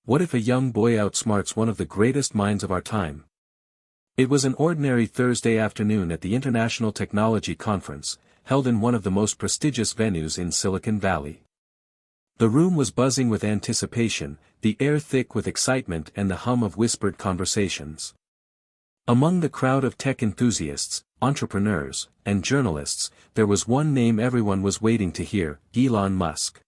What if a young boy outsmarts one of the greatest minds of our time? It was an ordinary Thursday afternoon at the International Technology Conference, held in one of the most prestigious venues in Silicon Valley. The room was buzzing with anticipation, the air thick with excitement and the hum of whispered conversations. Among the crowd of tech enthusiasts, entrepreneurs, and journalists, there was one name everyone was waiting to hear: Elon Musk.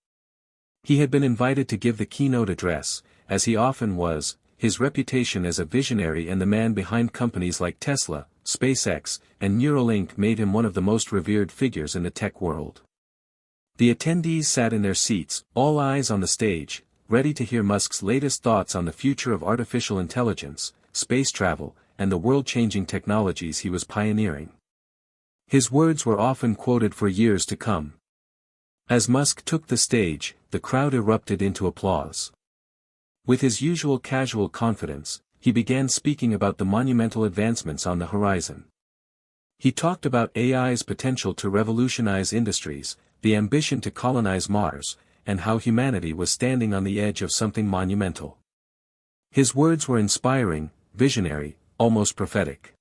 He had been invited to give the keynote address, as he often was. His reputation as a visionary and the man behind companies like Tesla, SpaceX, and Neuralink made him one of the most revered figures in the tech world. The attendees sat in their seats, all eyes on the stage, ready to hear Musk's latest thoughts on the future of artificial intelligence, space travel, and the world-changing technologies he was pioneering. His words were often quoted for years to come. As Musk took the stage, the crowd erupted into applause. With his usual casual confidence, he began speaking about the monumental advancements on the horizon. He talked about AI's potential to revolutionize industries, the ambition to colonize Mars, and how humanity was standing on the edge of something monumental. His words were inspiring, visionary, almost prophetic.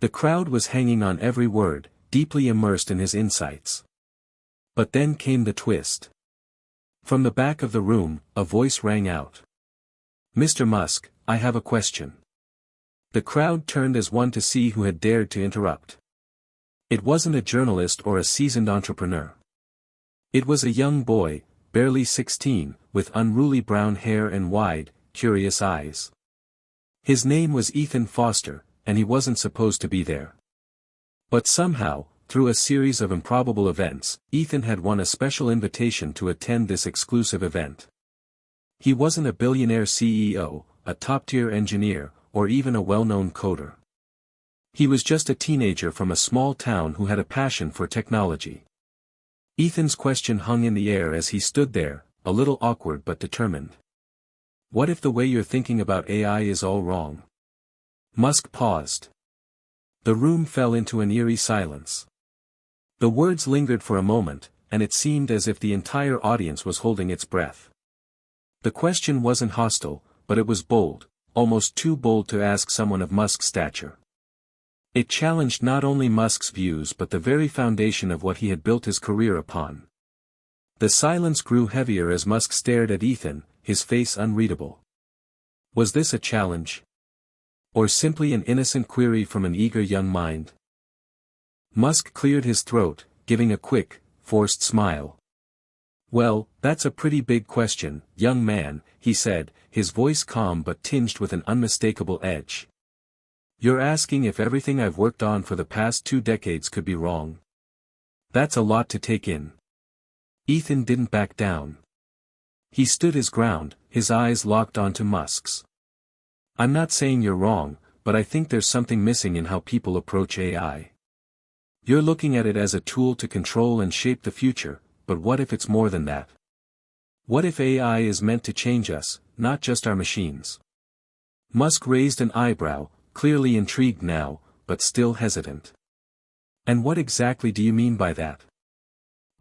The crowd was hanging on every word, deeply immersed in his insights. But then came the twist. From the back of the room, a voice rang out. "Mr. Musk, I have a question." The crowd turned as one to see who had dared to interrupt. It wasn't a journalist or a seasoned entrepreneur. It was a young boy, barely 16, with unruly brown hair and wide, curious eyes. His name was Ethan Foster, and he wasn't supposed to be there. But somehow, through a series of improbable events, Ethan had won a special invitation to attend this exclusive event. He wasn't a billionaire CEO, a top-tier engineer, or even a well-known coder. He was just a teenager from a small town who had a passion for technology. Ethan's question hung in the air as he stood there, a little awkward but determined. "What if the way you're thinking about AI is all wrong?" Musk paused. The room fell into an eerie silence. The words lingered for a moment, and it seemed as if the entire audience was holding its breath. The question wasn't hostile, but it was bold, almost too bold to ask someone of Musk's stature. It challenged not only Musk's views but the very foundation of what he had built his career upon. The silence grew heavier as Musk stared at Ethan, his face unreadable. Was this a challenge? Or simply an innocent query from an eager young mind? Musk cleared his throat, giving a quick, forced smile. "Well, that's a pretty big question, young man," he said, his voice calm but tinged with an unmistakable edge. "You're asking if everything I've worked on for the past 2 decades could be wrong. That's a lot to take in." Ethan didn't back down. He stood his ground, his eyes locked onto Musk's. "I'm not saying you're wrong, but I think there's something missing in how people approach AI. You're looking at it as a tool to control and shape the future, but what if it's more than that? What if AI is meant to change us, not just our machines?" Musk raised an eyebrow, clearly intrigued now, but still hesitant. "And what exactly do you mean by that?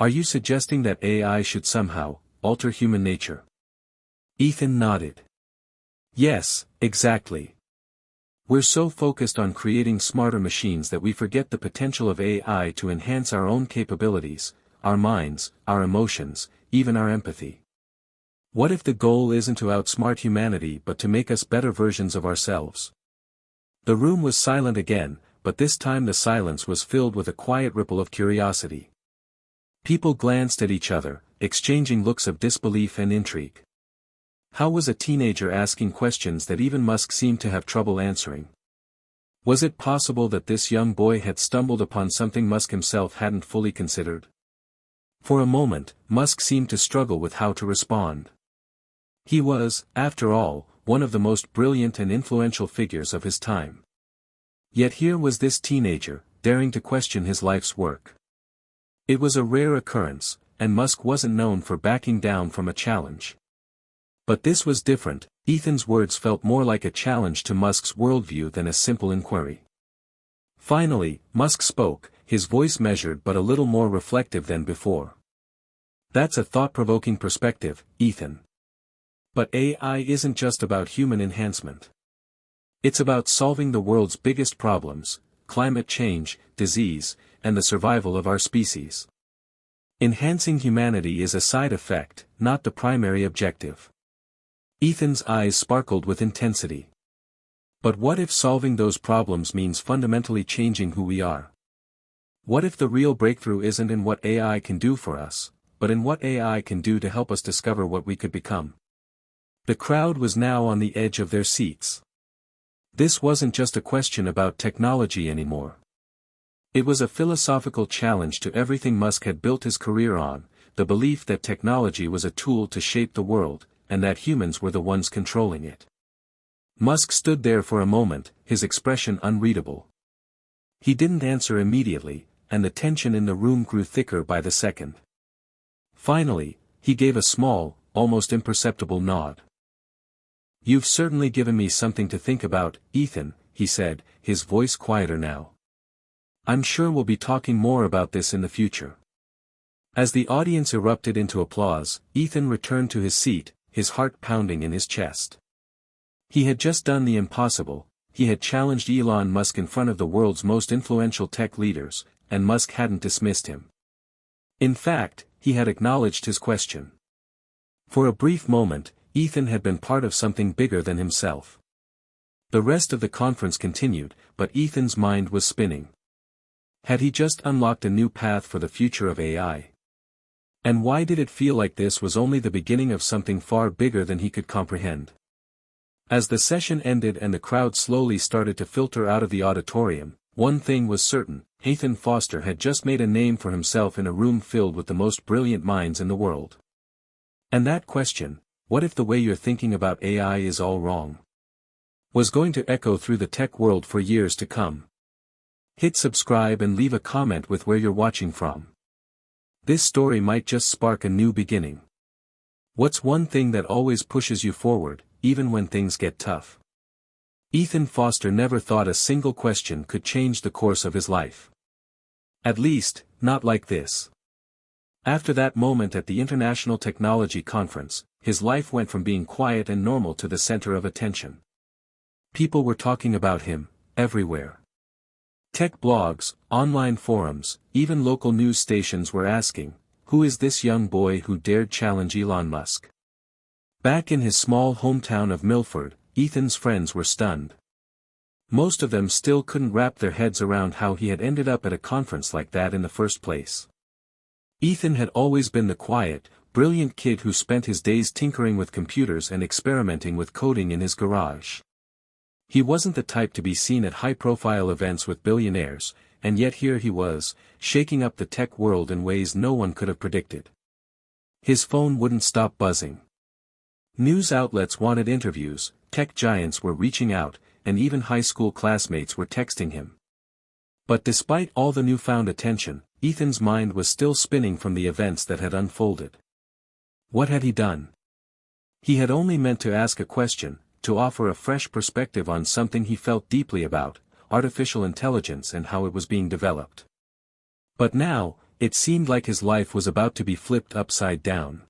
Are you suggesting that AI should somehow alter human nature?" Ethan nodded. "Yes, exactly. We're so focused on creating smarter machines that we forget the potential of AI to enhance our own capabilities, our minds, our emotions, even our empathy. What if the goal isn't to outsmart humanity but to make us better versions of ourselves?" The room was silent again, but this time the silence was filled with a quiet ripple of curiosity. People glanced at each other, exchanging looks of disbelief and intrigue. How was a teenager asking questions that even Musk seemed to have trouble answering? Was it possible that this young boy had stumbled upon something Musk himself hadn't fully considered? For a moment, Musk seemed to struggle with how to respond. He was, after all, one of the most brilliant and influential figures of his time. Yet here was this teenager, daring to question his life's work. It was a rare occurrence, and Musk wasn't known for backing down from a challenge. But this was different. Ethan's words felt more like a challenge to Musk's worldview than a simple inquiry. Finally, Musk spoke, his voice measured but a little more reflective than before. "That's a thought-provoking perspective, Ethan. But AI isn't just about human enhancement. It's about solving the world's biggest problems: climate change, disease, and the survival of our species. Enhancing humanity is a side effect, not the primary objective. Ethan's eyes sparkled with intensity. But what if solving those problems means fundamentally changing who we are? What if the real breakthrough isn't in what AI can do for us, but in what AI can do to help us discover what we could become? The crowd was now on the edge of their seats. This wasn't just a question about technology anymore. It was a philosophical challenge to everything Musk had built his career on, the belief that technology was a tool to shape the world, and that humans were the ones controlling it. Musk stood there for a moment, his expression unreadable. He didn't answer immediately, and the tension in the room grew thicker by the second. Finally, he gave a small, almost imperceptible nod. "You've certainly given me something to think about, Ethan," he said, his voice quieter now. "I'm sure we'll be talking more about this in the future." As the audience erupted into applause, Ethan returned to his seat, his heart pounding in his chest. He had just done the impossible. He had challenged Elon Musk in front of the world's most influential tech leaders, and Musk hadn't dismissed him. In fact, he had acknowledged his question. For a brief moment, Ethan had been part of something bigger than himself. The rest of the conference continued, but Ethan's mind was spinning. Had he just unlocked a new path for the future of AI? And why did it feel like this was only the beginning of something far bigger than he could comprehend? As the session ended and the crowd slowly started to filter out of the auditorium, one thing was certain: Ethan Foster had just made a name for himself in a room filled with the most brilliant minds in the world. And that question, "What if the way you're thinking about AI is all wrong?" was going to echo through the tech world for years to come. Hit subscribe and leave a comment with where you're watching from. This story might just spark a new beginning. What's one thing that always pushes you forward, even when things get tough? Ethan Foster never thought a single question could change the course of his life. At least, not like this. After that moment at the International Technology Conference, his life went from being quiet and normal to the center of attention. People were talking about him, everywhere. Tech blogs, online forums, even local news stations were asking, "Who is this young boy who dared challenge Elon Musk?" Back in his small hometown of Milford, Ethan's friends were stunned. Most of them still couldn't wrap their heads around how he had ended up at a conference like that in the first place. Ethan had always been the quiet, brilliant kid who spent his days tinkering with computers and experimenting with coding in his garage. He wasn't the type to be seen at high-profile events with billionaires, and yet here he was, shaking up the tech world in ways no one could have predicted. His phone wouldn't stop buzzing. News outlets wanted interviews, tech giants were reaching out, and even high school classmates were texting him. But despite all the newfound attention, Ethan's mind was still spinning from the events that had unfolded. What had he done? He had only meant to ask a question, to offer a fresh perspective on something he felt deeply about, artificial intelligence and how it was being developed. But now, it seemed like his life was about to be flipped upside down.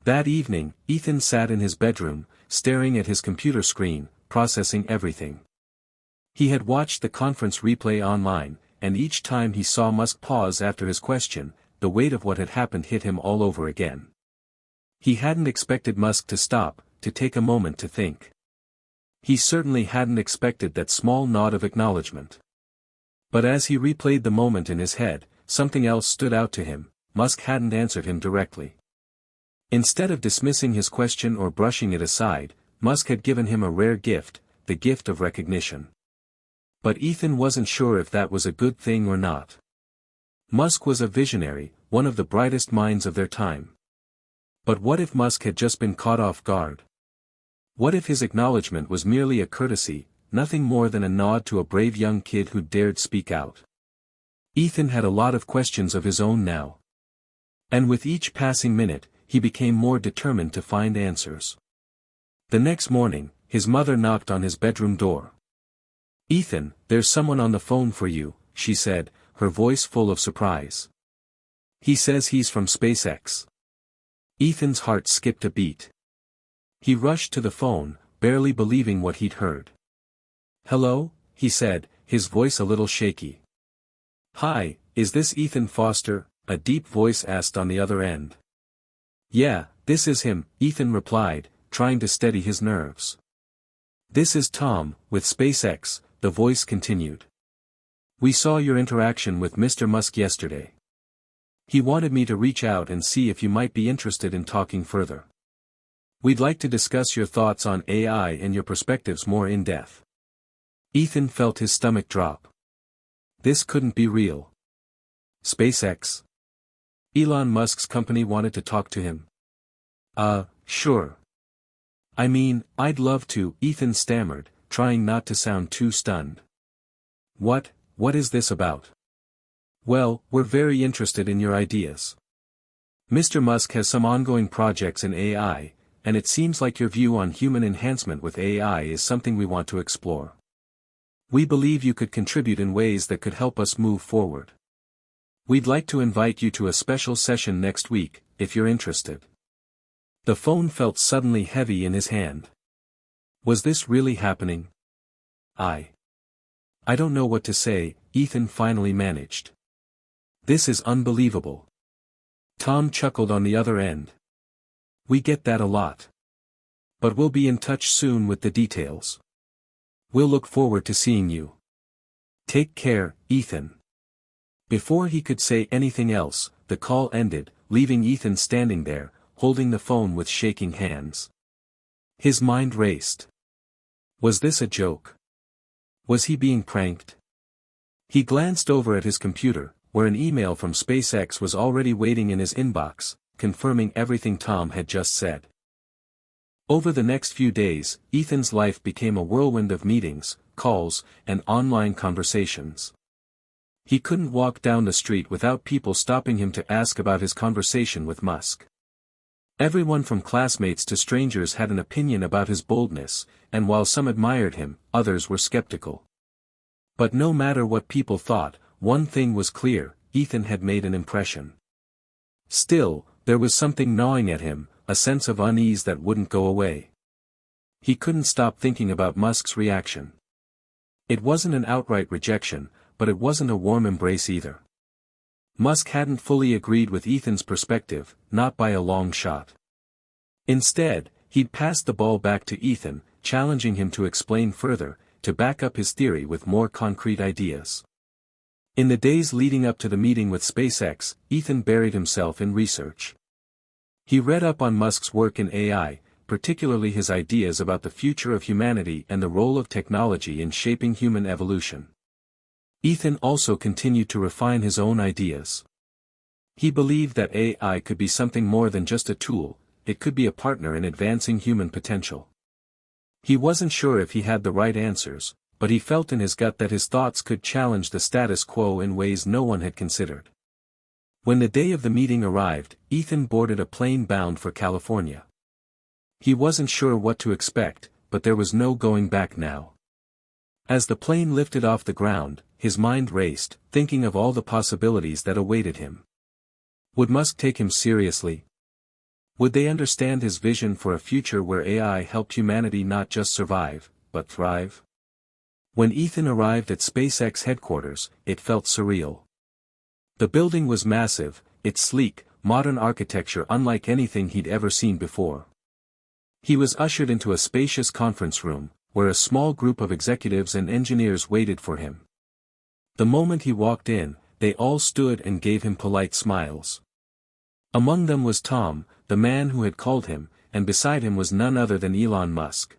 That evening, Ethan sat in his bedroom, staring at his computer screen, processing everything. He had watched the conference replay online, and each time he saw Musk pause after his question, the weight of what had happened hit him all over again. He hadn't expected Musk to stop, to take a moment to think. He certainly hadn't expected that small nod of acknowledgement. But as he replayed the moment in his head, something else stood out to him: Musk hadn't answered him directly. Instead of dismissing his question or brushing it aside, Musk had given him a rare gift, the gift of recognition. But Ethan wasn't sure if that was a good thing or not. Musk was a visionary, one of the brightest minds of their time. But what if Musk had just been caught off guard? What if his acknowledgement was merely a courtesy, nothing more than a nod to a brave young kid who dared speak out? Ethan had a lot of questions of his own now. And with each passing minute, he became more determined to find answers. The next morning, his mother knocked on his bedroom door. "Ethan, there's someone on the phone for you," she said, her voice full of surprise. "He says he's from SpaceX." Ethan's heart skipped a beat. He rushed to the phone, barely believing what he'd heard. "Hello?" he said, his voice a little shaky. "Hi, is this Ethan Foster?" a deep voice asked on the other end. "Yeah, this is him," Ethan replied, trying to steady his nerves. "This is Tom, with SpaceX," the voice continued. "We saw your interaction with Mr. Musk yesterday. He wanted me to reach out and see if you might be interested in talking further. We'd like to discuss your thoughts on AI and your perspectives more in depth." Ethan felt his stomach drop. This couldn't be real. SpaceX? Elon Musk's company wanted to talk to him? Sure. I mean, I'd love to, Ethan stammered, trying not to sound too stunned. What is this about? Well, we're very interested in your ideas. Mr. Musk has some ongoing projects in AI, and it seems like your view on human enhancement with AI is something we want to explore. We believe you could contribute in ways that could help us move forward. We'd like to invite you to a special session next week, if you're interested. The phone felt suddenly heavy in his hand. Was this really happening? I don't know what to say, Ethan finally managed. This is unbelievable. Tom chuckled on the other end. We get that a lot. But we'll be in touch soon with the details. We'll look forward to seeing you. Take care, Ethan. Before he could say anything else, the call ended, leaving Ethan standing there, holding the phone with shaking hands. His mind raced. Was this a joke? Was he being pranked? He glanced over at his computer, where an email from SpaceX was already waiting in his inbox, confirming everything Tom had just said. Over the next few days, Ethan's life became a whirlwind of meetings, calls, and online conversations. He couldn't walk down the street without people stopping him to ask about his conversation with Musk. Everyone from classmates to strangers had an opinion about his boldness, and while some admired him, others were skeptical. But no matter what people thought, one thing was clear: Ethan had made an impression. Still, there was something gnawing at him, a sense of unease that wouldn't go away. He couldn't stop thinking about Musk's reaction. It wasn't an outright rejection, but it wasn't a warm embrace either. Musk hadn't fully agreed with Ethan's perspective, not by a long shot. Instead, he'd passed the ball back to Ethan, challenging him to explain further, to back up his theory with more concrete ideas. In the days leading up to the meeting with SpaceX, Ethan buried himself in research. He read up on Musk's work in AI, particularly his ideas about the future of humanity and the role of technology in shaping human evolution. Ethan also continued to refine his own ideas. He believed that AI could be something more than just a tool, it could be a partner in advancing human potential. He wasn't sure if he had the right answers, but he felt in his gut that his thoughts could challenge the status quo in ways no one had considered. When the day of the meeting arrived, Ethan boarded a plane bound for California. He wasn't sure what to expect, but there was no going back now. As the plane lifted off the ground, his mind raced, thinking of all the possibilities that awaited him. Would Musk take him seriously? Would they understand his vision for a future where AI helped humanity not just survive, but thrive? When Ethan arrived at SpaceX headquarters, it felt surreal. The building was massive, its sleek, modern architecture unlike anything he'd ever seen before. He was ushered into a spacious conference room, where a small group of executives and engineers waited for him. The moment he walked in, they all stood and gave him polite smiles. Among them was Tom, the man who had called him, and beside him was none other than Elon Musk.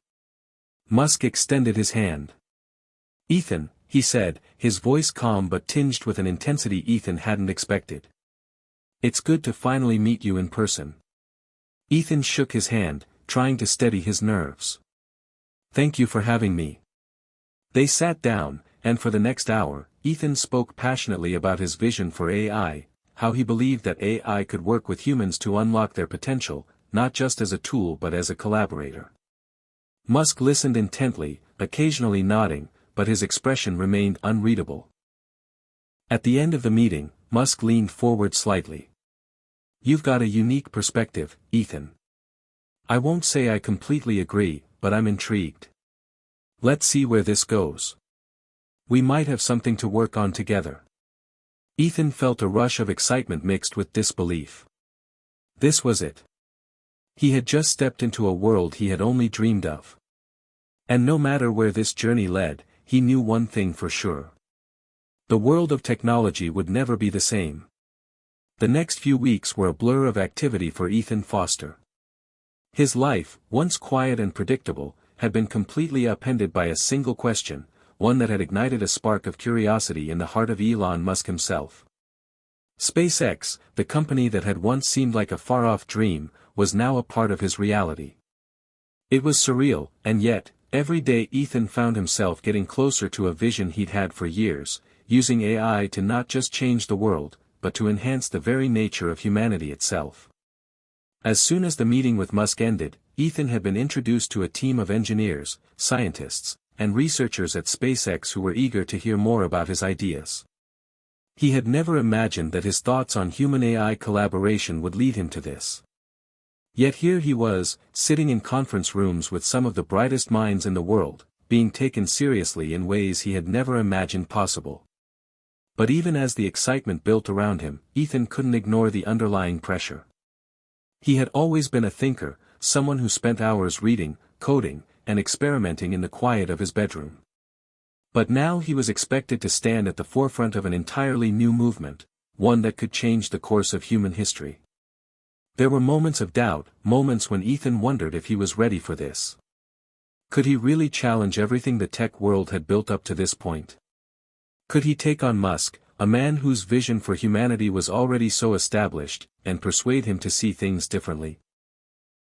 Musk extended his hand. "Ethan," he said, his voice calm but tinged with an intensity Ethan hadn't expected. "It's good to finally meet you in person." Ethan shook his hand, trying to steady his nerves. "Thank you for having me." They sat down, and for the next hour, Ethan spoke passionately about his vision for AI, how he believed that AI could work with humans to unlock their potential, not just as a tool but as a collaborator. Musk listened intently, occasionally nodding, but his expression remained unreadable. At the end of the meeting, Musk leaned forward slightly. "You've got a unique perspective, Ethan. I won't say I completely agree, but I'm intrigued. Let's see where this goes. We might have something to work on together. Ethan felt a rush of excitement mixed with disbelief. This was it. He had just stepped into a world he had only dreamed of. And no matter where this journey led, he knew one thing for sure. The world of technology would never be the same. The next few weeks were a blur of activity for Ethan Foster. His life, once quiet and predictable, had been completely upended by a single question, one that had ignited a spark of curiosity in the heart of Elon Musk himself. SpaceX, the company that had once seemed like a far-off dream, was now a part of his reality. It was surreal, and yet, every day Ethan found himself getting closer to a vision he'd had for years, using AI to not just change the world, but to enhance the very nature of humanity itself. As soon as the meeting with Musk ended, Ethan had been introduced to a team of engineers, scientists, and researchers at SpaceX who were eager to hear more about his ideas. He had never imagined that his thoughts on human-AI collaboration would lead him to this. Yet here he was, sitting in conference rooms with some of the brightest minds in the world, being taken seriously in ways he had never imagined possible. But even as the excitement built around him, Ethan couldn't ignore the underlying pressure. He had always been a thinker, someone who spent hours reading, coding, and experimenting in the quiet of his bedroom. But now he was expected to stand at the forefront of an entirely new movement, one that could change the course of human history. There were moments of doubt, moments when Ethan wondered if he was ready for this. Could he really challenge everything the tech world had built up to this point? Could he take on Musk, a man whose vision for humanity was already so established, and persuade him to see things differently?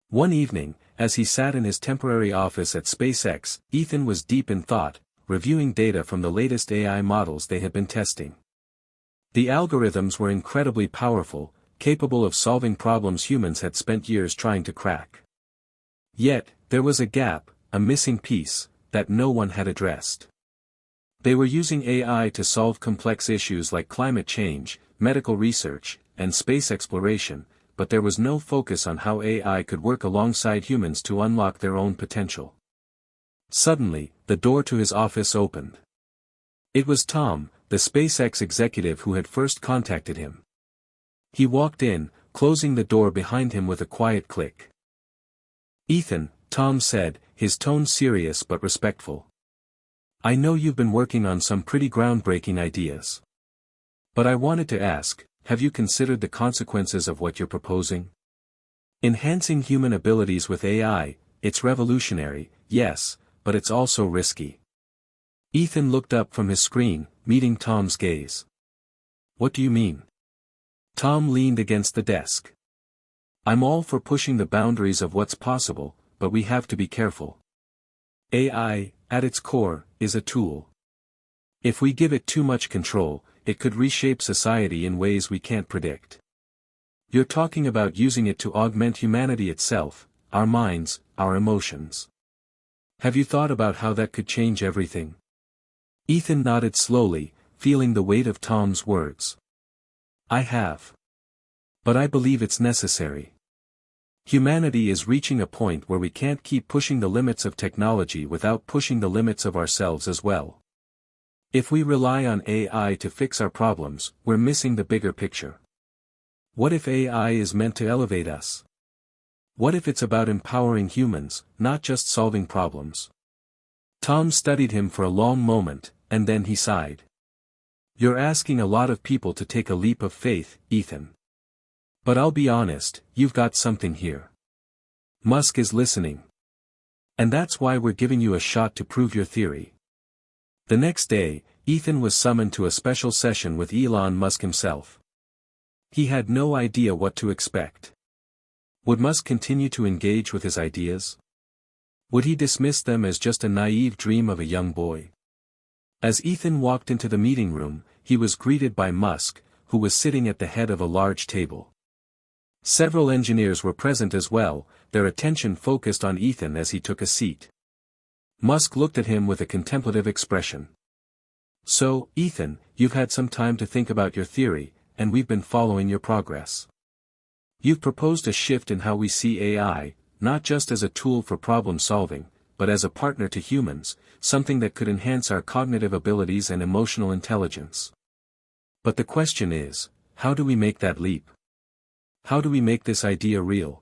One evening, as he sat in his temporary office at SpaceX, Ethan was deep in thought, reviewing data from the latest AI models they had been testing. The algorithms were incredibly powerful, capable of solving problems humans had spent years trying to crack. Yet, there was a gap, a missing piece, that no one had addressed. They were using AI to solve complex issues like climate change, medical research, and space exploration, but there was no focus on how AI could work alongside humans to unlock their own potential. Suddenly, the door to his office opened. It was Tom, the SpaceX executive who had first contacted him. He walked in, closing the door behind him with a quiet click. "Ethan," Tom said, his tone serious but respectful. "I know you've been working on some pretty groundbreaking ideas. But I wanted to ask, have you considered the consequences of what you're proposing? Enhancing human abilities with AI, it's revolutionary, yes, but it's also risky." Ethan looked up from his screen, meeting Tom's gaze. "What do you mean?" Tom leaned against the desk. "I'm all for pushing the boundaries of what's possible, but we have to be careful. AI, at its core, is a tool. If we give it too much control, it could reshape society in ways we can't predict. You're talking about using it to augment humanity itself, our minds, our emotions. Have you thought about how that could change everything?" Ethan nodded slowly, feeling the weight of Tom's words. "I have. But I believe it's necessary. Humanity is reaching a point where we can't keep pushing the limits of technology without pushing the limits of ourselves as well. If we rely on AI to fix our problems, we're missing the bigger picture. What if AI is meant to elevate us? What if it's about empowering humans, not just solving problems?" Tom studied him for a long moment, and then he sighed. "You're asking a lot of people to take a leap of faith, Ethan. But I'll be honest, you've got something here. Musk is listening. And that's why we're giving you a shot to prove your theory." The next day, Ethan was summoned to a special session with Elon Musk himself. He had no idea what to expect. Would Musk continue to engage with his ideas? Would he dismiss them as just a naive dream of a young boy? As Ethan walked into the meeting room, he was greeted by Musk, who was sitting at the head of a large table. Several engineers were present as well, their attention focused on Ethan as he took a seat. Musk looked at him with a contemplative expression. "So, Ethan, you've had some time to think about your theory, and we've been following your progress. You've proposed a shift in how we see AI, not just as a tool for problem solving, but as a partner to humans, something that could enhance our cognitive abilities and emotional intelligence. But the question is, how do we make that leap? How do we make this idea real?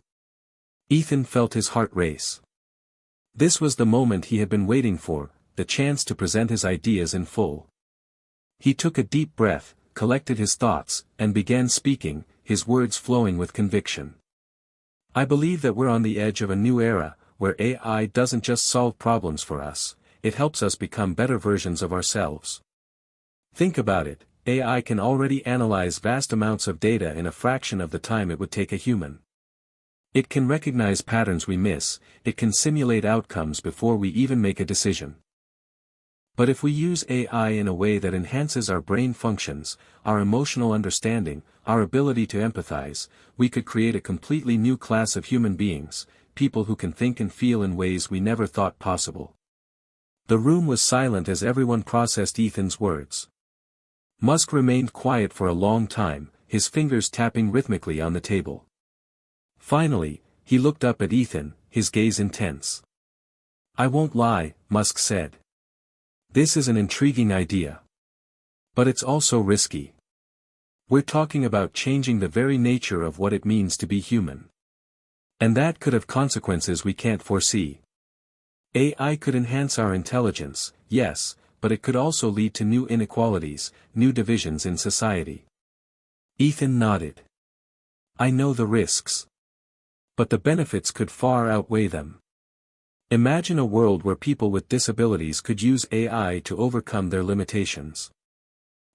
Ethan felt his heart race. This was the moment he had been waiting for, the chance to present his ideas in full. He took a deep breath, collected his thoughts, and began speaking, his words flowing with conviction. I believe that we're on the edge of a new era, where AI doesn't just solve problems for us, it helps us become better versions of ourselves. Think about it, AI can already analyze vast amounts of data in a fraction of the time it would take a human. It can recognize patterns we miss, it can simulate outcomes before we even make a decision. But if we use AI in a way that enhances our brain functions, our emotional understanding, our ability to empathize, we could create a completely new class of human beings, people who can think and feel in ways we never thought possible. The room was silent as everyone processed Ethan's words. Musk remained quiet for a long time, his fingers tapping rhythmically on the table. Finally, he looked up at Ethan, his gaze intense. I won't lie, Musk said. This is an intriguing idea. But it's also risky. We're talking about changing the very nature of what it means to be human. And that could have consequences we can't foresee. AI could enhance our intelligence, yes, but it could also lead to new inequalities, new divisions in society. Ethan nodded. I know the risks. But the benefits could far outweigh them. Imagine a world where people with disabilities could use AI to overcome their limitations.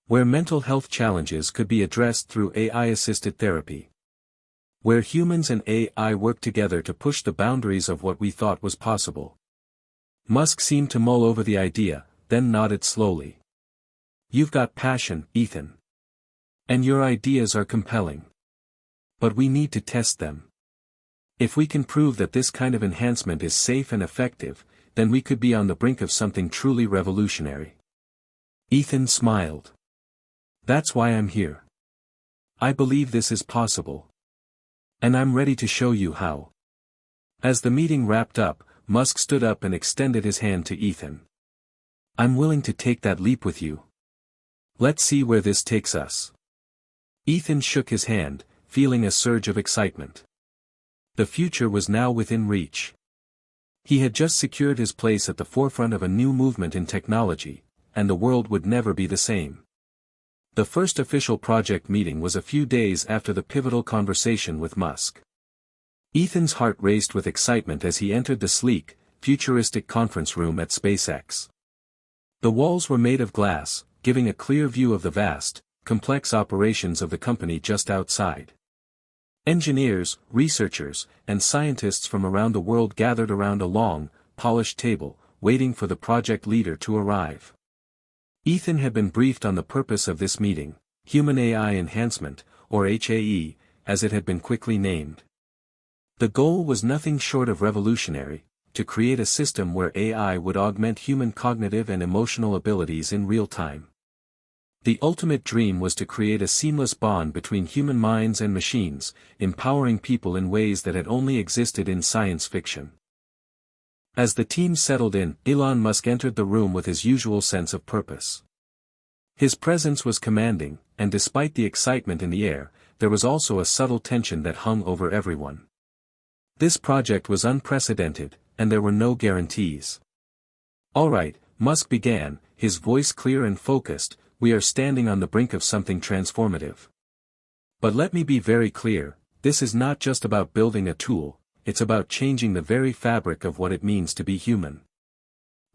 Where mental health challenges could be addressed through AI-assisted therapy. Where humans and AI work together to push the boundaries of what we thought was possible. Musk seemed to mull over the idea, then nodded slowly. You've got passion, Ethan. And your ideas are compelling. But we need to test them. If we can prove that this kind of enhancement is safe and effective, then we could be on the brink of something truly revolutionary. Ethan smiled. That's why I'm here. I believe this is possible. And I'm ready to show you how. As the meeting wrapped up, Musk stood up and extended his hand to Ethan. I'm willing to take that leap with you. Let's see where this takes us. Ethan shook his hand, feeling a surge of excitement. The future was now within reach. He had just secured his place at the forefront of a new movement in technology, and the world would never be the same. The first official project meeting was a few days after the pivotal conversation with Musk. Ethan's heart raced with excitement as he entered the sleek, futuristic conference room at SpaceX. The walls were made of glass, giving a clear view of the vast, complex operations of the company just outside. Engineers, researchers, and scientists from around the world gathered around a long, polished table, waiting for the project leader to arrive. Ethan had been briefed on the purpose of this meeting, Human AI Enhancement, or HAE, as it had been quickly named. The goal was nothing short of revolutionary, to create a system where AI would augment human cognitive and emotional abilities in real time. The ultimate dream was to create a seamless bond between human minds and machines, empowering people in ways that had only existed in science fiction. As the team settled in, Elon Musk entered the room with his usual sense of purpose. His presence was commanding, and despite the excitement in the air, there was also a subtle tension that hung over everyone. This project was unprecedented, and there were no guarantees. All right, Musk began, his voice clear and focused, we are standing on the brink of something transformative. But let me be very clear, this is not just about building a tool, it's about changing the very fabric of what it means to be human.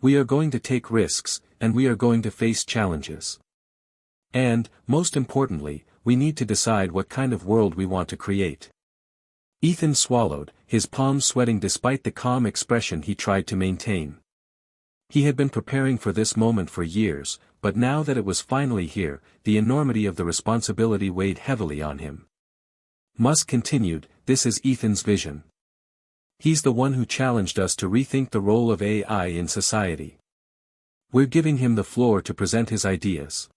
We are going to take risks, and we are going to face challenges. And, most importantly, we need to decide what kind of world we want to create. Ethan swallowed, his palms sweating despite the calm expression he tried to maintain. He had been preparing for this moment for years, but now that it was finally here, the enormity of the responsibility weighed heavily on him. Musk continued, this is Ethan's vision. He's the one who challenged us to rethink the role of AI in society. We're giving him the floor to present his ideas.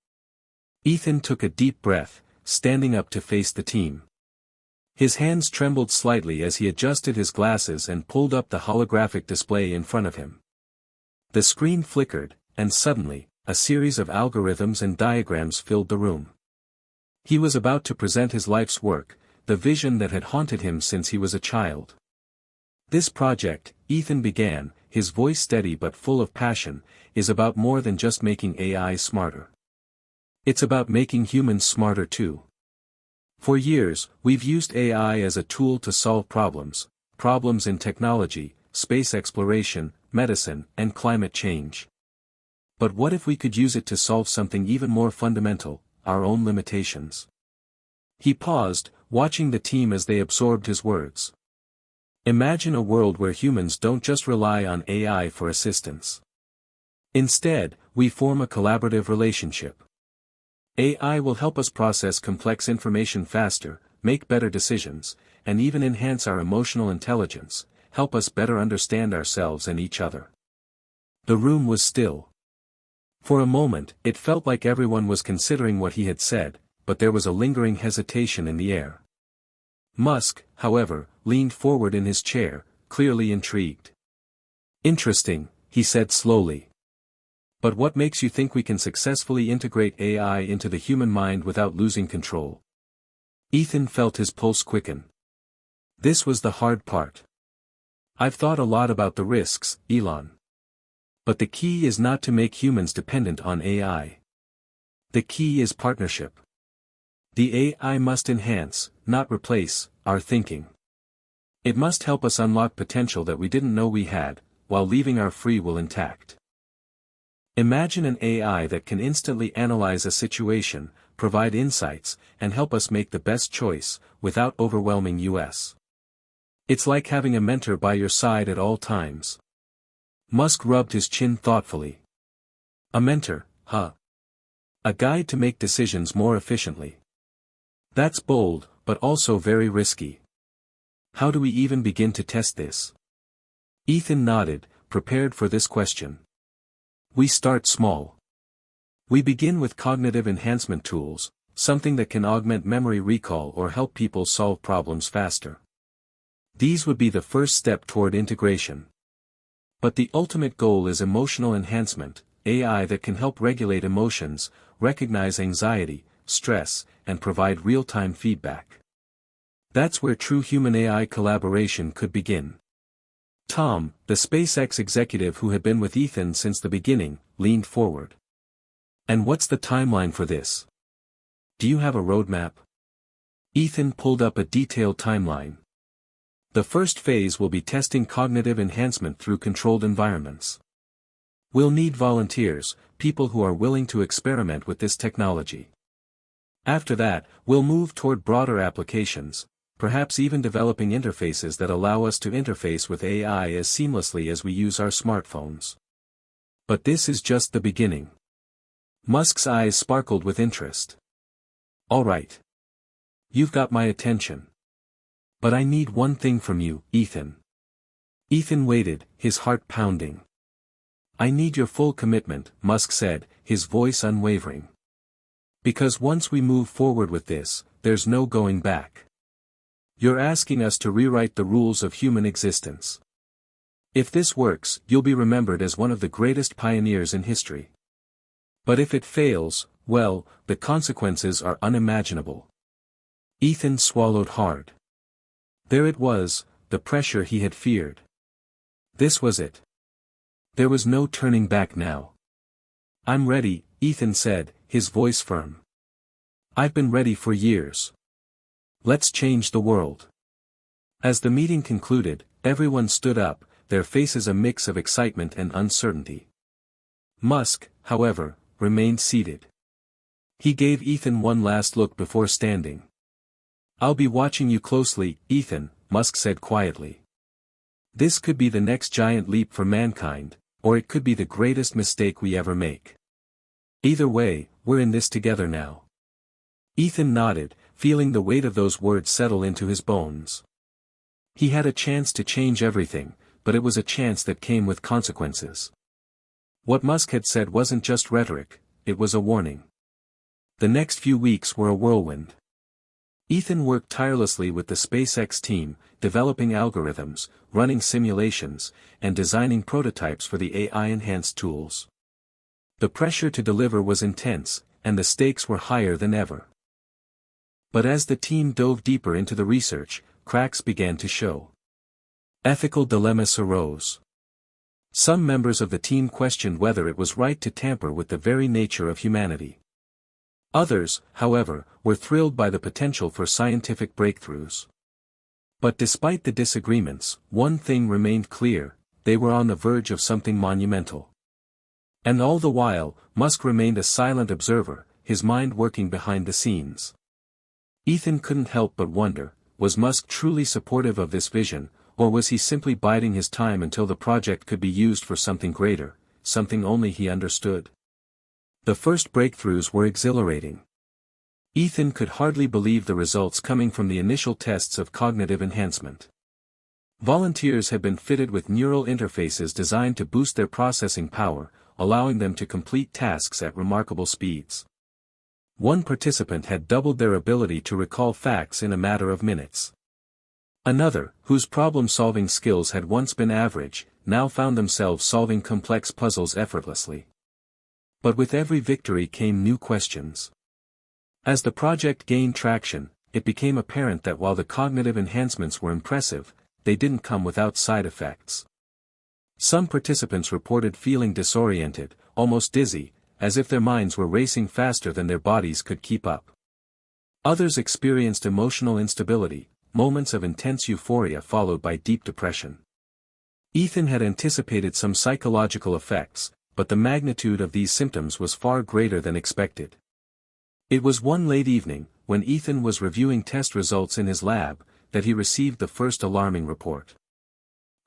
Ethan took a deep breath, standing up to face the team. His hands trembled slightly as he adjusted his glasses and pulled up the holographic display in front of him. The screen flickered, and suddenly, a series of algorithms and diagrams filled the room. He was about to present his life's work, the vision that had haunted him since he was a child. This project, Ethan began, his voice steady but full of passion, is about more than just making AI smarter. It's about making humans smarter too. For years, we've used AI as a tool to solve problems in technology, space exploration, medicine, and climate change. But what if we could use it to solve something even more fundamental, our own limitations? He paused, watching the team as they absorbed his words. Imagine a world where humans don't just rely on AI for assistance. Instead, we form a collaborative relationship. AI will help us process complex information faster, make better decisions, and even enhance our emotional intelligence, help us better understand ourselves and each other. The room was still. For a moment, it felt like everyone was considering what he had said, but there was a lingering hesitation in the air. Musk, however, leaned forward in his chair, clearly intrigued. "Interesting," he said slowly. "But what makes you think we can successfully integrate AI into the human mind without losing control?" Ethan felt his pulse quicken. This was the hard part. "I've thought a lot about the risks, Elon. But the key is not to make humans dependent on AI. The key is partnership. The AI must enhance, not replace, our thinking. It must help us unlock potential that we didn't know we had, while leaving our free will intact. Imagine an AI that can instantly analyze a situation, provide insights, and help us make the best choice, without overwhelming us. It's like having a mentor by your side at all times." Musk rubbed his chin thoughtfully. "A mentor, huh? A guide to make decisions more efficiently. That's bold, but also very risky. How do we even begin to test this?" Ethan nodded, prepared for this question. "We start small. We begin with cognitive enhancement tools, something that can augment memory recall or help people solve problems faster. These would be the first step toward integration. But the ultimate goal is emotional enhancement, AI that can help regulate emotions, recognize anxiety, stress, and provide real-time feedback. That's where true human-AI collaboration could begin." Tom, the SpaceX executive who had been with Ethan since the beginning, leaned forward. "And what's the timeline for this? Do you have a roadmap?" Ethan pulled up a detailed timeline. "The first phase will be testing cognitive enhancement through controlled environments. We'll need volunteers, people who are willing to experiment with this technology. After that, we'll move toward broader applications, perhaps even developing interfaces that allow us to interface with AI as seamlessly as we use our smartphones. But this is just the beginning." Musk's eyes sparkled with interest. "All right. You've got my attention. But I need one thing from you, Ethan." Ethan waited, his heart pounding. "I need your full commitment," Musk said, his voice unwavering. "Because once we move forward with this, there's no going back. You're asking us to rewrite the rules of human existence. If this works, you'll be remembered as one of the greatest pioneers in history. But if it fails, well, the consequences are unimaginable." Ethan swallowed hard. There it was, the pressure he had feared. This was it. There was no turning back now. "I'm ready," Ethan said, his voice firm. "I've been ready for years. Let's change the world." As the meeting concluded, everyone stood up, their faces a mix of excitement and uncertainty. Musk, however, remained seated. He gave Ethan one last look before standing. "I'll be watching you closely, Ethan," Musk said quietly. "This could be the next giant leap for mankind, or it could be the greatest mistake we ever make. Either way, we're in this together now." Ethan nodded, feeling the weight of those words settle into his bones. He had a chance to change everything, but it was a chance that came with consequences. What Musk had said wasn't just rhetoric, it was a warning. The next few weeks were a whirlwind. Ethan worked tirelessly with the SpaceX team, developing algorithms, running simulations, and designing prototypes for the AI-enhanced tools. The pressure to deliver was intense, and the stakes were higher than ever. But as the team dove deeper into the research, cracks began to show. Ethical dilemmas arose. Some members of the team questioned whether it was right to tamper with the very nature of humanity. Others, however, were thrilled by the potential for scientific breakthroughs. But despite the disagreements, one thing remained clear: they were on the verge of something monumental. And all the while, Musk remained a silent observer, his mind working behind the scenes. Ethan couldn't help but wonder, was Musk truly supportive of this vision, or was he simply biding his time until the project could be used for something greater, something only he understood? The first breakthroughs were exhilarating. Ethan could hardly believe the results coming from the initial tests of cognitive enhancement. Volunteers had been fitted with neural interfaces designed to boost their processing power, allowing them to complete tasks at remarkable speeds. One participant had doubled their ability to recall facts in a matter of minutes. Another, whose problem-solving skills had once been average, now found themselves solving complex puzzles effortlessly. But with every victory came new questions. As the project gained traction, it became apparent that while the cognitive enhancements were impressive, they didn't come without side effects. Some participants reported feeling disoriented, almost dizzy, as if their minds were racing faster than their bodies could keep up. Others experienced emotional instability, moments of intense euphoria followed by deep depression. Ethan had anticipated some psychological effects, but the magnitude of these symptoms was far greater than expected. It was one late evening, when Ethan was reviewing test results in his lab, that he received the first alarming report.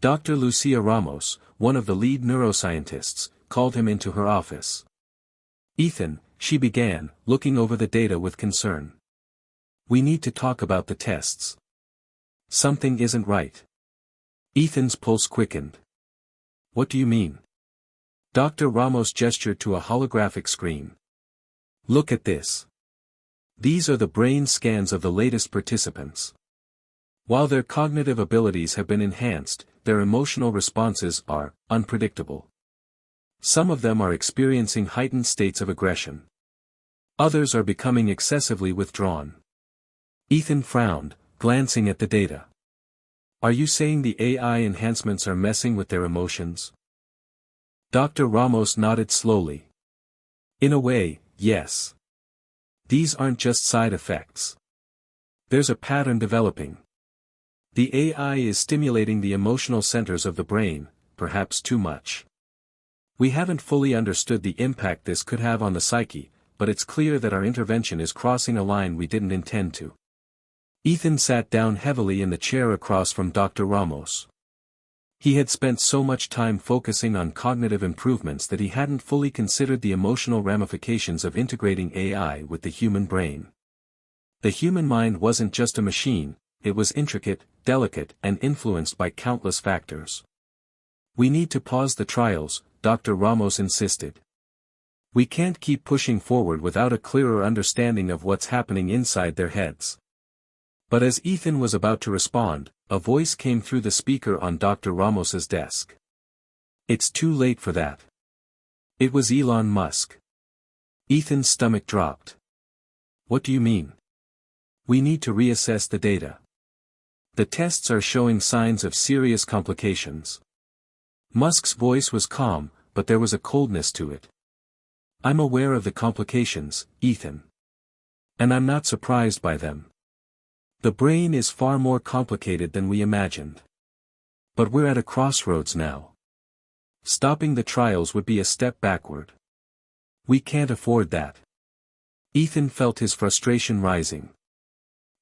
Dr. Lucia Ramos, one of the lead neuroscientists, called him into her office. "Ethan," she began, looking over the data with concern. "We need to talk about the tests. Something isn't right." Ethan's pulse quickened. "What do you mean?" Dr. Ramos gestured to a holographic screen. "Look at this. These are the brain scans of the latest participants. While their cognitive abilities have been enhanced, their emotional responses are unpredictable. Some of them are experiencing heightened states of aggression. Others are becoming excessively withdrawn." Ethan frowned, glancing at the data. "Are you saying the AI enhancements are messing with their emotions?" Dr. Ramos nodded slowly. "In a way, yes. These aren't just side effects. There's a pattern developing. The AI is stimulating the emotional centers of the brain, perhaps too much. We haven't fully understood the impact this could have on the psyche, but it's clear that our intervention is crossing a line we didn't intend to." Ethan sat down heavily in the chair across from Dr. Ramos. He had spent so much time focusing on cognitive improvements that he hadn't fully considered the emotional ramifications of integrating AI with the human brain. The human mind wasn't just a machine, it was intricate, delicate, and influenced by countless factors. "We need to pause the trials," Dr. Ramos insisted. "We can't keep pushing forward without a clearer understanding of what's happening inside their heads." But as Ethan was about to respond, a voice came through the speaker on Dr. Ramos's desk. "It's too late for that." It was Elon Musk. Ethan's stomach dropped. "What do you mean?" "We need to reassess the data. The tests are showing signs of serious complications." Musk's voice was calm, but there was a coldness to it. "I'm aware of the complications, Ethan. And I'm not surprised by them. The brain is far more complicated than we imagined. But we're at a crossroads now. Stopping the trials would be a step backward. We can't afford that." Ethan felt his frustration rising.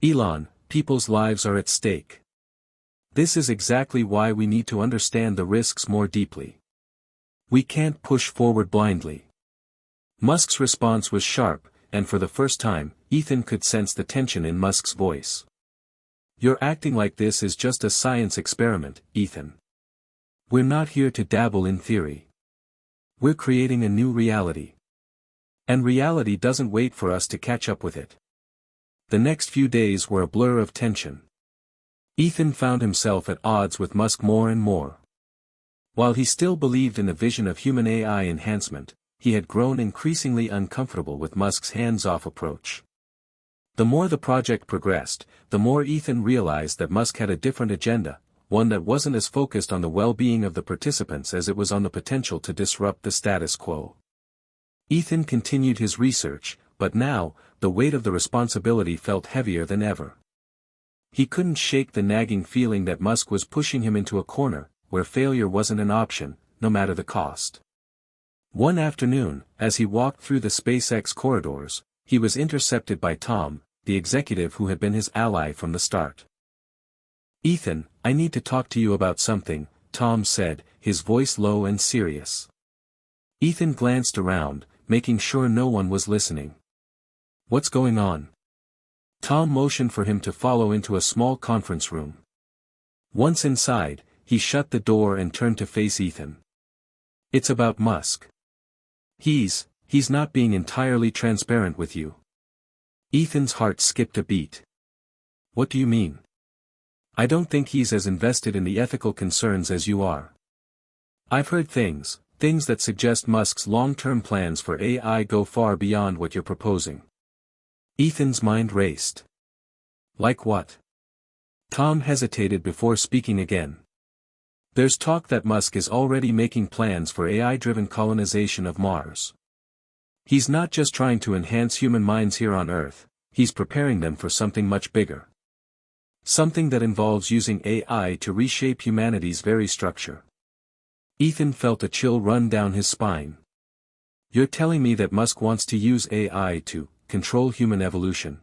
"Elon, people's lives are at stake. This is exactly why we need to understand the risks more deeply. We can't push forward blindly." Musk's response was sharp, and for the first time, Ethan could sense the tension in Musk's voice. "You're acting like this is just a science experiment, Ethan. We're not here to dabble in theory. We're creating a new reality. And reality doesn't wait for us to catch up with it." The next few days were a blur of tension. Ethan found himself at odds with Musk more and more. While he still believed in the vision of human AI enhancement, he had grown increasingly uncomfortable with Musk's hands-off approach. The more the project progressed, the more Ethan realized that Musk had a different agenda, one that wasn't as focused on the well-being of the participants as it was on the potential to disrupt the status quo. Ethan continued his research, but now, the weight of the responsibility felt heavier than ever. He couldn't shake the nagging feeling that Musk was pushing him into a corner, where failure wasn't an option, no matter the cost. One afternoon, as he walked through the SpaceX corridors, he was intercepted by Tom, the executive who had been his ally from the start. "Ethan, I need to talk to you about something," Tom said, his voice low and serious. Ethan glanced around, making sure no one was listening. "What's going on?" Tom motioned for him to follow into a small conference room. Once inside, he shut the door and turned to face Ethan. "It's about Musk. He's not being entirely transparent with you." Ethan's heart skipped a beat. "What do you mean?" "I don't think he's as invested in the ethical concerns as you are. I've heard things that suggest Musk's long-term plans for AI go far beyond what you're proposing." Ethan's mind raced. "Like what?" Tom hesitated before speaking again. "There's talk that Musk is already making plans for AI-driven colonization of Mars. He's not just trying to enhance human minds here on Earth, he's preparing them for something much bigger. Something that involves using AI to reshape humanity's very structure." Ethan felt a chill run down his spine. "You're telling me that Musk wants to use AI to control human evolution?"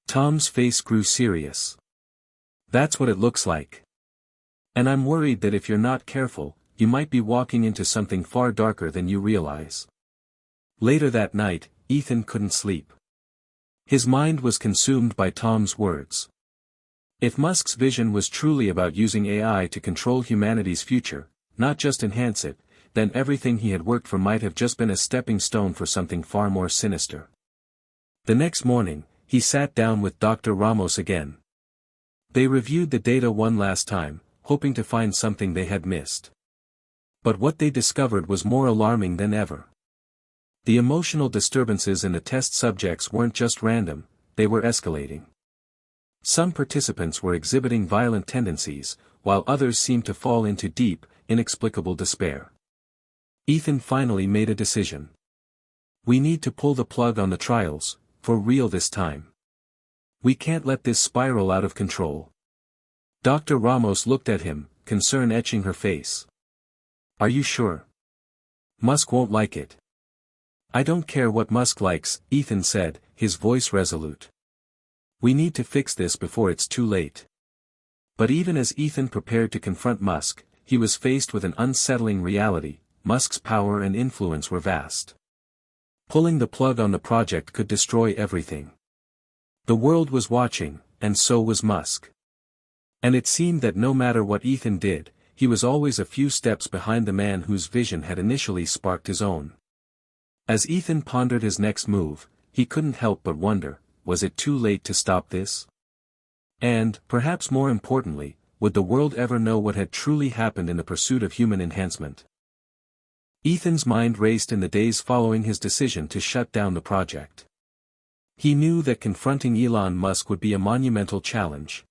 Tom's face grew serious. "That's what it looks like. And I'm worried that if you're not careful, you might be walking into something far darker than you realize." Later that night, Ethan couldn't sleep. His mind was consumed by Tom's words. If Musk's vision was truly about using AI to control humanity's future, not just enhance it, then everything he had worked for might have just been a stepping stone for something far more sinister. The next morning, he sat down with Dr. Ramos again. They reviewed the data one last time, hoping to find something they had missed. But what they discovered was more alarming than ever. The emotional disturbances in the test subjects weren't just random, they were escalating. Some participants were exhibiting violent tendencies, while others seemed to fall into deep, inexplicable despair. Ethan finally made a decision. "We need to pull the plug on the trials, for real this time. We can't let this spiral out of control." Dr. Ramos looked at him, concern etching her face. "Are you sure? Musk won't like it." "I don't care what Musk likes," Ethan said, his voice resolute. "We need to fix this before it's too late." But even as Ethan prepared to confront Musk, he was faced with an unsettling reality: Musk's power and influence were vast. Pulling the plug on the project could destroy everything. The world was watching, and so was Musk. And it seemed that no matter what Ethan did, he was always a few steps behind the man whose vision had initially sparked his own. As Ethan pondered his next move, he couldn't help but wonder, was it too late to stop this? And, perhaps more importantly, would the world ever know what had truly happened in the pursuit of human enhancement? Ethan's mind raced in the days following his decision to shut down the project. He knew that confronting Elon Musk would be a monumental challenge.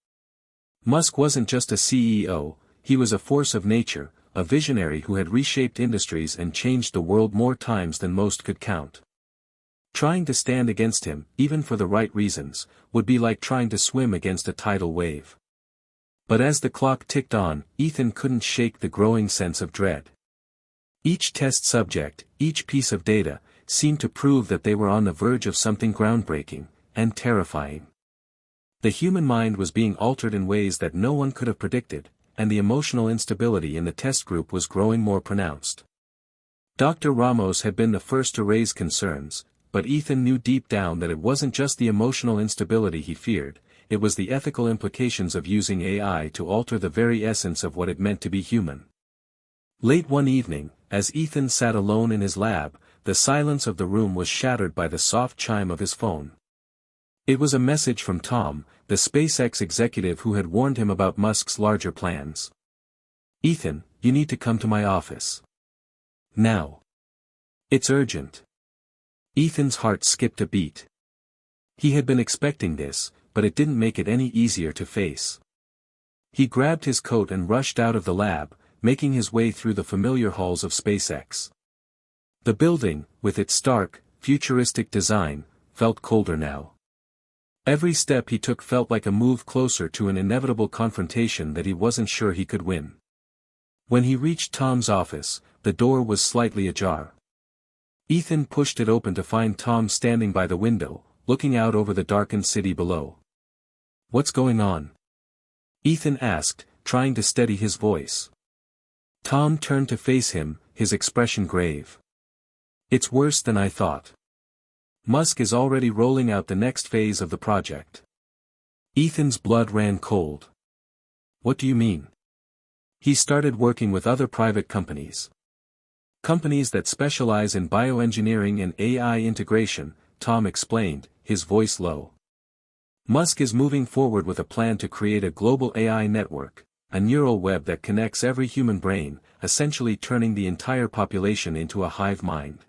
Musk wasn't just a CEO, he was a force of nature, a visionary who had reshaped industries and changed the world more times than most could count. Trying to stand against him, even for the right reasons, would be like trying to swim against a tidal wave. But as the clock ticked on, Ethan couldn't shake the growing sense of dread. Each test subject, each piece of data, seemed to prove that they were on the verge of something groundbreaking, and terrifying. The human mind was being altered in ways that no one could have predicted, and the emotional instability in the test group was growing more pronounced. Dr. Ramos had been the first to raise concerns, but Ethan knew deep down that it wasn't just the emotional instability he feared, it was the ethical implications of using AI to alter the very essence of what it meant to be human. Late one evening, as Ethan sat alone in his lab, the silence of the room was shattered by the soft chime of his phone. It was a message from Tom, the SpaceX executive who had warned him about Musk's larger plans. "Ethan, you need to come to my office. Now. It's urgent." Ethan's heart skipped a beat. He had been expecting this, but it didn't make it any easier to face. He grabbed his coat and rushed out of the lab, making his way through the familiar halls of SpaceX. The building, with its stark, futuristic design, felt colder now. Every step he took felt like a move closer to an inevitable confrontation that he wasn't sure he could win. When he reached Tom's office, the door was slightly ajar. Ethan pushed it open to find Tom standing by the window, looking out over the darkened city below. "What's going on?" Ethan asked, trying to steady his voice. Tom turned to face him, his expression grave. "It's worse than I thought. Musk is already rolling out the next phase of the project." Ethan's blood ran cold. "What do you mean?" "He started working with other private companies. Companies that specialize in bioengineering and AI integration," Tom explained, his voice low. "Musk is moving forward with a plan to create a global AI network, a neural web that connects every human brain, essentially turning the entire population into a hive mind."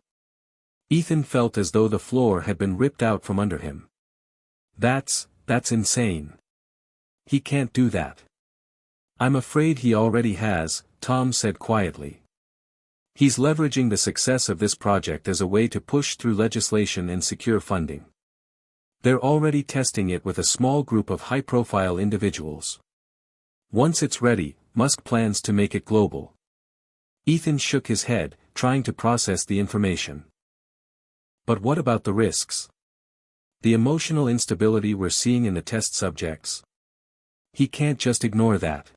Ethan felt as though the floor had been ripped out from under him. That's insane. He can't do that." "I'm afraid he already has," Tom said quietly. "He's leveraging the success of this project as a way to push through legislation and secure funding. They're already testing it with a small group of high-profile individuals. Once it's ready, Musk plans to make it global." Ethan shook his head, trying to process the information. "But what about the risks? The emotional instability we're seeing in the test subjects? He can't just ignore that."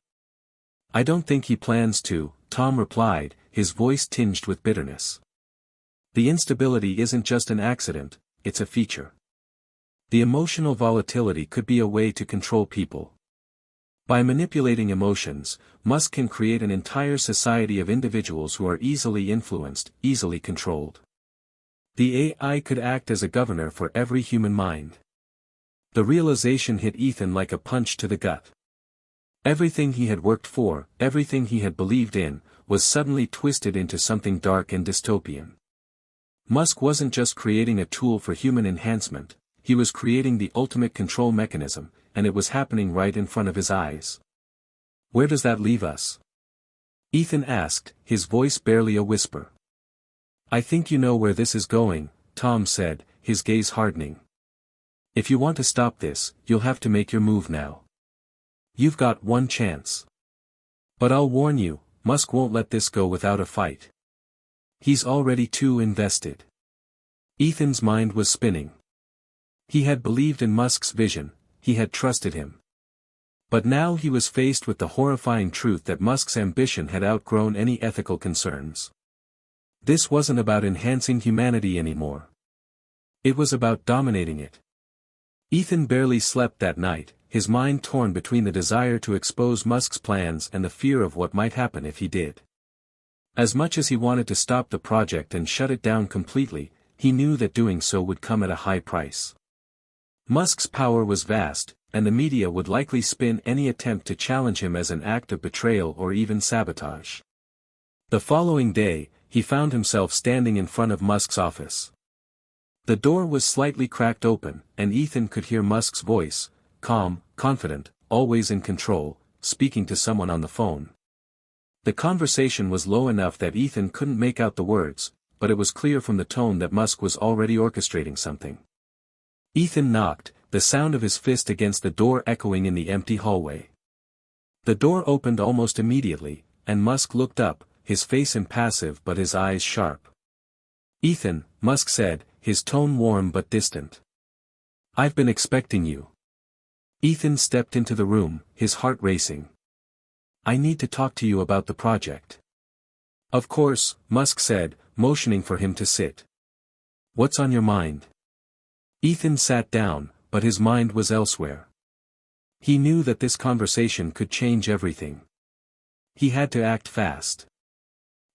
"I don't think he plans to," Tom replied, his voice tinged with bitterness. "The instability isn't just an accident, it's a feature. The emotional volatility could be a way to control people. By manipulating emotions, Musk can create an entire society of individuals who are easily influenced, easily controlled. The AI could act as a governor for every human mind." The realization hit Ethan like a punch to the gut. Everything he had worked for, everything he had believed in, was suddenly twisted into something dark and dystopian. Musk wasn't just creating a tool for human enhancement, he was creating the ultimate control mechanism, and it was happening right in front of his eyes. "Where does that leave us?" Ethan asked, his voice barely a whisper. "I think you know where this is going," Tom said, his gaze hardening. "If you want to stop this, you'll have to make your move now. You've got one chance. But I'll warn you, Musk won't let this go without a fight. He's already too invested." Ethan's mind was spinning. He had believed in Musk's vision, he had trusted him. But now he was faced with the horrifying truth that Musk's ambition had outgrown any ethical concerns. This wasn't about enhancing humanity anymore. It was about dominating it. Ethan barely slept that night, his mind torn between the desire to expose Musk's plans and the fear of what might happen if he did. As much as he wanted to stop the project and shut it down completely, he knew that doing so would come at a high price. Musk's power was vast, and the media would likely spin any attempt to challenge him as an act of betrayal or even sabotage. The following day, he found himself standing in front of Musk's office. The door was slightly cracked open, and Ethan could hear Musk's voice, calm, confident, always in control, speaking to someone on the phone. The conversation was low enough that Ethan couldn't make out the words, but it was clear from the tone that Musk was already orchestrating something. Ethan knocked, the sound of his fist against the door echoing in the empty hallway. The door opened almost immediately, and Musk looked up, his face impassive but his eyes sharp. "Ethan," Musk said, his tone warm but distant. "I've been expecting you." Ethan stepped into the room, his heart racing. "I need to talk to you about the project." "Of course," Musk said, motioning for him to sit. "What's on your mind?" Ethan sat down, but his mind was elsewhere. He knew that this conversation could change everything. He had to act fast.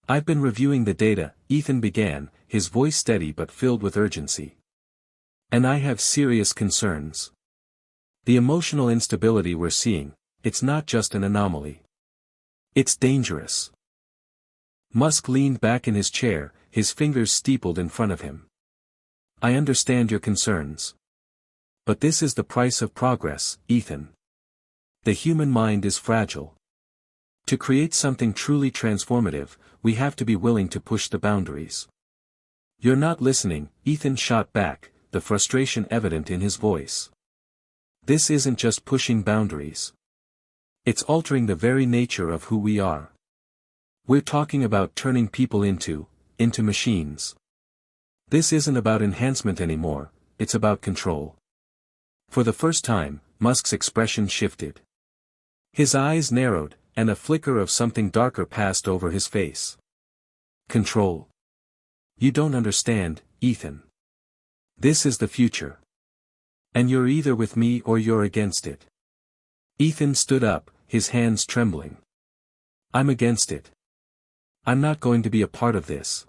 "I've been reviewing the data," Ethan began, his voice steady but filled with urgency. And I have serious concerns. The emotional instability we're seeing, it's not just an anomaly. It's dangerous. Musk leaned back in his chair, his fingers steepled in front of him. I understand your concerns. But this is the price of progress, Ethan. The human mind is fragile. To create something truly transformative, we have to be willing to push the boundaries. You're not listening, Ethan shot back, the frustration evident in his voice. This isn't just pushing boundaries. It's altering the very nature of who we are. We're talking about turning people into machines. This isn't about enhancement anymore, it's about control. For the first time, Musk's expression shifted. His eyes narrowed, and a flicker of something darker passed over his face. Control. You don't understand, Ethan. This is the future. And you're either with me or you're against it. Ethan stood up, his hands trembling. I'm against it. I'm not going to be a part of this.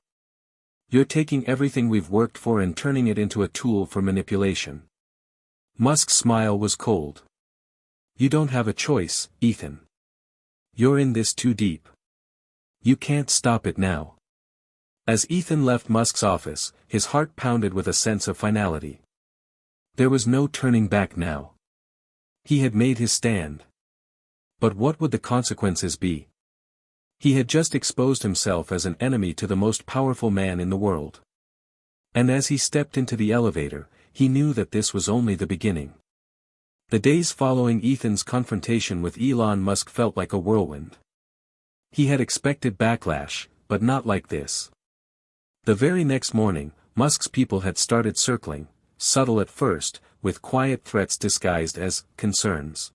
You're taking everything we've worked for and turning it into a tool for manipulation. Musk's smile was cold. You don't have a choice, Ethan. You're in this too deep. You can't stop it now. As Ethan left Musk's office, his heart pounded with a sense of finality. There was no turning back now. He had made his stand. But what would the consequences be? He had just exposed himself as an enemy to the most powerful man in the world. And as he stepped into the elevator, he knew that this was only the beginning. The days following Ethan's confrontation with Elon Musk felt like a whirlwind. He had expected backlash, but not like this. The very next morning, Musk's people had started circling, subtle at first, with quiet threats disguised as concerns.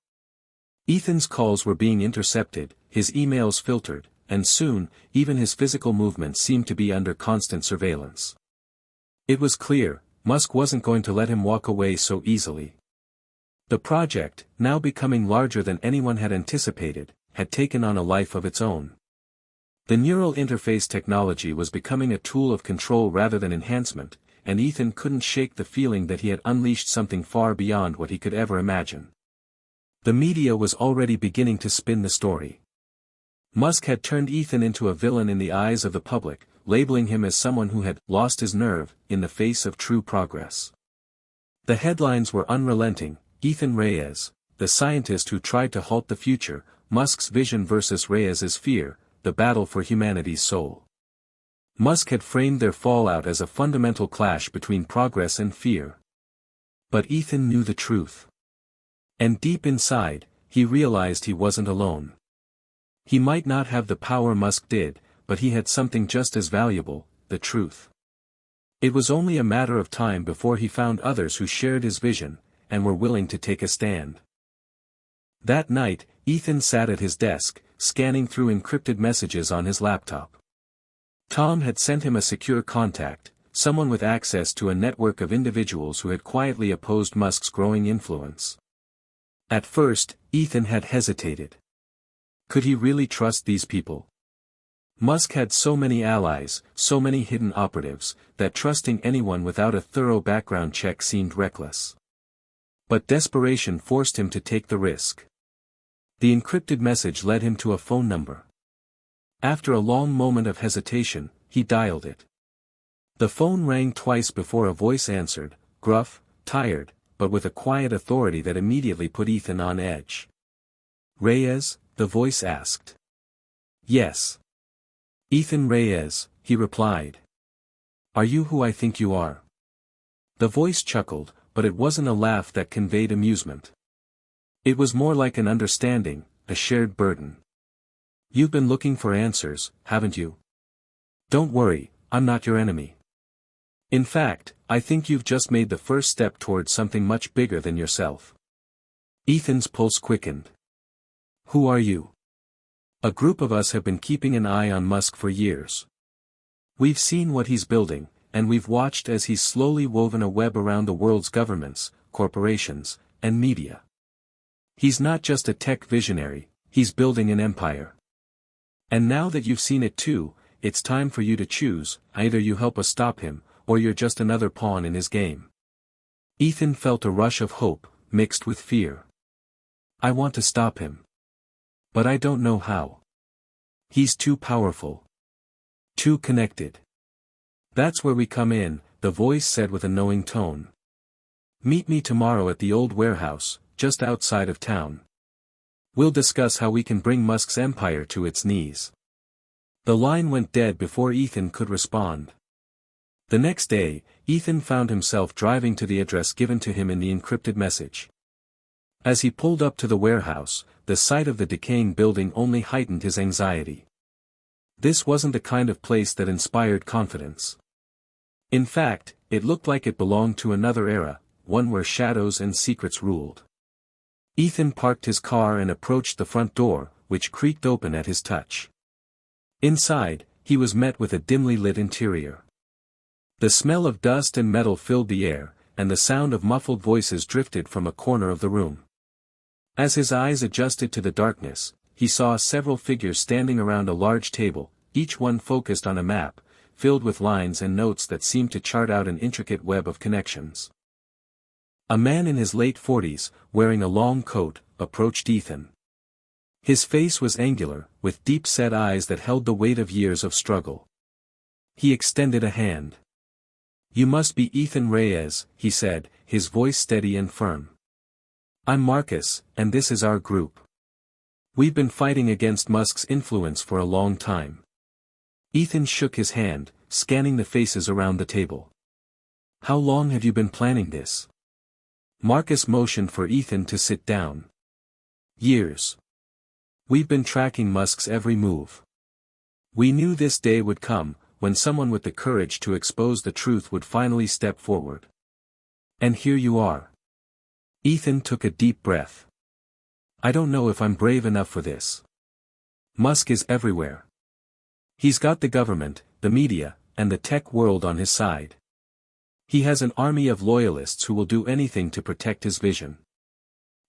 Ethan's calls were being intercepted, his emails filtered, and soon, even his physical movements seemed to be under constant surveillance. It was clear, Musk wasn't going to let him walk away so easily. The project, now becoming larger than anyone had anticipated, had taken on a life of its own. The neural interface technology was becoming a tool of control rather than enhancement, and Ethan couldn't shake the feeling that he had unleashed something far beyond what he could ever imagine. The media was already beginning to spin the story. Musk had turned Ethan into a villain in the eyes of the public, labeling him as someone who had lost his nerve in the face of true progress. The headlines were unrelenting. Ethan Reyes, the scientist who tried to halt the future, Musk's vision versus Reyes's fear, the battle for humanity's soul. Musk had framed their fallout as a fundamental clash between progress and fear. But Ethan knew the truth. And deep inside, he realized he wasn't alone. He might not have the power Musk did, but he had something just as valuable, the truth. It was only a matter of time before he found others who shared his vision, and were willing to take a stand. That night, Ethan sat at his desk, scanning through encrypted messages on his laptop. Tom had sent him a secure contact, someone with access to a network of individuals who had quietly opposed Musk's growing influence. At first, Ethan had hesitated. Could he really trust these people? Musk had so many allies, so many hidden operatives, that trusting anyone without a thorough background check seemed reckless. But desperation forced him to take the risk. The encrypted message led him to a phone number. After a long moment of hesitation, he dialed it. The phone rang twice before a voice answered, gruff, tired, but with a quiet authority that immediately put Ethan on edge. Reyes, the voice asked. Yes. Ethan Reyes, he replied. Are you who I think you are? The voice chuckled, but it wasn't a laugh that conveyed amusement. It was more like an understanding, a shared burden. You've been looking for answers, haven't you? Don't worry, I'm not your enemy. In fact, I think you've just made the first step towards something much bigger than yourself. Ethan's pulse quickened. Who are you? A group of us have been keeping an eye on Musk for years. We've seen what he's building, and we've watched as he's slowly woven a web around the world's governments, corporations, and media. He's not just a tech visionary, he's building an empire. And now that you've seen it too, it's time for you to choose, either you help us stop him, or you're just another pawn in his game. Ethan felt a rush of hope, mixed with fear. I want to stop him. But I don't know how. He's too powerful. Too connected. That's where we come in, the voice said with a knowing tone. Meet me tomorrow at the old warehouse, just outside of town. We'll discuss how we can bring Musk's empire to its knees. The line went dead before Ethan could respond. The next day, Ethan found himself driving to the address given to him in the encrypted message. As he pulled up to the warehouse, the sight of the decaying building only heightened his anxiety. This wasn't the kind of place that inspired confidence. In fact, it looked like it belonged to another era, one where shadows and secrets ruled. Ethan parked his car and approached the front door, which creaked open at his touch. Inside, he was met with a dimly lit interior. The smell of dust and metal filled the air, and the sound of muffled voices drifted from a corner of the room. As his eyes adjusted to the darkness, he saw several figures standing around a large table, each one focused on a map, filled with lines and notes that seemed to chart out an intricate web of connections. A man in his late 40s, wearing a long coat, approached Ethan. His face was angular, with deep-set eyes that held the weight of years of struggle. He extended a hand. You must be Ethan Reyes, he said, his voice steady and firm. I'm Marcus, and this is our group. We've been fighting against Musk's influence for a long time. Ethan shook his hand, scanning the faces around the table. How long have you been planning this? Marcus motioned for Ethan to sit down. Years. We've been tracking Musk's every move. We knew this day would come, when someone with the courage to expose the truth would finally step forward. And here you are. Ethan took a deep breath. I don't know if I'm brave enough for this. Musk is everywhere. He's got the government, the media, and the tech world on his side. He has an army of loyalists who will do anything to protect his vision.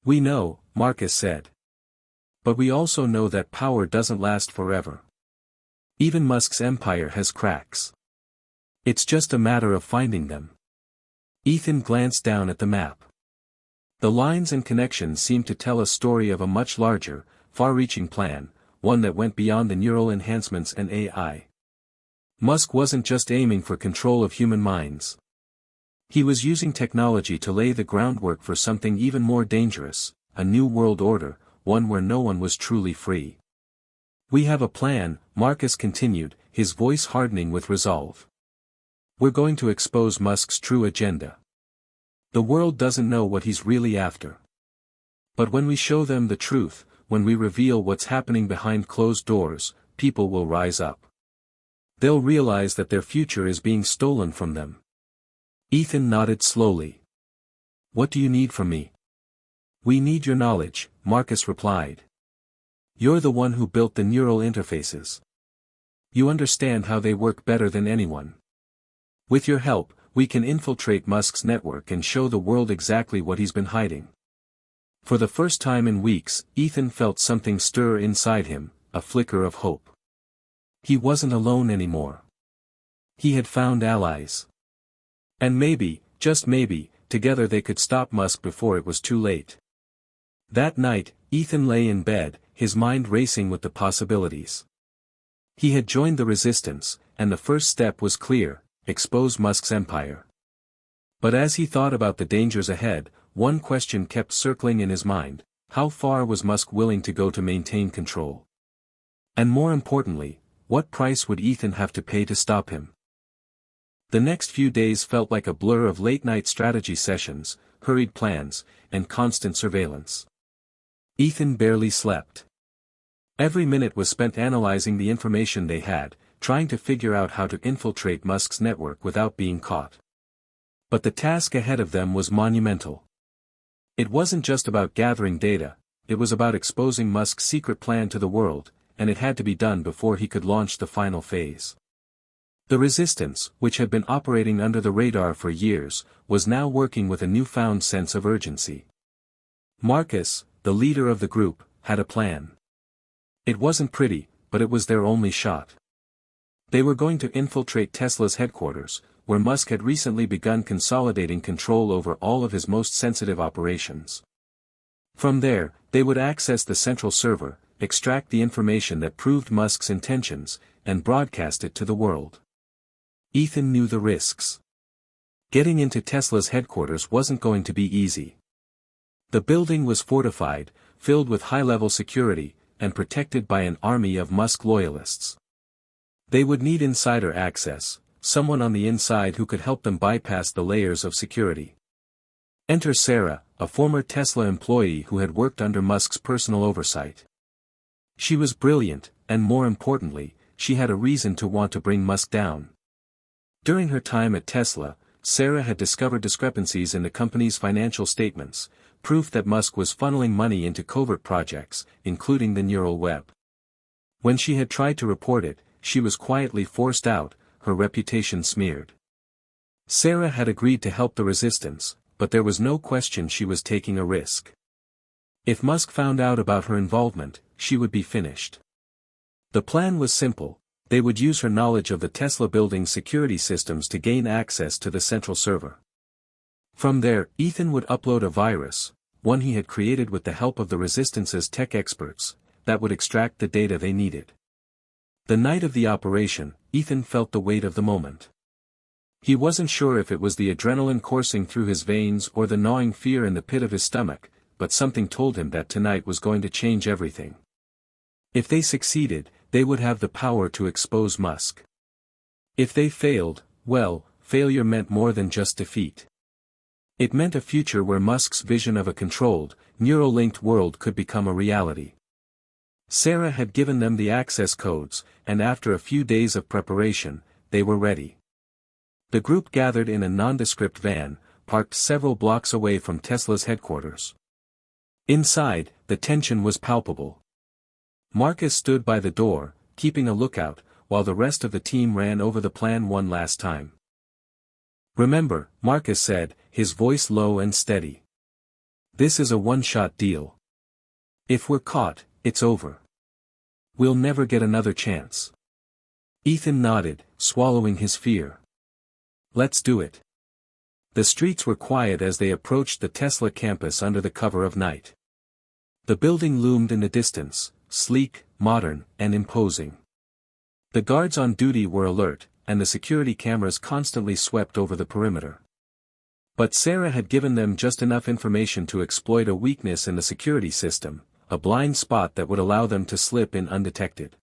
We know, Marcus said. But we also know that power doesn't last forever. Even Musk's empire has cracks. It's just a matter of finding them. Ethan glanced down at the map. The lines and connections seemed to tell a story of a much larger, far-reaching plan, one that went beyond the neural enhancements and AI. Musk wasn't just aiming for control of human minds. He was using technology to lay the groundwork for something even more dangerous, a new world order, one where no one was truly free. We have a plan, Marcus continued, his voice hardening with resolve. We're going to expose Musk's true agenda. The world doesn't know what he's really after. But when we show them the truth, when we reveal what's happening behind closed doors, people will rise up. They'll realize that their future is being stolen from them. Ethan nodded slowly. What do you need from me? We need your knowledge, Marcus replied. You're the one who built the neural interfaces. You understand how they work better than anyone. With your help, we can infiltrate Musk's network and show the world exactly what he's been hiding. For the first time in weeks, Ethan felt something stir inside him, a flicker of hope. He wasn't alone anymore. He had found allies. And maybe, just maybe, together they could stop Musk before it was too late. That night, Ethan lay in bed, his mind racing with the possibilities. He had joined the resistance, and the first step was clear: expose Musk's empire. But as he thought about the dangers ahead, one question kept circling in his mind: how far was Musk willing to go to maintain control? And more importantly, what price would Ethan have to pay to stop him? The next few days felt like a blur of late-night strategy sessions, hurried plans, and constant surveillance. Ethan barely slept. Every minute was spent analyzing the information they had, trying to figure out how to infiltrate Musk's network without being caught. But the task ahead of them was monumental. It wasn't just about gathering data, it was about exposing Musk's secret plan to the world, and it had to be done before he could launch the final phase. The resistance, which had been operating under the radar for years, was now working with a newfound sense of urgency. Marcus, the leader of the group, had a plan. It wasn't pretty, but it was their only shot. They were going to infiltrate Tesla's headquarters, where Musk had recently begun consolidating control over all of his most sensitive operations. From there, they would access the central server, extract the information that proved Musk's intentions, and broadcast it to the world. Ethan knew the risks. Getting into Tesla's headquarters wasn't going to be easy. The building was fortified, filled with high-level security, and protected by an army of Musk loyalists. They would need insider access, someone on the inside who could help them bypass the layers of security. Enter Sarah, a former Tesla employee who had worked under Musk's personal oversight. She was brilliant, and more importantly, she had a reason to want to bring Musk down. During her time at Tesla, Sarah had discovered discrepancies in the company's financial statements, proof that Musk was funneling money into covert projects, including the neural web. When she had tried to report it, she was quietly forced out, her reputation smeared. Sarah had agreed to help the resistance, but there was no question she was taking a risk. If Musk found out about her involvement, she would be finished. The plan was simple: they would use her knowledge of the Tesla building's security systems to gain access to the central server. From there, Ethan would upload a virus, one he had created with the help of the Resistance's tech experts, that would extract the data they needed. The night of the operation, Ethan felt the weight of the moment. He wasn't sure if it was the adrenaline coursing through his veins or the gnawing fear in the pit of his stomach, but something told him that tonight was going to change everything. If they succeeded, they would have the power to expose Musk. If they failed, well, failure meant more than just defeat. It meant a future where Musk's vision of a controlled, neural-linked world could become a reality. Sarah had given them the access codes, and after a few days of preparation, they were ready. The group gathered in a nondescript van, parked several blocks away from Tesla's headquarters. Inside, the tension was palpable. Marcus stood by the door, keeping a lookout, while the rest of the team ran over the plan one last time. "Remember," Marcus said, his voice low and steady. "This is a one-shot deal. If we're caught, it's over. We'll never get another chance." Ethan nodded, swallowing his fear. "Let's do it." The streets were quiet as they approached the Tesla campus under the cover of night. The building loomed in the distance, sleek, modern, and imposing. The guards on duty were alert, and the security cameras constantly swept over the perimeter. But Sarah had given them just enough information to exploit a weakness in the security system, a blind spot that would allow them to slip in undetected.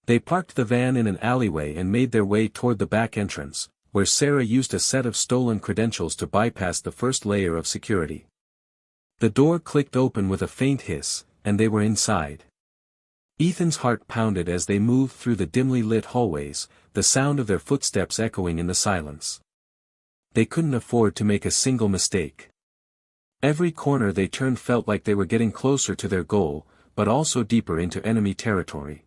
They parked the van in an alleyway and made their way toward the back entrance, where Sarah used a set of stolen credentials to bypass the first layer of security. The door clicked open with a faint hiss, and they were inside. Ethan's heart pounded as they moved through the dimly lit hallways, the sound of their footsteps echoing in the silence. They couldn't afford to make a single mistake. Every corner they turned felt like they were getting closer to their goal, but also deeper into enemy territory.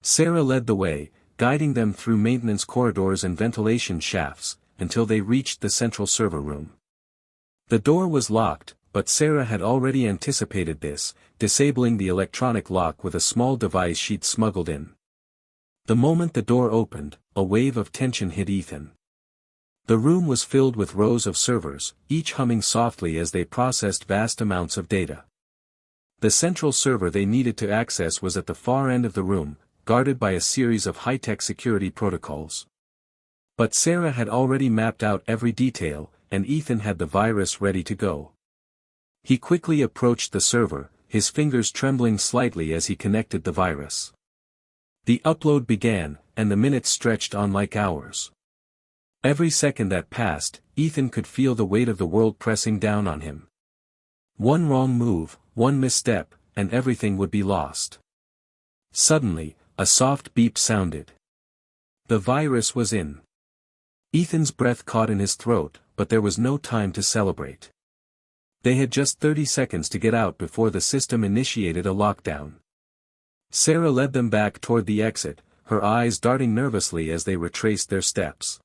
Sarah led the way, guiding them through maintenance corridors and ventilation shafts, until they reached the central server room. The door was locked, but Sarah had already anticipated this, disabling the electronic lock with a small device she'd smuggled in. The moment the door opened, a wave of tension hit Ethan. The room was filled with rows of servers, each humming softly as they processed vast amounts of data. The central server they needed to access was at the far end of the room, guarded by a series of high-tech security protocols. But Sarah had already mapped out every detail, and Ethan had the virus ready to go. He quickly approached the server, his fingers trembling slightly as he connected the virus. The upload began, and the minutes stretched on like hours. Every second that passed, Ethan could feel the weight of the world pressing down on him. One wrong move, one misstep, and everything would be lost. Suddenly, a soft beep sounded. The virus was in. Ethan's breath caught in his throat, but there was no time to celebrate. They had just 30 seconds to get out before the system initiated a lockdown. Sarah led them back toward the exit, her eyes darting nervously as they retraced their steps.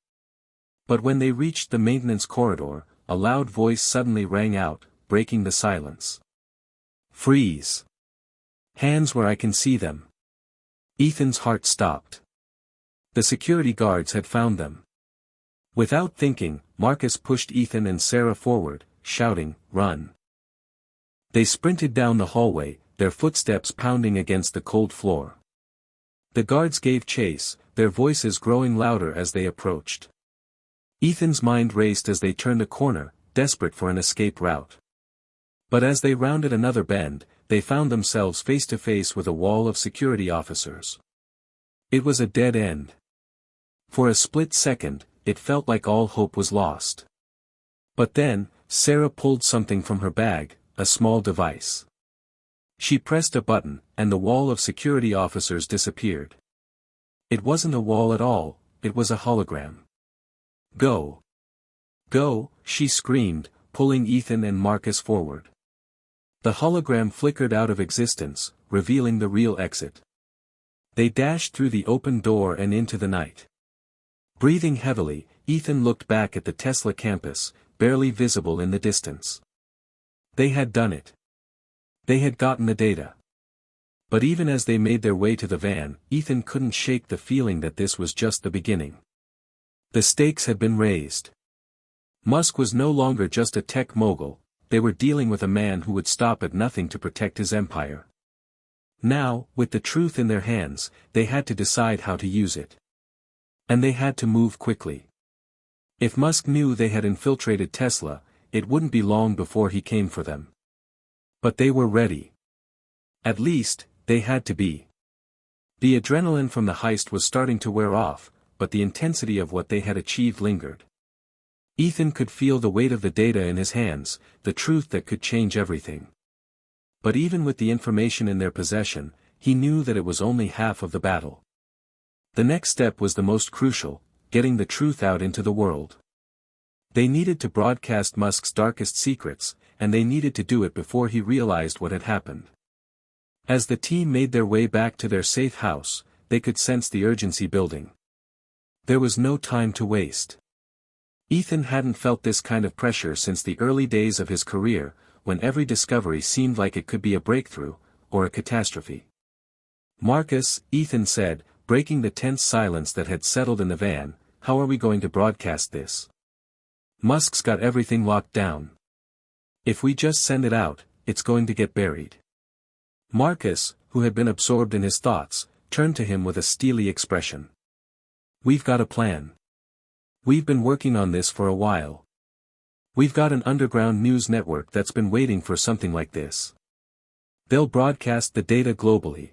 But when they reached the maintenance corridor, a loud voice suddenly rang out, breaking the silence. "Freeze! Hands where I can see them." Ethan's heart stopped. The security guards had found them. Without thinking, Marcus pushed Ethan and Sarah forward, shouting, "Run!" They sprinted down the hallway, their footsteps pounding against the cold floor. The guards gave chase, their voices growing louder as they approached. Ethan's mind raced as they turned a corner, desperate for an escape route. But as they rounded another bend, they found themselves face to face with a wall of security officers. It was a dead end. For a split second, it felt like all hope was lost. But then, Sarah pulled something from her bag, a small device. She pressed a button, and the wall of security officers disappeared. It wasn't a wall at all, it was a hologram. "Go! Go!" she screamed, pulling Ethan and Marcus forward. The hologram flickered out of existence, revealing the real exit. They dashed through the open door and into the night. Breathing heavily, Ethan looked back at the Tesla campus, barely visible in the distance. They had done it. They had gotten the data. But even as they made their way to the van, Ethan couldn't shake the feeling that this was just the beginning. The stakes had been raised. Musk was no longer just a tech mogul, they were dealing with a man who would stop at nothing to protect his empire. Now, with the truth in their hands, they had to decide how to use it. And they had to move quickly. If Musk knew they had infiltrated Tesla, it wouldn't be long before he came for them. But they were ready. At least, they had to be. The adrenaline from the heist was starting to wear off, but the intensity of what they had achieved lingered. Ethan could feel the weight of the data in his hands, the truth that could change everything. But even with the information in their possession, he knew that it was only half of the battle. The next step was the most crucial, getting the truth out into the world. They needed to broadcast Musk's darkest secrets, and they needed to do it before he realized what had happened. As the team made their way back to their safe house, they could sense the urgency building. There was no time to waste. Ethan hadn't felt this kind of pressure since the early days of his career, when every discovery seemed like it could be a breakthrough, or a catastrophe. "Marcus," Ethan said, breaking the tense silence that had settled in the van, "how are we going to broadcast this? Musk's got everything locked down. If we just send it out, it's going to get buried." Marcus, who had been absorbed in his thoughts, turned to him with a steely expression. "We've got a plan. We've been working on this for a while. We've got an underground news network that's been waiting for something like this. They'll broadcast the data globally.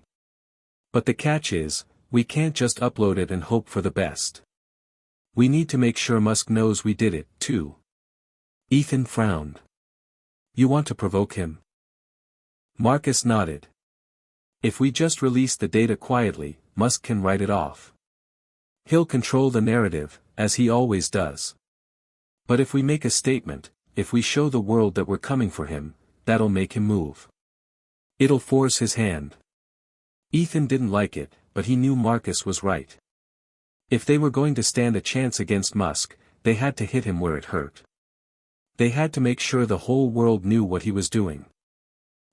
But the catch is, we can't just upload it and hope for the best. We need to make sure Musk knows we did it, too." Ethan frowned. "You want to provoke him?" Marcus nodded. "If we just release the data quietly, Musk can write it off. He'll control the narrative, as he always does. But if we make a statement, if we show the world that we're coming for him, that'll make him move. It'll force his hand." Ethan didn't like it, but he knew Marcus was right. If they were going to stand a chance against Musk, they had to hit him where it hurt. They had to make sure the whole world knew what he was doing.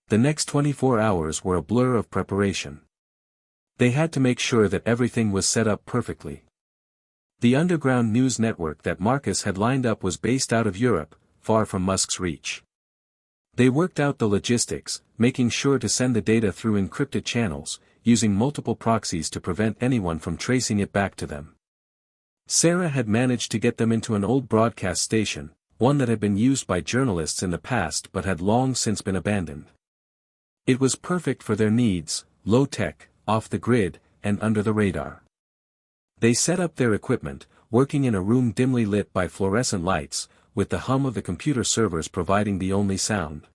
The next 24 hours were a blur of preparation. They had to make sure that everything was set up perfectly. The underground news network that Marcus had lined up was based out of Europe, far from Musk's reach. They worked out the logistics, making sure to send the data through encrypted channels, using multiple proxies to prevent anyone from tracing it back to them. Sarah had managed to get them into an old broadcast station, one that had been used by journalists in the past but had long since been abandoned. It was perfect for their needs, low-tech, off the grid, and under the radar. They set up their equipment, working in a room dimly lit by fluorescent lights, with the hum of the computer servers providing the only sound.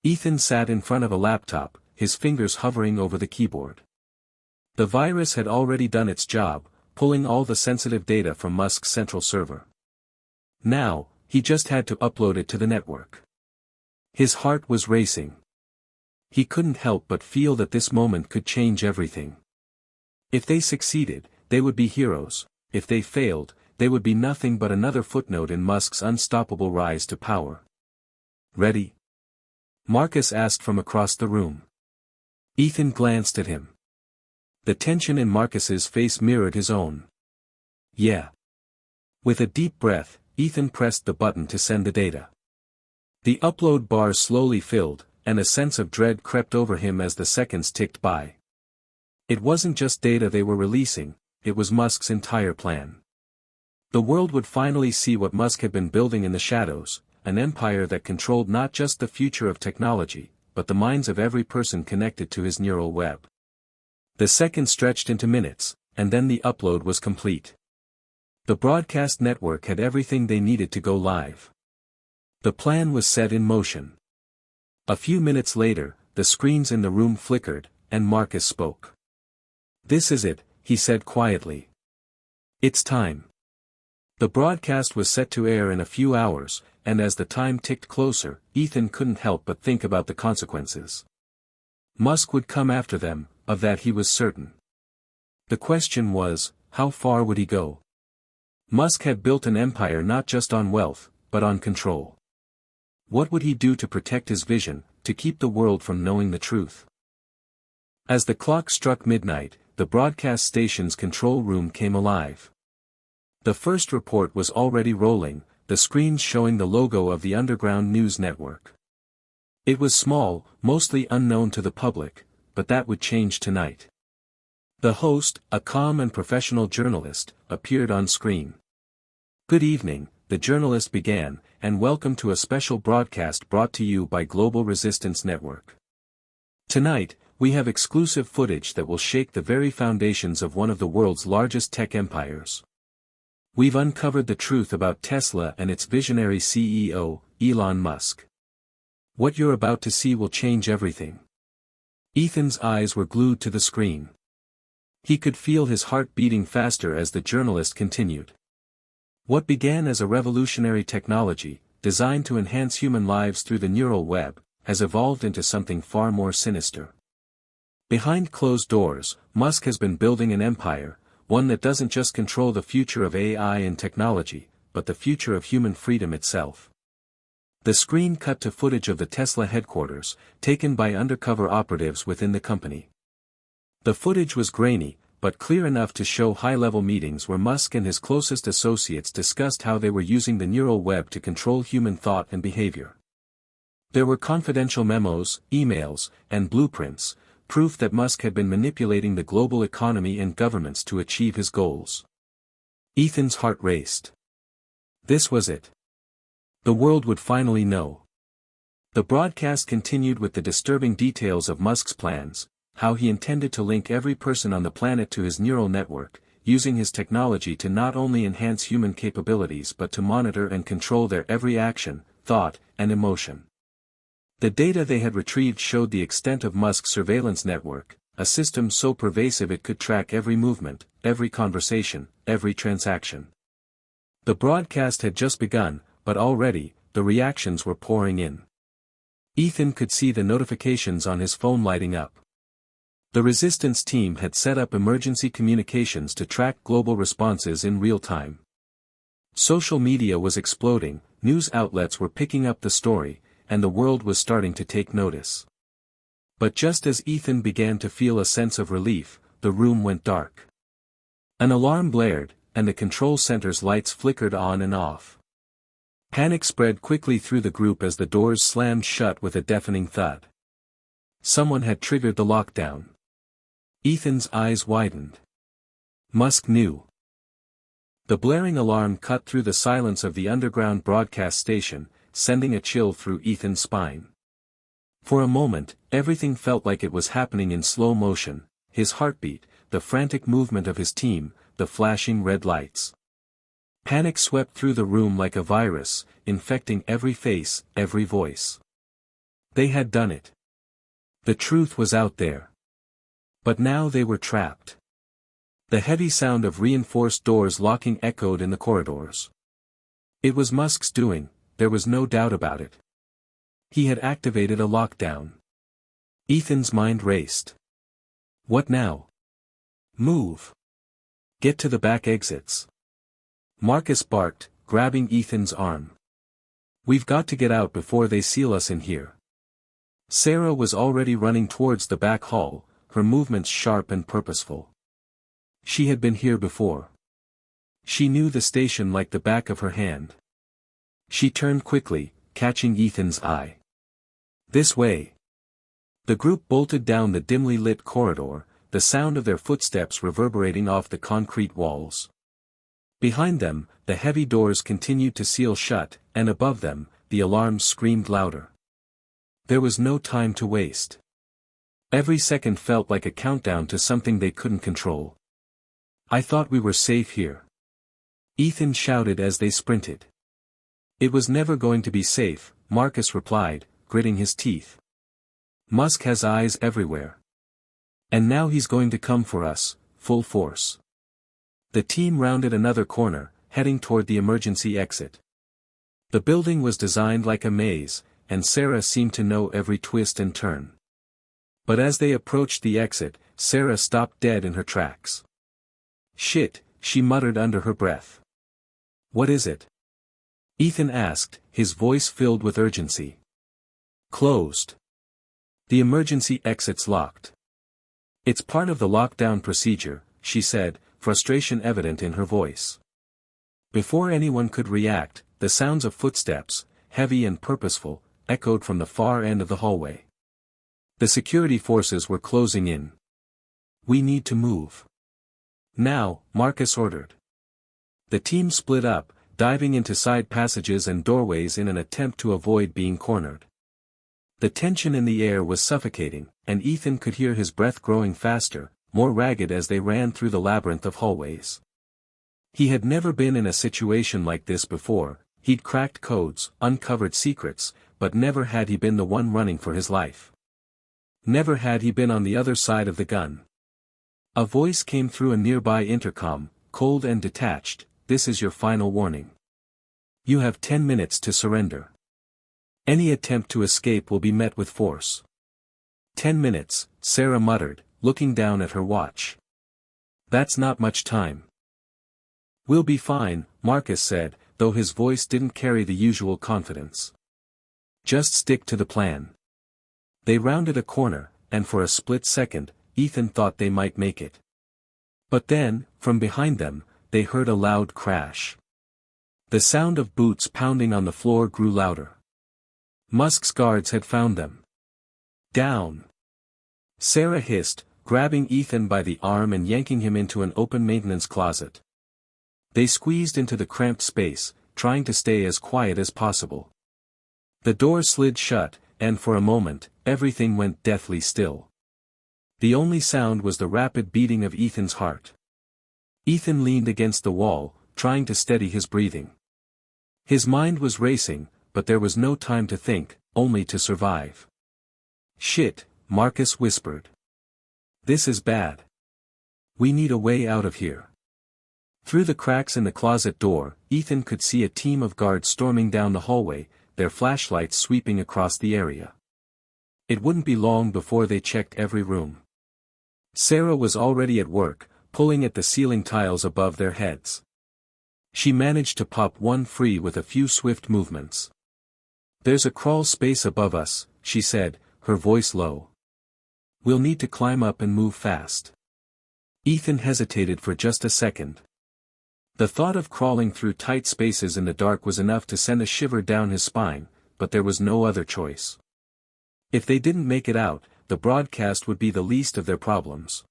Ethan sat in front of a laptop, his fingers hovering over the keyboard. The virus had already done its job, pulling all the sensitive data from Musk's central server. Now, he just had to upload it to the network. His heart was racing. He couldn't help but feel that this moment could change everything. If they succeeded, they would be heroes. If they failed, they would be nothing but another footnote in Musk's unstoppable rise to power. "Ready?" Marcus asked from across the room. Ethan glanced at him. The tension in Marcus's face mirrored his own. "Yeah. With a deep breath, Ethan pressed the button to send the data. The upload bar slowly filled, and a sense of dread crept over him as the seconds ticked by. It wasn't just data they were releasing, it was Musk's entire plan. The world would finally see what Musk had been building in the shadows, an empire that controlled not just the future of technology, but the minds of every person connected to his neural web. The seconds stretched into minutes, and then the upload was complete. The broadcast network had everything they needed to go live. The plan was set in motion. A few minutes later, the screens in the room flickered, and Marcus spoke. "This is it," he said quietly. "It's time." The broadcast was set to air in a few hours, and as the time ticked closer, Ethan couldn't help but think about the consequences. Musk would come after them, of that he was certain. The question was, how far would he go? Musk had built an empire not just on wealth, but on control. What would he do to protect his vision, to keep the world from knowing the truth? As the clock struck midnight, the broadcast station's control room came alive. The first report was already rolling, the screens showing the logo of the underground news network. It was small, mostly unknown to the public, but that would change tonight. The host, a calm and professional journalist, appeared on screen. "Good evening," the journalist began, "and welcome to a special broadcast brought to you by Global Resistance Network. Tonight, we have exclusive footage that will shake the very foundations of one of the world's largest tech empires. We've uncovered the truth about Tesla and its visionary CEO, Elon Musk. What you're about to see will change everything." Ethan's eyes were glued to the screen. He could feel his heart beating faster as the journalist continued. What began as a revolutionary technology, designed to enhance human lives through the neural web, has evolved into something far more sinister. Behind closed doors, Musk has been building an empire, one that doesn't just control the future of AI and technology, but the future of human freedom itself. The screen cut to footage of the Tesla headquarters, taken by undercover operatives within the company. The footage was grainy, but clear enough to show high-level meetings where Musk and his closest associates discussed how they were using the neural web to control human thought and behavior. There were confidential memos, emails, and blueprints, proof that Musk had been manipulating the global economy and governments to achieve his goals. Ethan's heart raced. This was it. The world would finally know. The broadcast continued with the disturbing details of Musk's plans, how he intended to link every person on the planet to his neural network, using his technology to not only enhance human capabilities but to monitor and control their every action, thought, and emotion. The data they had retrieved showed the extent of Musk's surveillance network, a system so pervasive it could track every movement, every conversation, every transaction. The broadcast had just begun, but already, the reactions were pouring in. Ethan could see the notifications on his phone lighting up. The resistance team had set up emergency communications to track global responses in real time. Social media was exploding, news outlets were picking up the story, and the world was starting to take notice. But just as Ethan began to feel a sense of relief, the room went dark. An alarm blared, and the control center's lights flickered on and off. Panic spread quickly through the group as the doors slammed shut with a deafening thud. Someone had triggered the lockdown. Ethan's eyes widened. Musk knew. The blaring alarm cut through the silence of the underground broadcast station, sending a chill through Ethan's spine. For a moment, everything felt like it was happening in slow motion, his heartbeat, the frantic movement of his team, the flashing red lights. Panic swept through the room like a virus, infecting every face, every voice. They had done it. The truth was out there. But now they were trapped. The heavy sound of reinforced doors locking echoed in the corridors. It was Musk's doing, there was no doubt about it. He had activated a lockdown. Ethan's mind raced. What now? Move. Get to the back exits. Marcus barked, grabbing Ethan's arm. We've got to get out before they seal us in here. Sarah was already running towards the back hall, her movements sharp and purposeful. She had been here before. She knew the station like the back of her hand. She turned quickly, catching Ethan's eye. This way. The group bolted down the dimly lit corridor, the sound of their footsteps reverberating off the concrete walls. Behind them, the heavy doors continued to seal shut, and above them, the alarms screamed louder. There was no time to waste. Every second felt like a countdown to something they couldn't control. I thought we were safe here. Ethan shouted as they sprinted. It was never going to be safe, Marcus replied, gritting his teeth. Musk has eyes everywhere. And now he's going to come for us, full force. The team rounded another corner, heading toward the emergency exit. The building was designed like a maze, and Sarah seemed to know every twist and turn. But as they approached the exit, Sarah stopped dead in her tracks. Shit, she muttered under her breath. What is it? Ethan asked, his voice filled with urgency. Closed. The emergency exit's locked. It's part of the lockdown procedure, she said, frustration evident in her voice. Before anyone could react, the sounds of footsteps, heavy and purposeful, echoed from the far end of the hallway. The security forces were closing in. We need to move. Now, Marcus ordered. The team split up, diving into side passages and doorways in an attempt to avoid being cornered. The tension in the air was suffocating, and Ethan could hear his breath growing faster, more ragged as they ran through the labyrinth of hallways. He had never been in a situation like this before. He'd cracked codes, uncovered secrets, but never had he been the one running for his life. Never had he been on the other side of the gun. A voice came through a nearby intercom, cold and detached. This is your final warning. You have 10 minutes to surrender. Any attempt to escape will be met with force. 10 minutes, Sarah muttered, looking down at her watch. That's not much time. We'll be fine, Marcus said, though his voice didn't carry the usual confidence. Just stick to the plan. They rounded a corner, and for a split second, Ethan thought they might make it. But then, from behind them, they heard a loud crash. The sound of boots pounding on the floor grew louder. Musk's guards had found them. Down! Sarah hissed, grabbing Ethan by the arm and yanking him into an open maintenance closet. They squeezed into the cramped space, trying to stay as quiet as possible. The door slid shut, and for a moment, everything went deathly still. The only sound was the rapid beating of Ethan's heart. Ethan leaned against the wall, trying to steady his breathing. His mind was racing, but there was no time to think, only to survive. Shit, Marcus whispered. This is bad. We need a way out of here. Through the cracks in the closet door, Ethan could see a team of guards storming down the hallway, their flashlights sweeping across the area. It wouldn't be long before they checked every room. Sarah was already at work, pulling at the ceiling tiles above their heads. She managed to pop one free with a few swift movements. There's a crawl space above us, she said, her voice low. We'll need to climb up and move fast. Ethan hesitated for just a second. The thought of crawling through tight spaces in the dark was enough to send a shiver down his spine, but there was no other choice. If they didn't make it out, the broadcast would be the least of their problems.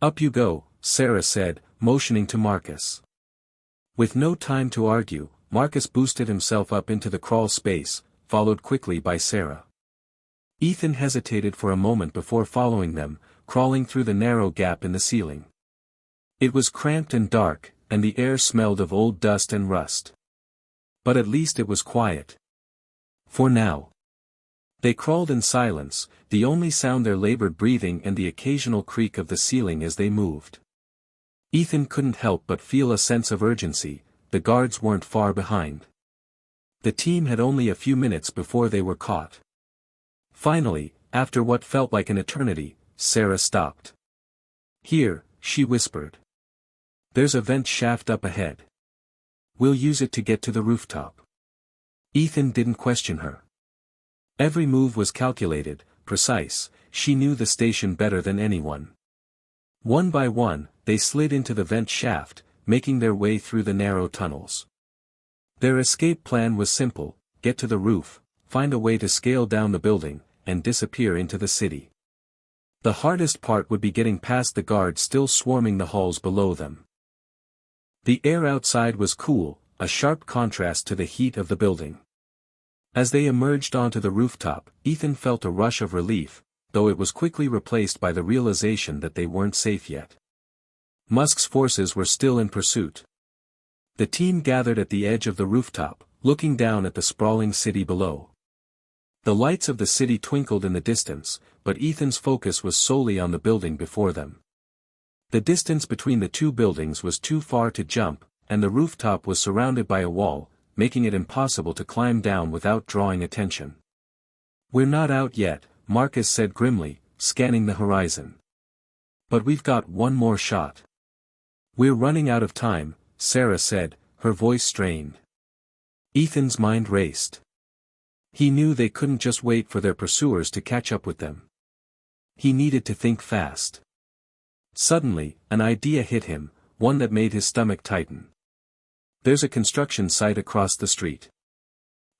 Up you go, Sarah said, motioning to Marcus. With no time to argue, Marcus boosted himself up into the crawl space, followed quickly by Sarah. Ethan hesitated for a moment before following them, crawling through the narrow gap in the ceiling. It was cramped and dark, and the air smelled of old dust and rust. But at least it was quiet. For now. They crawled in silence, the only sound their labored breathing and the occasional creak of the ceiling as they moved. Ethan couldn't help but feel a sense of urgency. The guards weren't far behind. The team had only a few minutes before they were caught. Finally, after what felt like an eternity, Sarah stopped. Here, she whispered. There's a vent shaft up ahead. We'll use it to get to the rooftop. Ethan didn't question her. Every move was calculated, precise. She knew the station better than anyone. One by one, they slid into the vent shaft, making their way through the narrow tunnels. Their escape plan was simple: get to the roof, find a way to scale down the building, and disappear into the city. The hardest part would be getting past the guards still swarming the halls below them. The air outside was cool, a sharp contrast to the heat of the building. As they emerged onto the rooftop, Ethan felt a rush of relief, though it was quickly replaced by the realization that they weren't safe yet. Musk's forces were still in pursuit. The team gathered at the edge of the rooftop, looking down at the sprawling city below. The lights of the city twinkled in the distance, but Ethan's focus was solely on the building before them. The distance between the two buildings was too far to jump, and the rooftop was surrounded by a wall, making it impossible to climb down without drawing attention. "We're not out yet," Marcus said grimly, scanning the horizon. "But we've got one more shot." "We're running out of time," Sarah said, her voice strained. Ethan's mind raced. He knew they couldn't just wait for their pursuers to catch up with them. He needed to think fast. Suddenly, an idea hit him, one that made his stomach tighten. "There's a construction site across the street.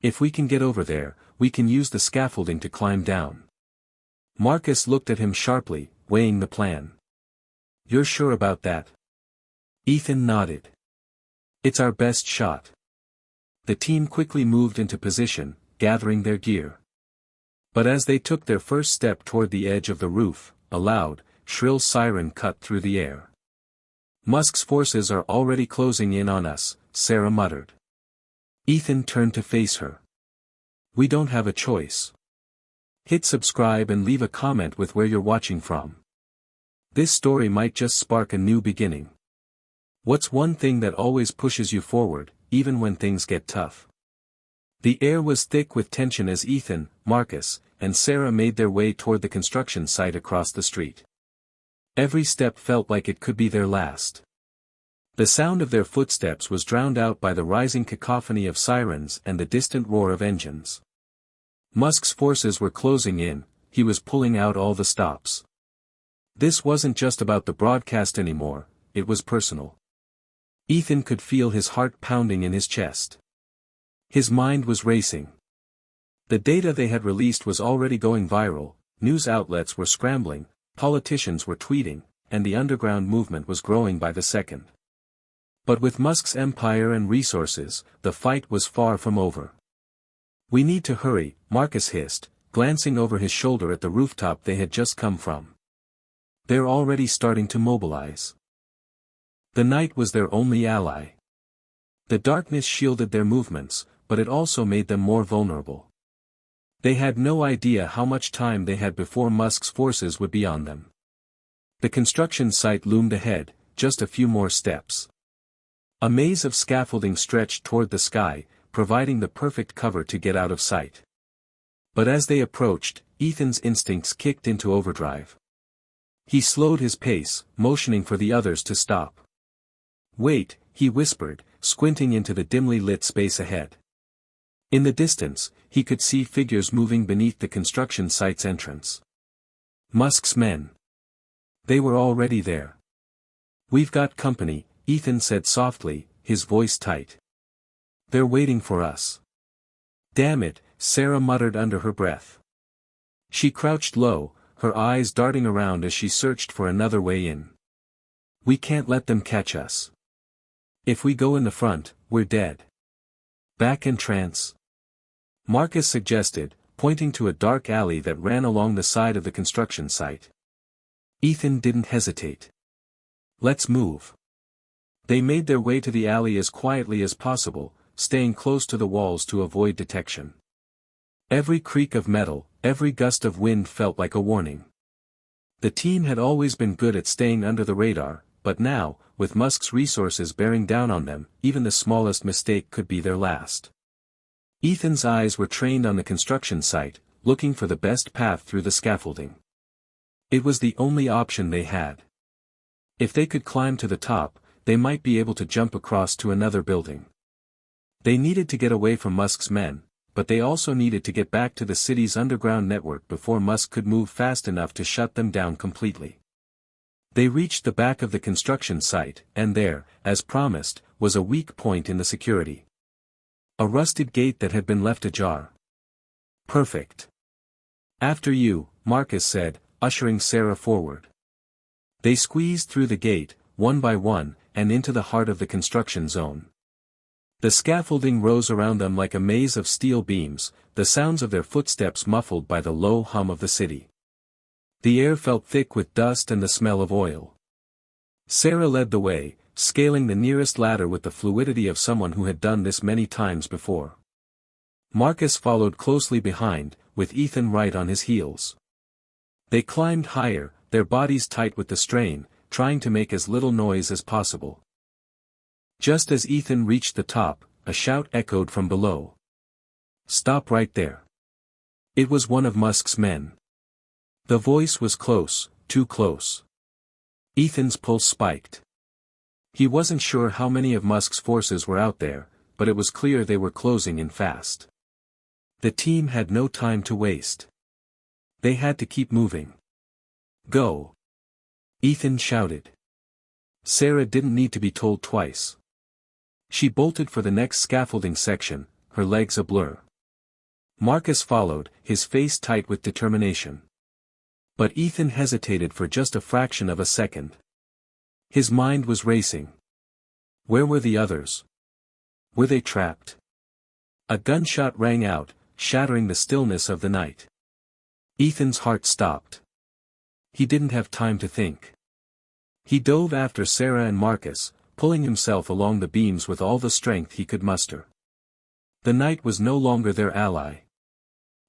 If we can get over there, we can use the scaffolding to climb down." Marcus looked at him sharply, weighing the plan. "You're sure about that?" Ethan nodded. "It's our best shot." The team quickly moved into position, gathering their gear. But as they took their first step toward the edge of the roof, a loud, shrill siren cut through the air. "Musk's forces are already closing in on us," Sarah muttered. Ethan turned to face her. "We don't have a choice." Hit subscribe and leave a comment with where you're watching from. This story might just spark a new beginning. What's one thing that always pushes you forward, even when things get tough? The air was thick with tension as Ethan, Marcus, and Sarah made their way toward the construction site across the street. Every step felt like it could be their last. The sound of their footsteps was drowned out by the rising cacophony of sirens and the distant roar of engines. Musk's forces were closing in, he was pulling out all the stops. This wasn't just about the broadcast anymore, it was personal. Ethan could feel his heart pounding in his chest. His mind was racing. The data they had released was already going viral, news outlets were scrambling, politicians were tweeting, and the underground movement was growing by the second. But with Musk's empire and resources, the fight was far from over. "We need to hurry," Marcus hissed, glancing over his shoulder at the rooftop they had just come from. "They're already starting to mobilize." The night was their only ally. The darkness shielded their movements, but it also made them more vulnerable. They had no idea how much time they had before Musk's forces would be on them. The construction site loomed ahead, just a few more steps. A maze of scaffolding stretched toward the sky, providing the perfect cover to get out of sight. But as they approached, Ethan's instincts kicked into overdrive. He slowed his pace, motioning for the others to stop. "Wait," he whispered, squinting into the dimly lit space ahead. In the distance, he could see figures moving beneath the construction site's entrance. Musk's men. They were already there. "We've got company," Ethan said softly, his voice tight. "They're waiting for us." "Damn it," Sarah muttered under her breath. She crouched low, her eyes darting around as she searched for another way in. "We can't let them catch us. If we go in the front, we're dead." "Back entrance," Marcus suggested, pointing to a dark alley that ran along the side of the construction site. Ethan didn't hesitate. "Let's move." They made their way to the alley as quietly as possible, staying close to the walls to avoid detection. Every creak of metal, every gust of wind felt like a warning. The team had always been good at staying under the radar, but now, with Musk's resources bearing down on them, even the smallest mistake could be their last. Ethan's eyes were trained on the construction site, looking for the best path through the scaffolding. It was the only option they had. If they could climb to the top, they might be able to jump across to another building. They needed to get away from Musk's men, but they also needed to get back to the city's underground network before Musk could move fast enough to shut them down completely. They reached the back of the construction site, and there, as promised, was a weak point in the security. A rusted gate that had been left ajar. Perfect. After you, Marcus said, ushering Sarah forward. They squeezed through the gate, one by one, and into the heart of the construction zone. The scaffolding rose around them like a maze of steel beams, the sounds of their footsteps muffled by the low hum of the city. The air felt thick with dust and the smell of oil. Sarah led the way, scaling the nearest ladder with the fluidity of someone who had done this many times before. Marcus followed closely behind, with Ethan right on his heels. They climbed higher, their bodies tight with the strain, trying to make as little noise as possible. Just as Ethan reached the top, a shout echoed from below. "Stop right there." It was one of Musk's men. The voice was close, too close. Ethan's pulse spiked. He wasn't sure how many of Musk's forces were out there, but it was clear they were closing in fast. The team had no time to waste. They had to keep moving. "Go!" Ethan shouted. Sarah didn't need to be told twice. She bolted for the next scaffolding section, her legs a blur. Marcus followed, his face tight with determination. But Ethan hesitated for just a fraction of a second. His mind was racing. Where were the others? Were they trapped? A gunshot rang out, shattering the stillness of the night. Ethan's heart stopped. He didn't have time to think. He dove after Sarah and Marcus, pulling himself along the beams with all the strength he could muster. The night was no longer their ally.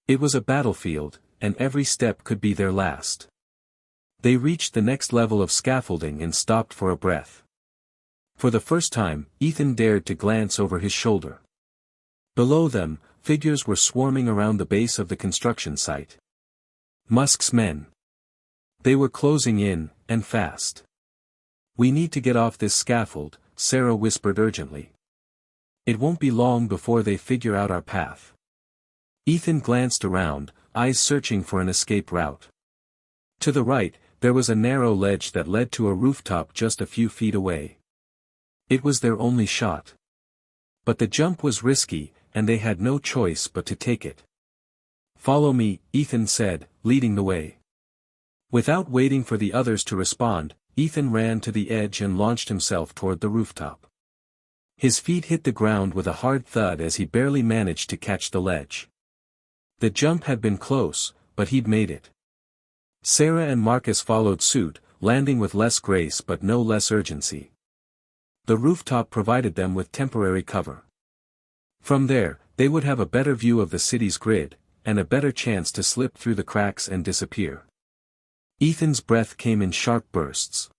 It was a battlefield, and every step could be their last. They reached the next level of scaffolding and stopped for a breath. For the first time, Ethan dared to glance over his shoulder. Below them, figures were swarming around the base of the construction site. Musk's men. They were closing in, and fast. "We need to get off this scaffold," Sarah whispered urgently. "It won't be long before they figure out our path." Ethan glanced around, eyes searching for an escape route. To the right, there was a narrow ledge that led to a rooftop just a few feet away. It was their only shot. But the jump was risky, and they had no choice but to take it. "Follow me," Ethan said, leading the way. Without waiting for the others to respond, Ethan ran to the edge and launched himself toward the rooftop. His feet hit the ground with a hard thud as he barely managed to catch the ledge. The jump had been close, but he'd made it. Sarah and Marcus followed suit, landing with less grace but no less urgency. The rooftop provided them with temporary cover. From there, they would have a better view of the city's grid, and a better chance to slip through the cracks and disappear. Ethan's breath came in sharp bursts.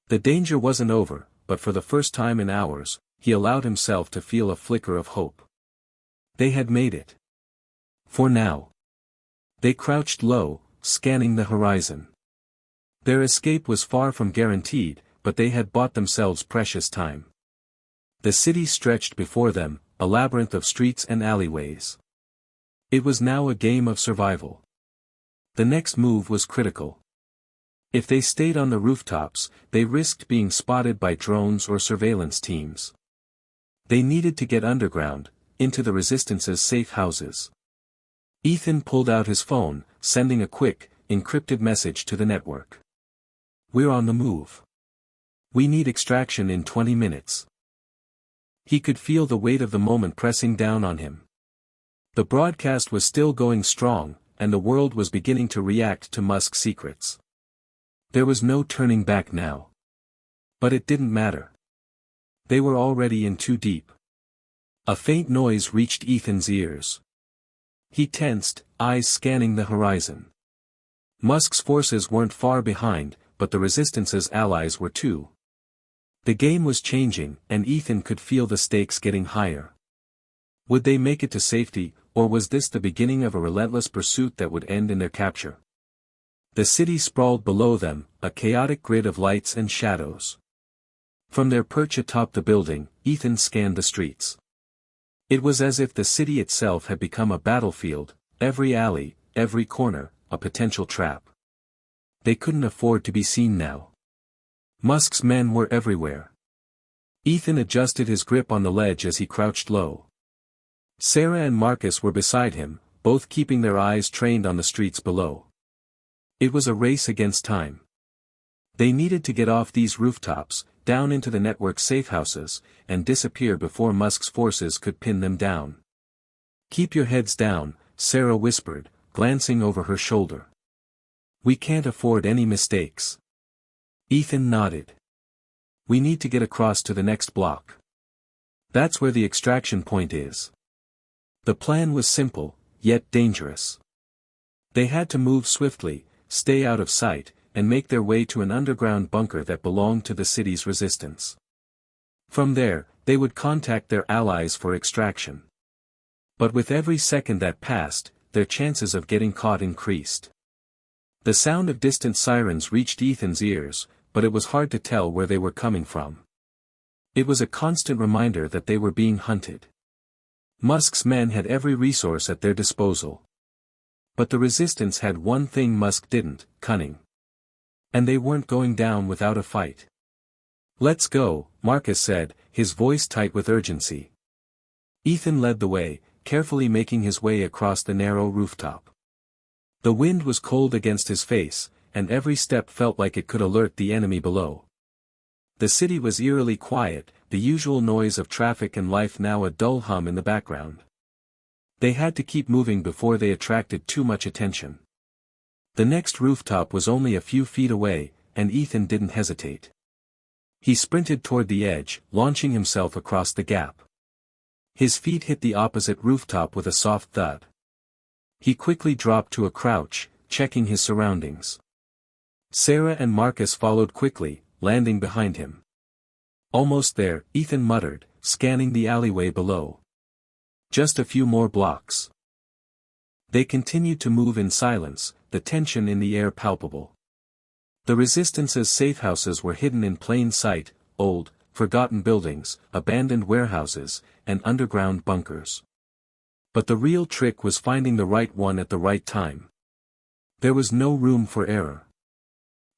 The danger wasn't over, but for the first time in hours, he allowed himself to feel a flicker of hope. They had made it. For now. They crouched low, scanning the horizon. Their escape was far from guaranteed, but they had bought themselves precious time. The city stretched before them, a labyrinth of streets and alleyways. It was now a game of survival. The next move was critical. If they stayed on the rooftops, they risked being spotted by drones or surveillance teams. They needed to get underground, into the Resistance's safe houses. Ethan pulled out his phone, sending a quick, encrypted message to the network. "We're on the move. We need extraction in 20 minutes." He could feel the weight of the moment pressing down on him. The broadcast was still going strong, and the world was beginning to react to Musk's secrets. There was no turning back now. But it didn't matter. They were already in too deep. A faint noise reached Ethan's ears. He tensed, eyes scanning the horizon. Musk's forces weren't far behind, but the Resistance's allies were too. The game was changing, and Ethan could feel the stakes getting higher. Would they make it to safety, or was this the beginning of a relentless pursuit that would end in their capture? The city sprawled below them, a chaotic grid of lights and shadows. From their perch atop the building, Ethan scanned the streets. It was as if the city itself had become a battlefield, every alley, every corner, a potential trap. They couldn't afford to be seen now. Musk's men were everywhere. Ethan adjusted his grip on the ledge as he crouched low. Sarah and Marcus were beside him, both keeping their eyes trained on the streets below. It was a race against time. They needed to get off these rooftops, down into the network's safehouses, and disappear before Musk's forces could pin them down. "Keep your heads down," Sarah whispered, glancing over her shoulder. "We can't afford any mistakes." Ethan nodded. "We need to get across to the next block. That's where the extraction point is." The plan was simple, yet dangerous. They had to move swiftly, stay out of sight, and make their way to an underground bunker that belonged to the city's resistance. From there, they would contact their allies for extraction. But with every second that passed, their chances of getting caught increased. The sound of distant sirens reached Ethan's ears, but it was hard to tell where they were coming from. It was a constant reminder that they were being hunted. Musk's men had every resource at their disposal. But the resistance had one thing Musk didn't: cunning. And they weren't going down without a fight. "Let's go," Marcus said, his voice tight with urgency. Ethan led the way, carefully making his way across the narrow rooftop. The wind was cold against his face, and every step felt like it could alert the enemy below. The city was eerily quiet, the usual noise of traffic and life now a dull hum in the background. They had to keep moving before they attracted too much attention. The next rooftop was only a few feet away, and Ethan didn't hesitate. He sprinted toward the edge, launching himself across the gap. His feet hit the opposite rooftop with a soft thud. He quickly dropped to a crouch, checking his surroundings. Sarah and Marcus followed quickly, landing behind him. "Almost there," Ethan muttered, scanning the alleyway below. "Just a few more blocks." They continued to move in silence, the tension in the air palpable. The resistance's safehouses were hidden in plain sight: old, forgotten buildings, abandoned warehouses, and underground bunkers. But the real trick was finding the right one at the right time. There was no room for error.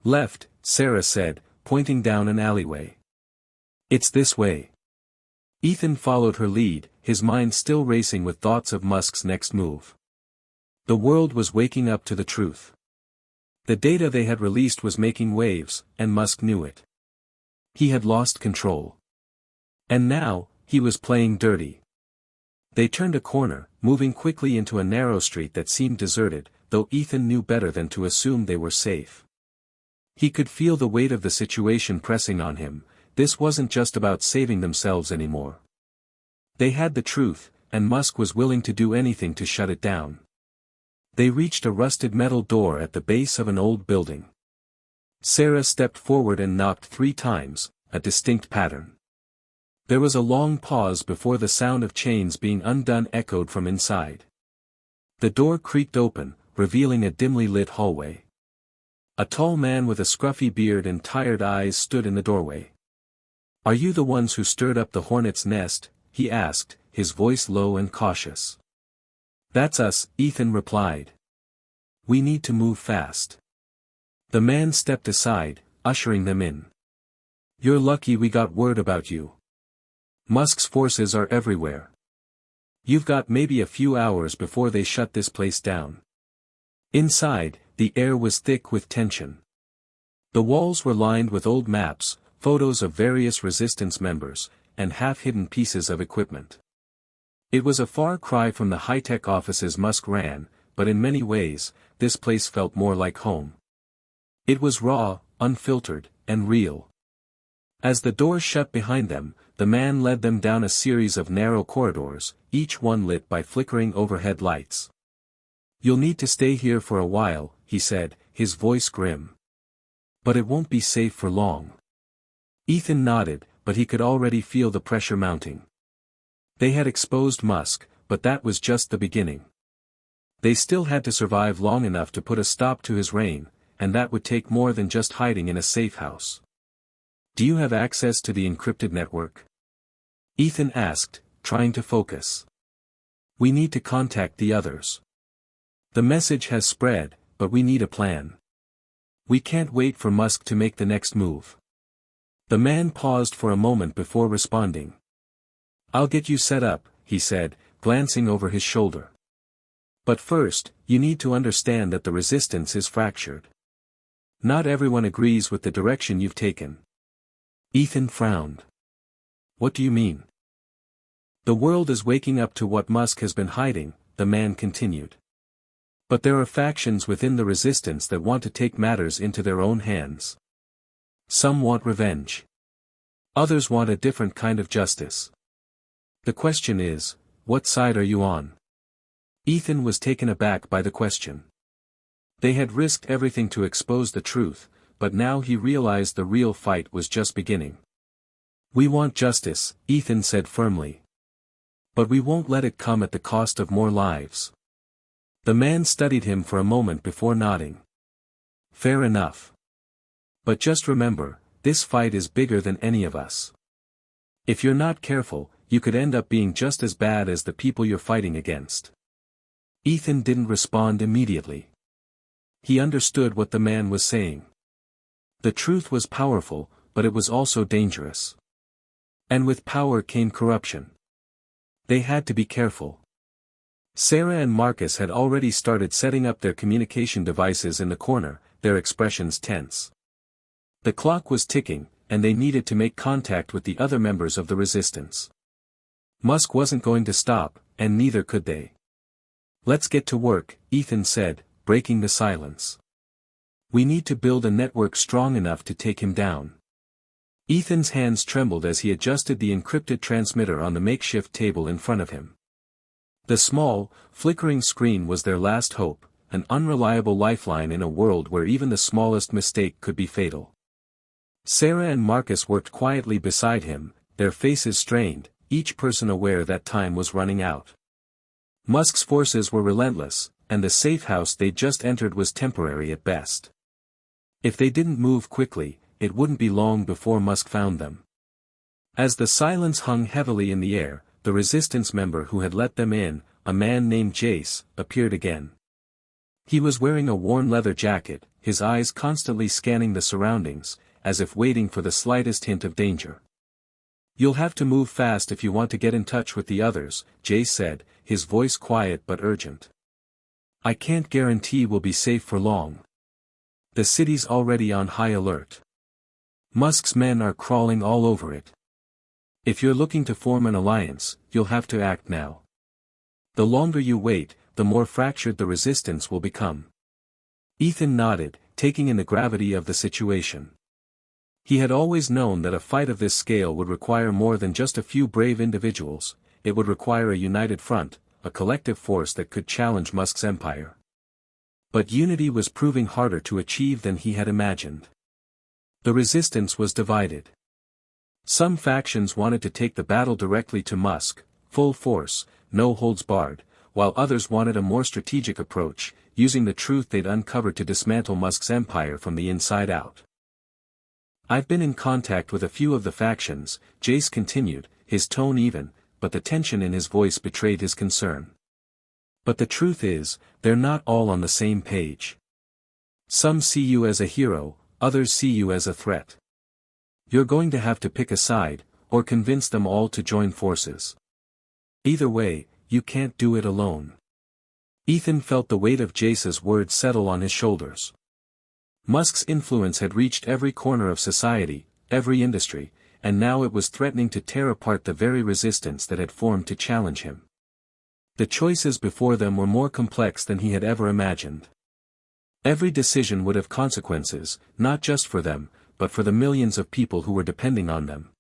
"Left," Sarah said, pointing down an alleyway. "It's this way." Ethan followed her lead, his mind still racing with thoughts of Musk's next move. The world was waking up to the truth. The data they had released was making waves, and Musk knew it. He had lost control. And now, he was playing dirty. They turned a corner, moving quickly into a narrow street that seemed deserted, though Ethan knew better than to assume they were safe. He could feel the weight of the situation pressing on him. This wasn't just about saving themselves anymore. They had the truth, and Musk was willing to do anything to shut it down. They reached a rusted metal door at the base of an old building. Sarah stepped forward and knocked 3 times, a distinct pattern. There was a long pause before the sound of chains being undone echoed from inside. The door creaked open, revealing a dimly lit hallway. A tall man with a scruffy beard and tired eyes stood in the doorway. "Are you the ones who stirred up the hornet's nest?" he asked, his voice low and cautious. "That's us," Ethan replied. "We need to move fast." The man stepped aside, ushering them in. "You're lucky we got word about you. Musk's forces are everywhere. You've got maybe a few hours before they shut this place down." Inside, the air was thick with tension. The walls were lined with old maps, photos of various resistance members, and half-hidden pieces of equipment. It was a far cry from the high-tech offices Musk ran, but in many ways, this place felt more like home. It was raw, unfiltered, and real. As the door shut behind them, the man led them down a series of narrow corridors, each one lit by flickering overhead lights. "You'll need to stay here for a while," he said, his voice grim. "But it won't be safe for long." Ethan nodded, but he could already feel the pressure mounting. They had exposed Musk, but that was just the beginning. They still had to survive long enough to put a stop to his reign, and that would take more than just hiding in a safe house. "Do you have access to the encrypted network?" Ethan asked, trying to focus. "We need to contact the others. The message has spread, but we need a plan. We can't wait for Musk to make the next move." The man paused for a moment before responding. "I'll get you set up," he said, glancing over his shoulder. "But first, you need to understand that the resistance is fractured. Not everyone agrees with the direction you've taken." Ethan frowned. "What do you mean?" "The world is waking up to what Musk has been hiding," the man continued. "But there are factions within the resistance that want to take matters into their own hands. Some want revenge. Others want a different kind of justice. The question is, what side are you on?" Ethan was taken aback by the question. They had risked everything to expose the truth, but now he realized the real fight was just beginning. "We want justice," Ethan said firmly. "But we won't let it come at the cost of more lives." The man studied him for a moment before nodding. "Fair enough. But just remember, this fight is bigger than any of us. If you're not careful, you could end up being just as bad as the people you're fighting against." Ethan didn't respond immediately. He understood what the man was saying. The truth was powerful, but it was also dangerous. And with power came corruption. They had to be careful. Sarah and Marcus had already started setting up their communication devices in the corner, their expressions tense. The clock was ticking, and they needed to make contact with the other members of the resistance. Musk wasn't going to stop, and neither could they. "Let's get to work," Ethan said, breaking the silence. "We need to build a network strong enough to take him down." Ethan's hands trembled as he adjusted the encrypted transmitter on the makeshift table in front of him. The small, flickering screen was their last hope, an unreliable lifeline in a world where even the smallest mistake could be fatal. Sarah and Marcus worked quietly beside him, their faces strained, each person aware that time was running out. Musk's forces were relentless, and the safe house they'd just entered was temporary at best. If they didn't move quickly, it wouldn't be long before Musk found them. As the silence hung heavily in the air, the resistance member who had let them in, a man named Jace, appeared again. He was wearing a worn leather jacket, his eyes constantly scanning the surroundings, as if waiting for the slightest hint of danger. "You'll have to move fast if you want to get in touch with the others," Jace said, his voice quiet but urgent. "I can't guarantee we'll be safe for long. The city's already on high alert. Musk's men are crawling all over it. If you're looking to form an alliance, you'll have to act now. The longer you wait, the more fractured the resistance will become." Ethan nodded, taking in the gravity of the situation. He had always known that a fight of this scale would require more than just a few brave individuals, it would require a united front, a collective force that could challenge Musk's empire. But unity was proving harder to achieve than he had imagined. The resistance was divided. Some factions wanted to take the battle directly to Musk, full force, no holds barred, while others wanted a more strategic approach, using the truth they'd uncovered to dismantle Musk's empire from the inside out. "I've been in contact with a few of the factions," Jace continued, his tone even, but the tension in his voice betrayed his concern. "But the truth is, they're not all on the same page. Some see you as a hero, others see you as a threat. You're going to have to pick a side, or convince them all to join forces. Either way, you can't do it alone." Ethan felt the weight of Jace's words settle on his shoulders. Musk's influence had reached every corner of society, every industry, and now it was threatening to tear apart the very resistance that had formed to challenge him. The choices before them were more complex than he had ever imagined. Every decision would have consequences, not just for them, but for the millions of people who were depending on them.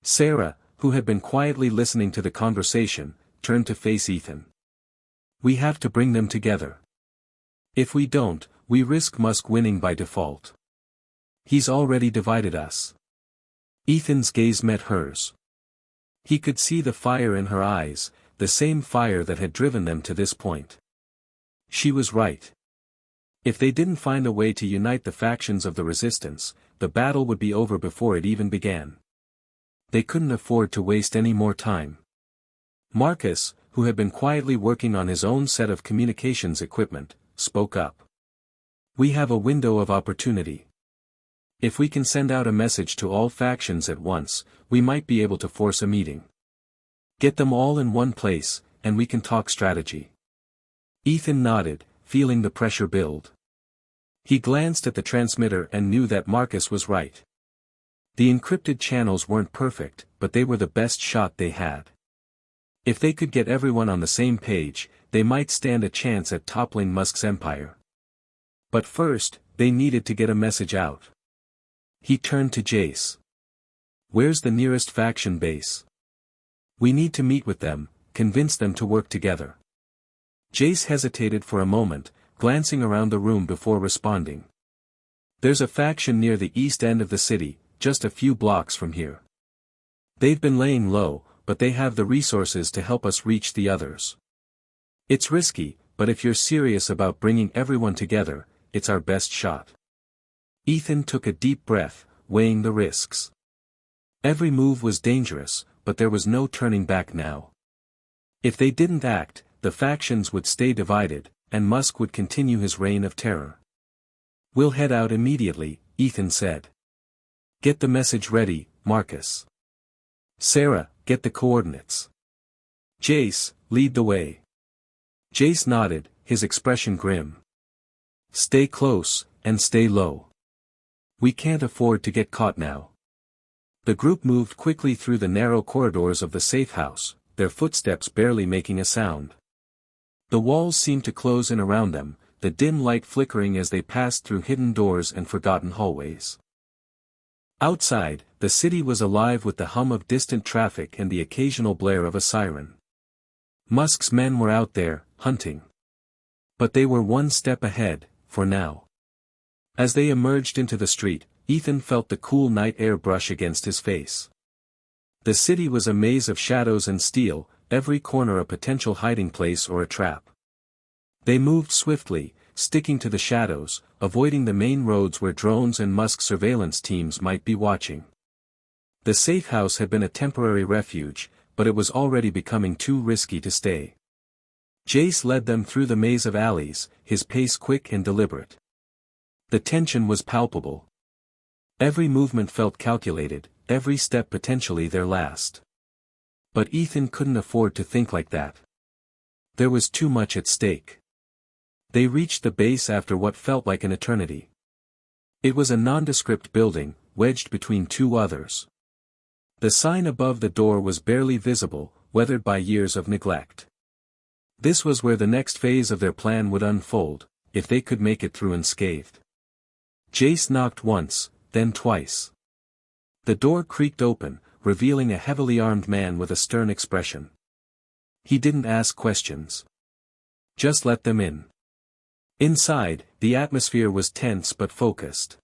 Sarah, who had been quietly listening to the conversation, turned to face Ethan. "We have to bring them together. If we don't, we risk Musk winning by default. He's already divided us." Ethan's gaze met hers. He could see the fire in her eyes, the same fire that had driven them to this point. She was right. If they didn't find a way to unite the factions of the resistance, the battle would be over before it even began. They couldn't afford to waste any more time. Marcus, who had been quietly working on his own set of communications equipment, spoke up. "We have a window of opportunity. If we can send out a message to all factions at once, we might be able to force a meeting. Get them all in one place, and we can talk strategy. Ethan nodded, feeling the pressure build. He glanced at the transmitter and knew that Marcus was right. The encrypted channels weren't perfect, but they were the best shot they had. If they could get everyone on the same page, they might stand a chance at toppling Musk's empire. But first, they needed to get a message out. He turned to Jace. Where's the nearest faction base? We need to meet with them, convince them to work together. Jace hesitated for a moment, glancing around the room before responding. There's a faction near the east end of the city, just a few blocks from here. They've been laying low, but they have the resources to help us reach the others. It's risky, but if you're serious about bringing everyone together, it's our best shot. Ethan took a deep breath, weighing the risks. Every move was dangerous, but there was no turning back now. If they didn't act, the factions would stay divided, and Musk would continue his reign of terror. We'll head out immediately, Ethan said. Get the message ready, Marcus. Sarah, get the coordinates. Jace, lead the way. Jace nodded, his expression grim. Stay close, and stay low. We can't afford to get caught now. The group moved quickly through the narrow corridors of the safe house, their footsteps barely making a sound. The walls seemed to close in around them, the dim light flickering as they passed through hidden doors and forgotten hallways. Outside, the city was alive with the hum of distant traffic and the occasional blare of a siren. Musk's men were out there, hunting. But they were one step ahead, for now. As they emerged into the street, Ethan felt the cool night air brush against his face. The city was a maze of shadows and steel, every corner a potential hiding place or a trap. They moved swiftly, sticking to the shadows, avoiding the main roads where drones and Musk surveillance teams might be watching. The safe house had been a temporary refuge, but it was already becoming too risky to stay. Jace led them through the maze of alleys, his pace quick and deliberate. The tension was palpable. Every movement felt calculated, every step potentially their last. But Ethan couldn't afford to think like that. There was too much at stake. They reached the base after what felt like an eternity. It was a nondescript building, wedged between two others. The sign above the door was barely visible, weathered by years of neglect. This was where the next phase of their plan would unfold, if they could make it through unscathed. Jace knocked once, then twice. The door creaked open, revealing a heavily armed man with a stern expression. He didn't ask questions. Just let them in. Inside, the atmosphere was tense but focused.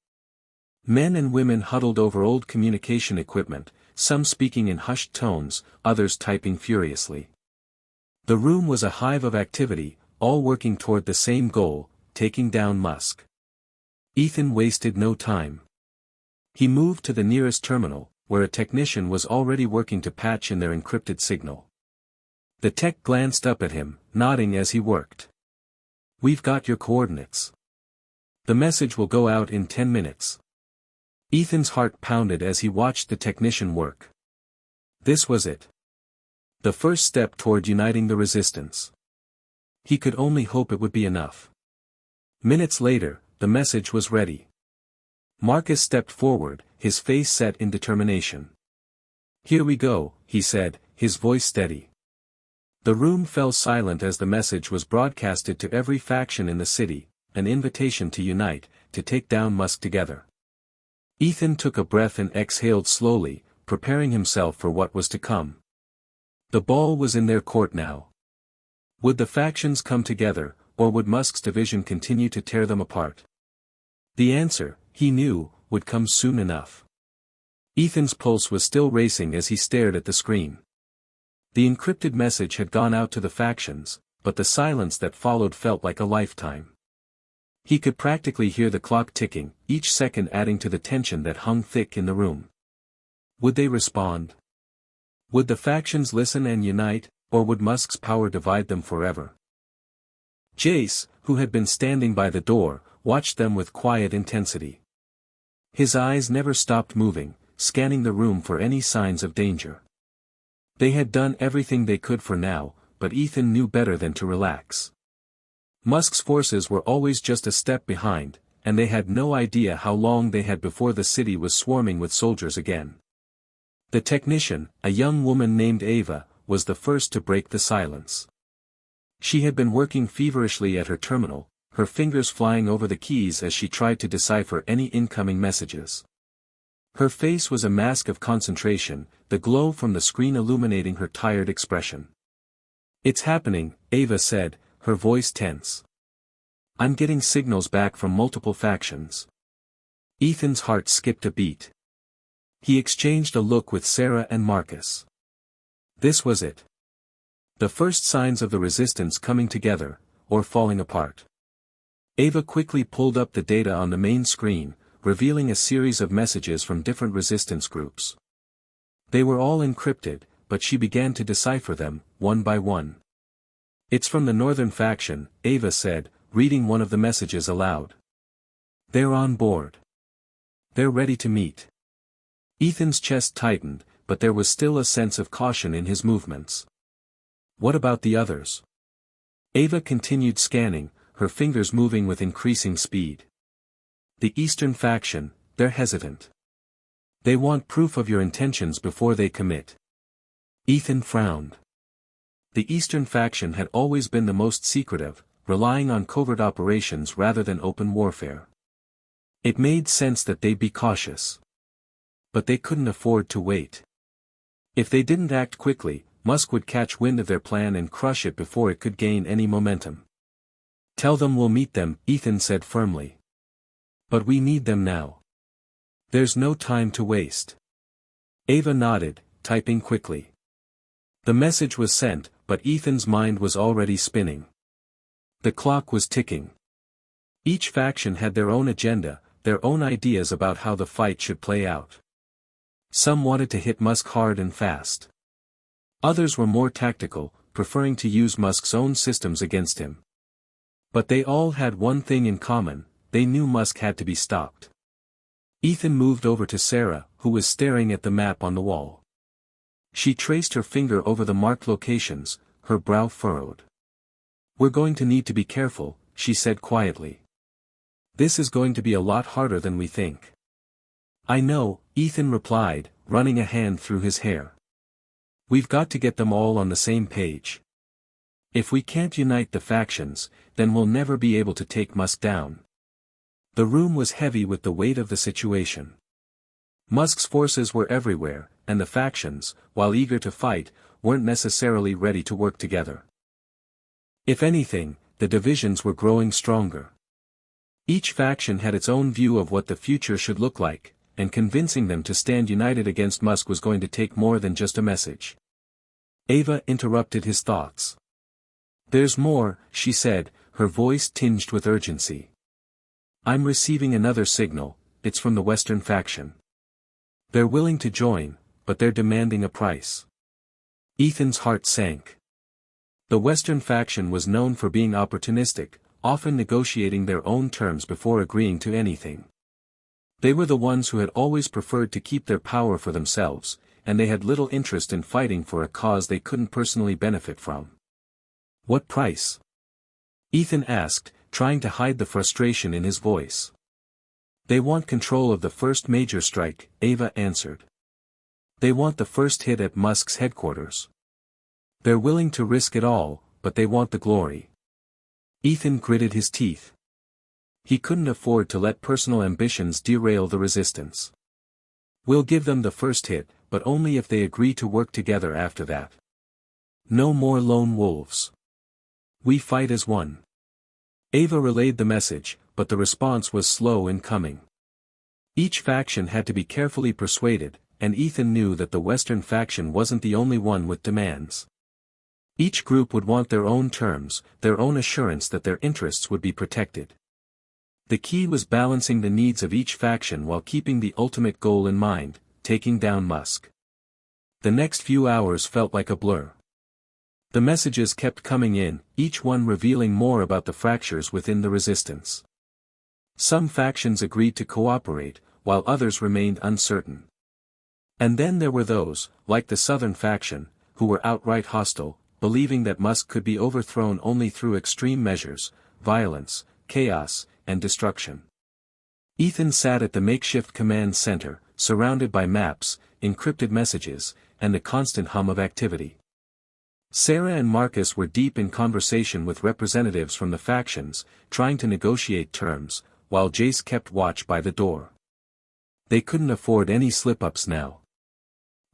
Men and women huddled over old communication equipment, some speaking in hushed tones, others typing furiously. The room was a hive of activity, all working toward the same goal, taking down Musk. Ethan wasted no time. He moved to the nearest terminal, where a technician was already working to patch in their encrypted signal. The tech glanced up at him, nodding as he worked. We've got your coordinates. The message will go out in 10 minutes. Ethan's heart pounded as he watched the technician work. This was it. The first step toward uniting the resistance. He could only hope it would be enough. Minutes later, the message was ready. Marcus stepped forward, his face set in determination. Here we go, he said, his voice steady. The room fell silent as the message was broadcasted to every faction in the city, an invitation to unite, to take down Musk together. Ethan took a breath and exhaled slowly, preparing himself for what was to come. The ball was in their court now. Would the factions come together, or would Musk's division continue to tear them apart? The answer, he knew, would come soon enough. Ethan's pulse was still racing as he stared at the screen. The encrypted message had gone out to the factions, but the silence that followed felt like a lifetime. He could practically hear the clock ticking, each second adding to the tension that hung thick in the room. Would they respond? Would the factions listen and unite, or would Musk's power divide them forever? Jace, who had been standing by the door, watched them with quiet intensity. His eyes never stopped moving, scanning the room for any signs of danger. They had done everything they could for now, but Ethan knew better than to relax. Musk's forces were always just a step behind, and they had no idea how long they had before the city was swarming with soldiers again. The technician, a young woman named Ava, was the first to break the silence. She had been working feverishly at her terminal, her fingers flying over the keys as she tried to decipher any incoming messages. Her face was a mask of concentration, the glow from the screen illuminating her tired expression. "It's happening," Ava said, her voice tense. "I'm getting signals back from multiple factions." Ethan's heart skipped a beat. He exchanged a look with Sarah and Marcus. This was it. The first signs of the resistance coming together, or falling apart. Ava quickly pulled up the data on the main screen, revealing a series of messages from different resistance groups. They were all encrypted, but she began to decipher them, one by one. "It's from the northern faction," Ava said, reading one of the messages aloud. "They're on board. They're ready to meet." Ethan's chest tightened, but there was still a sense of caution in his movements. "What about the others?" Ava continued scanning, her fingers moving with increasing speed. "The Eastern faction, they're hesitant. They want proof of your intentions before they commit." Ethan frowned. The Eastern faction had always been the most secretive, relying on covert operations rather than open warfare. It made sense that they'd be cautious. But they couldn't afford to wait. If they didn't act quickly, Musk would catch wind of their plan and crush it before it could gain any momentum. "Tell them we'll meet them," Ethan said firmly. "But we need them now. There's no time to waste." Ava nodded, typing quickly. The message was sent, but Ethan's mind was already spinning. The clock was ticking. Each faction had their own agenda, their own ideas about how the fight should play out. Some wanted to hit Musk hard and fast. Others were more tactical, preferring to use Musk's own systems against him. But they all had one thing in common: they knew Musk had to be stopped. Ethan moved over to Sarah, who was staring at the map on the wall. She traced her finger over the marked locations, her brow furrowed. "We're going to need to be careful," she said quietly. "This is going to be a lot harder than we think." "I know," Ethan replied, running a hand through his hair. "We've got to get them all on the same page. If we can't unite the factions, then we'll never be able to take Musk down." The room was heavy with the weight of the situation. Musk's forces were everywhere, and the factions, while eager to fight, weren't necessarily ready to work together. If anything, the divisions were growing stronger. Each faction had its own view of what the future should look like, and convincing them to stand united against Musk was going to take more than just a message. Ava interrupted his thoughts. "There's more," she said, her voice tinged with urgency. "I'm receiving another signal. It's from the Western faction. They're willing to join, but they're demanding a price." Ethan's heart sank. The Western faction was known for being opportunistic, often negotiating their own terms before agreeing to anything. They were the ones who had always preferred to keep their power for themselves, and they had little interest in fighting for a cause they couldn't personally benefit from. "What price?" Ethan asked, trying to hide the frustration in his voice. "They want control of the first major strike," Ava answered. "They want the first hit at Musk's headquarters. They're willing to risk it all, but they want the glory." Ethan gritted his teeth. He couldn't afford to let personal ambitions derail the resistance. "We'll give them the first hit, but only if they agree to work together after that. No more lone wolves. We fight as one." Ava relayed the message, but the response was slow in coming. Each faction had to be carefully persuaded, and Ethan knew that the Western faction wasn't the only one with demands. Each group would want their own terms, their own assurance that their interests would be protected. The key was balancing the needs of each faction while keeping the ultimate goal in mind: taking down Musk. The next few hours felt like a blur. The messages kept coming in, each one revealing more about the fractures within the resistance. Some factions agreed to cooperate, while others remained uncertain. And then there were those, like the Southern faction, who were outright hostile, believing that Musk could be overthrown only through extreme measures, violence, chaos, and destruction. Ethan sat at the makeshift command center, surrounded by maps, encrypted messages, and a constant hum of activity. Sarah and Marcus were deep in conversation with representatives from the factions, trying to negotiate terms, while Jace kept watch by the door. They couldn't afford any slip-ups now.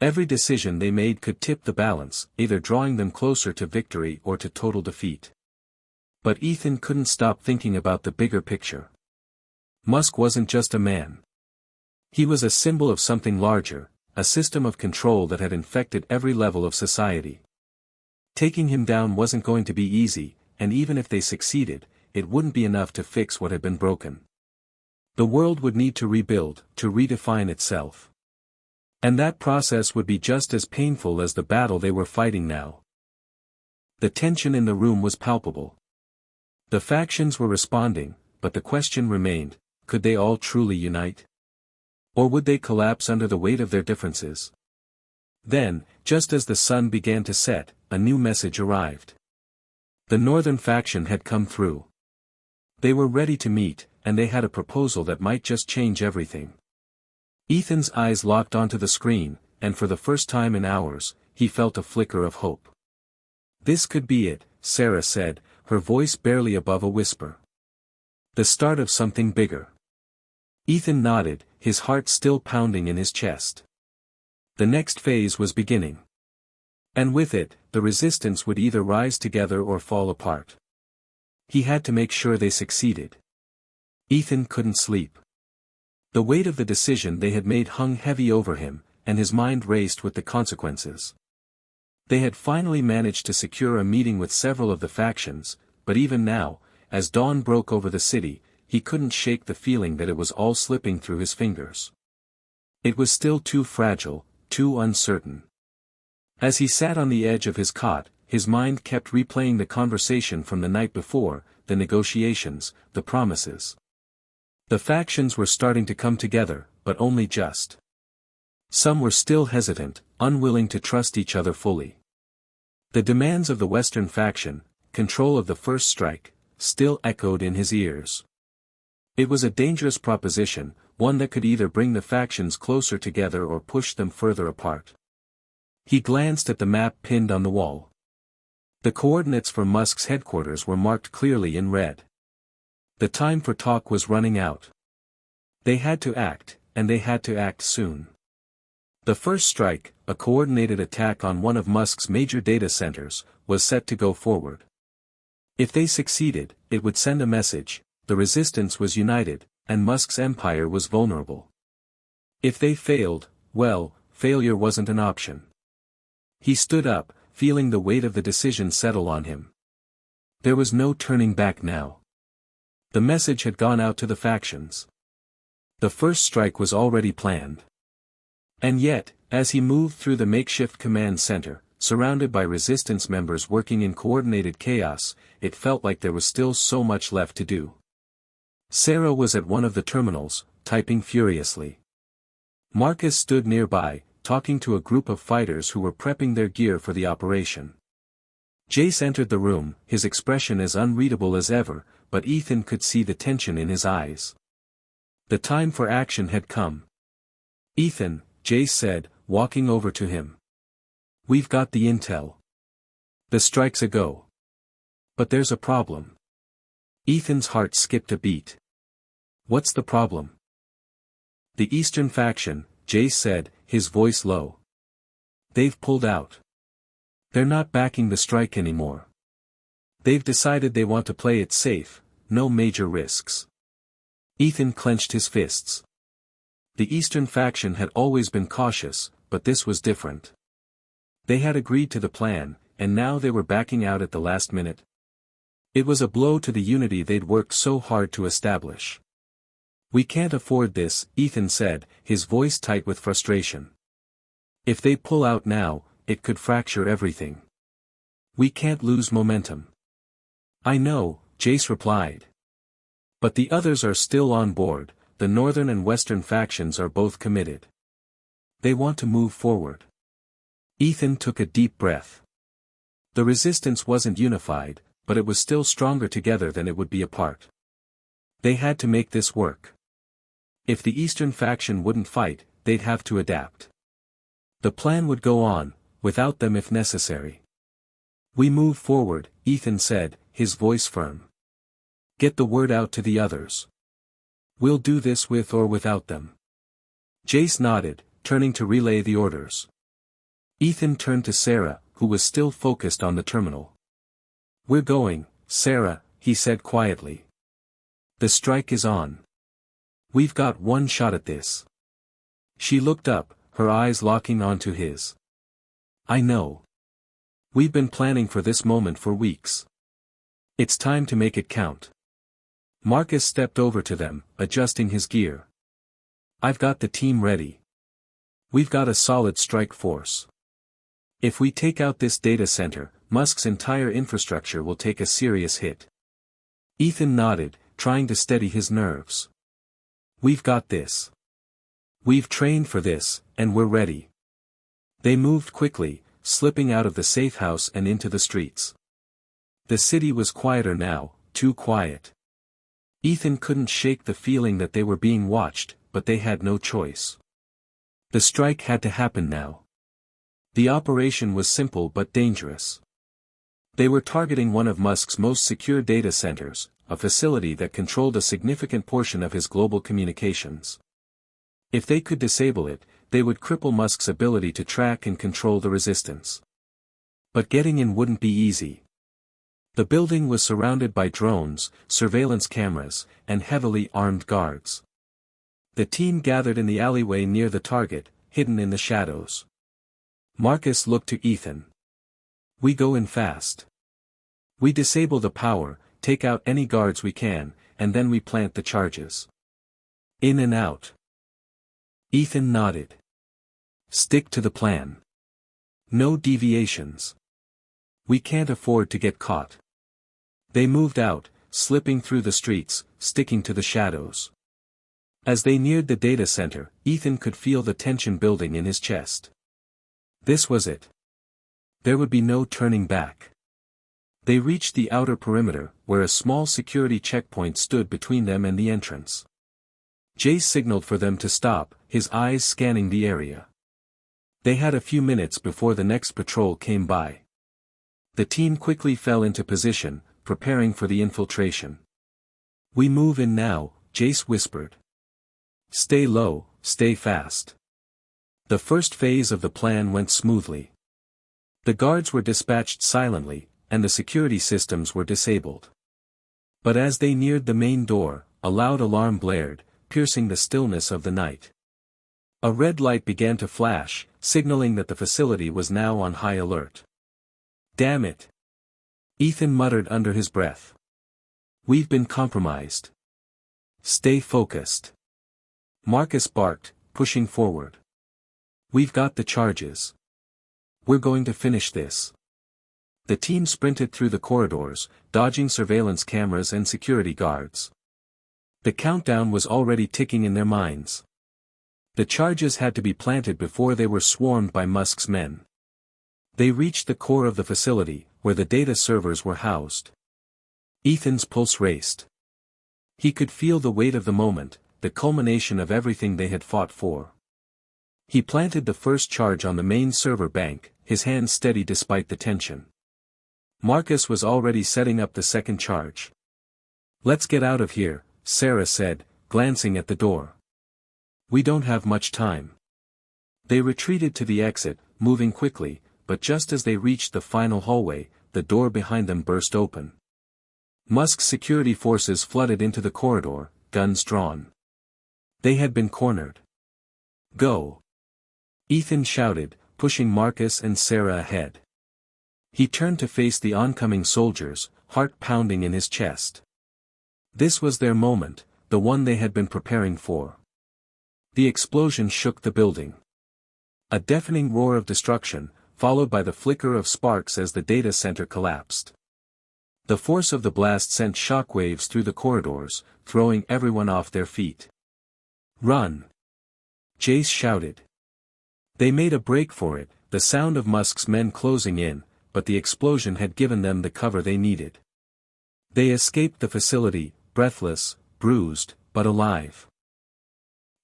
Every decision they made could tip the balance, either drawing them closer to victory or to total defeat. But Ethan couldn't stop thinking about the bigger picture. Musk wasn't just a man. He was a symbol of something larger, a system of control that had infected every level of society. Taking him down wasn't going to be easy, and even if they succeeded, it wouldn't be enough to fix what had been broken. The world would need to rebuild, to redefine itself. And that process would be just as painful as the battle they were fighting now. The tension in the room was palpable. The factions were responding, but the question remained, could they all truly unite? Or would they collapse under the weight of their differences? Then, just as the sun began to set, a new message arrived. The Northern faction had come through. They were ready to meet, and they had a proposal that might just change everything. Ethan's eyes locked onto the screen, and for the first time in hours, he felt a flicker of hope. This could be it, Sarah said, her voice barely above a whisper. The start of something bigger. Ethan nodded, his heart still pounding in his chest. The next phase was beginning. And with it, the resistance would either rise together or fall apart. He had to make sure they succeeded. Ethan couldn't sleep. The weight of the decision they had made hung heavy over him, and his mind raced with the consequences. They had finally managed to secure a meeting with several of the factions, but even now, as dawn broke over the city, he couldn't shake the feeling that it was all slipping through his fingers. It was still too fragile, too uncertain. As he sat on the edge of his cot, his mind kept replaying the conversation from the night before, the negotiations, the promises. The factions were starting to come together, but only just. Some were still hesitant, unwilling to trust each other fully. The demands of the Western faction, control of the first strike, still echoed in his ears. It was a dangerous proposition, one that could either bring the factions closer together or push them further apart. He glanced at the map pinned on the wall. The coordinates for Musk's headquarters were marked clearly in red. The time for talk was running out. They had to act, and they had to act soon. The first strike, a coordinated attack on one of Musk's major data centers, was set to go forward. If they succeeded, it would send a message: the resistance was united, and Musk's empire was vulnerable. If they failed, well, failure wasn't an option. He stood up, feeling the weight of the decision settle on him. There was no turning back now. The message had gone out to the factions. The first strike was already planned. And yet, as he moved through the makeshift command center, surrounded by resistance members working in coordinated chaos, it felt like there was still so much left to do. Sarah was at one of the terminals, typing furiously. Marcus stood nearby, talking to a group of fighters who were prepping their gear for the operation. Jace entered the room, his expression as unreadable as ever, but Ethan could see the tension in his eyes. The time for action had come. "Ethan," Jace said, walking over to him. "We've got the intel. The strike's a go. But there's a problem." Ethan's heart skipped a beat. "What's the problem?" "The Eastern faction," Jace said, his voice low. "They've pulled out. They're not backing the strike anymore. They've decided they want to play it safe, no major risks." Ethan clenched his fists. The Eastern faction had always been cautious, but this was different. They had agreed to the plan, and now they were backing out at the last minute. It was a blow to the unity they'd worked so hard to establish. "We can't afford this," Ethan said, his voice tight with frustration. "If they pull out now, it could fracture everything. We can't lose momentum." "I know," Jace replied. "But the others are still on board, the northern and western factions are both committed. They want to move forward. Ethan took a deep breath. The resistance wasn't unified, but it was still stronger together than it would be apart. They had to make this work. If the eastern faction wouldn't fight, they'd have to adapt. The plan would go on, without them if necessary. We move forward, Ethan said, his voice firm. Get the word out to the others. We'll do this with or without them. Jace nodded, turning to relay the orders. Ethan turned to Sarah, who was still focused on the terminal. We're going, Sarah, he said quietly. The strike is on. We've got one shot at this. She looked up, her eyes locking onto his. I know. We've been planning for this moment for weeks. It's time to make it count. Marcus stepped over to them, adjusting his gear. I've got the team ready. We've got a solid strike force. If we take out this data center, Musk's entire infrastructure will take a serious hit. Ethan nodded, trying to steady his nerves. We've got this. We've trained for this, and we're ready. They moved quickly, slipping out of the safe house and into the streets. The city was quieter now, too quiet. Ethan couldn't shake the feeling that they were being watched, but they had no choice. The strike had to happen now. The operation was simple but dangerous. They were targeting one of Musk's most secure data centers, a facility that controlled a significant portion of his global communications. If they could disable it, they would cripple Musk's ability to track and control the resistance. But getting in wouldn't be easy. The building was surrounded by drones, surveillance cameras, and heavily armed guards. The team gathered in the alleyway near the target, hidden in the shadows. Marcus looked to Ethan. We go in fast. We disable the power, take out any guards we can, and then we plant the charges. In and out. Ethan nodded. Stick to the plan. No deviations. We can't afford to get caught. They moved out, slipping through the streets, sticking to the shadows. As they neared the data center, Ethan could feel the tension building in his chest. This was it. There would be no turning back. They reached the outer perimeter, where a small security checkpoint stood between them and the entrance. Jace signaled for them to stop, his eyes scanning the area. They had a few minutes before the next patrol came by. The team quickly fell into position, preparing for the infiltration. We move in now, Jace whispered. Stay low, stay fast. The first phase of the plan went smoothly. The guards were dispatched silently, and the security systems were disabled. But as they neared the main door, a loud alarm blared, piercing the stillness of the night. A red light began to flash, signaling that the facility was now on high alert. Damn it! Ethan muttered under his breath. We've been compromised. Stay focused. Marcus barked, pushing forward. We've got the charges. We're going to finish this. The team sprinted through the corridors, dodging surveillance cameras and security guards. The countdown was already ticking in their minds. The charges had to be planted before they were swarmed by Musk's men. They reached the core of the facility, where the data servers were housed. Ethan's pulse raced. He could feel the weight of the moment, the culmination of everything they had fought for. He planted the first charge on the main server bank, his hand steady despite the tension. Marcus was already setting up the second charge. Let's get out of here, Sarah said, glancing at the door. We don't have much time. They retreated to the exit, moving quickly, but just as they reached the final hallway, the door behind them burst open. Musk's security forces flooded into the corridor, guns drawn. They had been cornered. Go! Ethan shouted, pushing Marcus and Sarah ahead. He turned to face the oncoming soldiers, heart pounding in his chest. This was their moment, the one they had been preparing for. The explosion shook the building. A deafening roar of destruction, followed by the flicker of sparks as the data center collapsed. The force of the blast sent shockwaves through the corridors, throwing everyone off their feet. Run! Jace shouted. They made a break for it, the sound of Musk's men closing in, but the explosion had given them the cover they needed. They escaped the facility, breathless, bruised, but alive.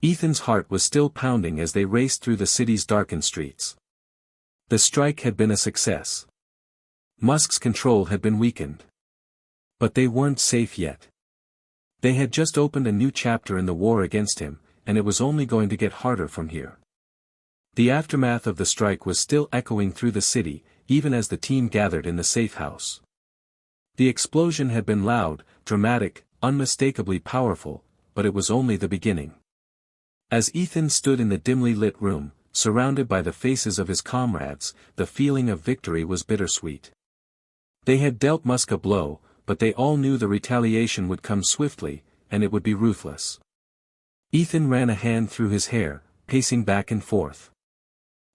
Ethan's heart was still pounding as they raced through the city's darkened streets. The strike had been a success. Musk's control had been weakened. But they weren't safe yet. They had just opened a new chapter in the war against him, and it was only going to get harder from here. The aftermath of the strike was still echoing through the city, even as the team gathered in the safe house. The explosion had been loud, dramatic, unmistakably powerful, but it was only the beginning. As Ethan stood in the dimly lit room, surrounded by the faces of his comrades, the feeling of victory was bittersweet. They had dealt Musk a blow, but they all knew the retaliation would come swiftly, and it would be ruthless. Ethan ran a hand through his hair, pacing back and forth.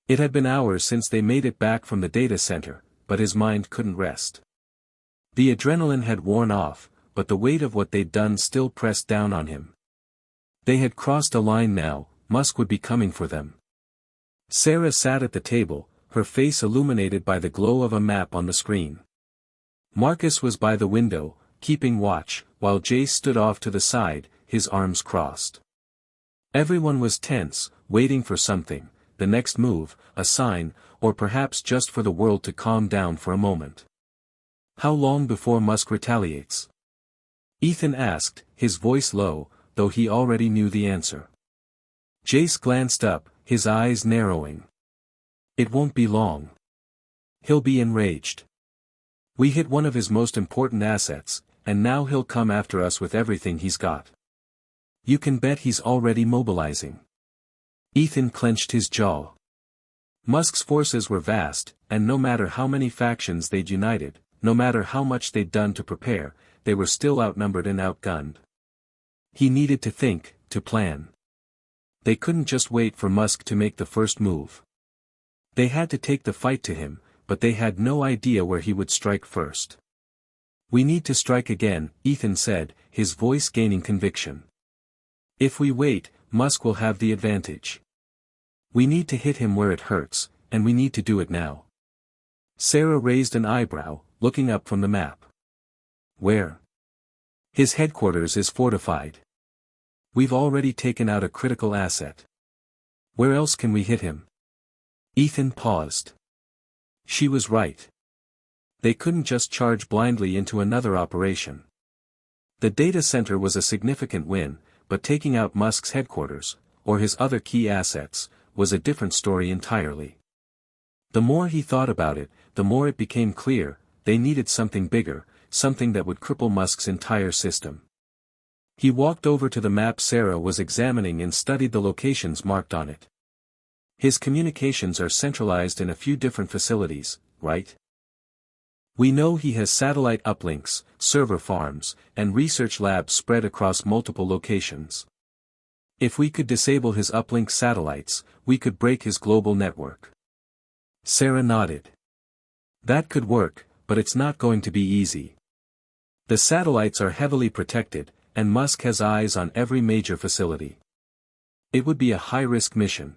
It had been hours since they made it back from the data center, but his mind couldn't rest. The adrenaline had worn off, but the weight of what they'd done still pressed down on him. They had crossed a line now, Musk would be coming for them. Sarah sat at the table, her face illuminated by the glow of a map on the screen. Marcus was by the window, keeping watch, while Jace stood off to the side, his arms crossed. Everyone was tense, waiting for something, the next move, a sign, or perhaps just for the world to calm down for a moment. How long before Musk retaliates? Ethan asked, his voice low, though he already knew the answer. Jace glanced up, his eyes narrowing. It won't be long. He'll be enraged. We hit one of his most important assets, and now he'll come after us with everything he's got. You can bet he's already mobilizing. Ethan clenched his jaw. Musk's forces were vast, and no matter how many factions they'd united, no matter how much they'd done to prepare, they were still outnumbered and outgunned. He needed to think, to plan. They couldn't just wait for Musk to make the first move. They had to take the fight to him, but they had no idea where he would strike first. We need to strike again, Ethan said, his voice gaining conviction. If we wait, Musk will have the advantage. We need to hit him where it hurts, and we need to do it now. Sarah raised an eyebrow, looking up from the map. Where? His headquarters is fortified. We've already taken out a critical asset. Where else can we hit him? Ethan paused. She was right. They couldn't just charge blindly into another operation. The data center was a significant win, but taking out Musk's headquarters, or his other key assets, was a different story entirely. The more he thought about it, the more it became clear, they needed something bigger, something that would cripple Musk's entire system. He walked over to the map Sarah was examining and studied the locations marked on it. His communications are centralized in a few different facilities, right? We know he has satellite uplinks, server farms, and research labs spread across multiple locations. If we could disable his uplink satellites, we could break his global network. Sarah nodded. That could work, but it's not going to be easy. The satellites are heavily protected, and Musk has eyes on every major facility. It would be a high-risk mission.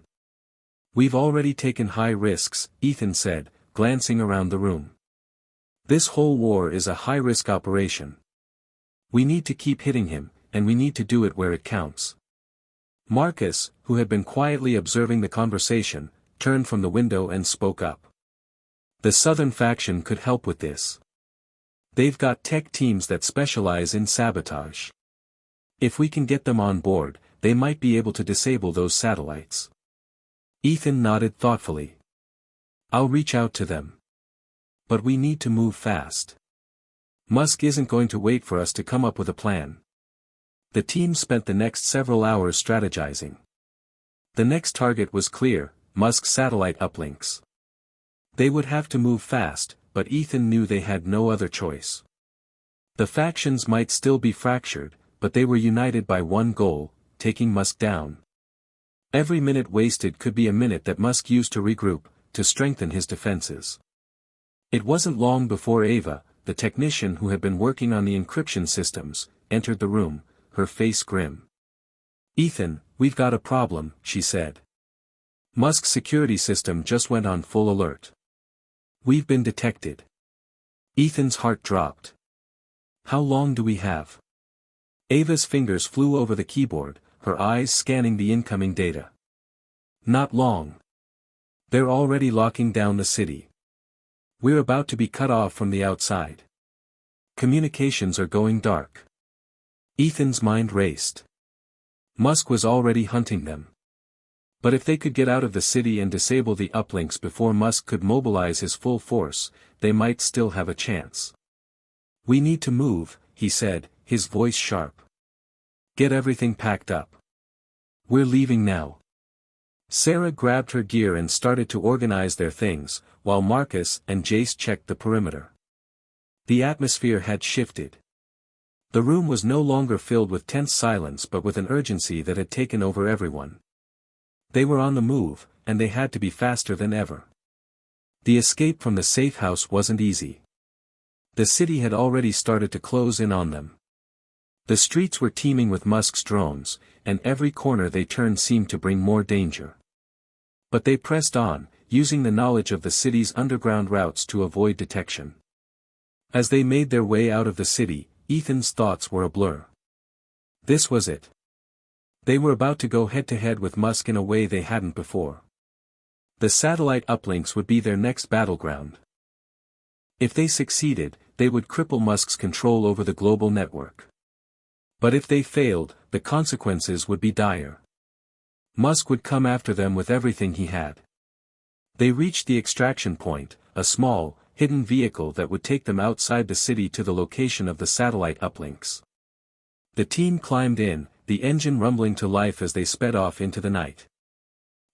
We've already taken high risks, Ethan said, glancing around the room. This whole war is a high-risk operation. We need to keep hitting him, and we need to do it where it counts. Marcus, who had been quietly observing the conversation, turned from the window and spoke up. The Southern faction could help with this. They've got tech teams that specialize in sabotage. If we can get them on board, they might be able to disable those satellites. Ethan nodded thoughtfully. I'll reach out to them. But we need to move fast. Musk isn't going to wait for us to come up with a plan. The team spent the next several hours strategizing. The next target was clear, Musk's satellite uplinks. They would have to move fast, but Ethan knew they had no other choice. The factions might still be fractured, but they were united by one goal, taking Musk down. Every minute wasted could be a minute that Musk used to regroup, to strengthen his defenses. It wasn't long before Ava, the technician who had been working on the encryption systems, entered the room, her face grim. Ethan, "We've got a problem," she said. "Musk's security system just went on full alert. We've been detected." Ethan's heart dropped. "How long do we have?" Ava's fingers flew over the keyboard, her eyes scanning the incoming data. "Not long. They're already locking down the city. We're about to be cut off from the outside. Communications are going dark." Ethan's mind raced. Musk was already hunting them. But if they could get out of the city and disable the uplinks before Musk could mobilize his full force, they might still have a chance. "We need to move," he said, his voice sharp. "Get everything packed up. We're leaving now." Sarah grabbed her gear and started to organize their things, while Marcus and Jace checked the perimeter. The atmosphere had shifted. The room was no longer filled with tense silence but with an urgency that had taken over everyone. They were on the move, and they had to be faster than ever. The escape from the safe house wasn't easy. The city had already started to close in on them. The streets were teeming with Musk's drones, and every corner they turned seemed to bring more danger. But they pressed on, using the knowledge of the city's underground routes to avoid detection. As they made their way out of the city, Ethan's thoughts were a blur. This was it. They were about to go head-to-head with Musk in a way they hadn't before. The satellite uplinks would be their next battleground. If they succeeded, they would cripple Musk's control over the global network. But if they failed, the consequences would be dire. Musk would come after them with everything he had. They reached the extraction point, a small, hidden vehicle that would take them outside the city to the location of the satellite uplinks. The team climbed in, the engine rumbling to life as they sped off into the night.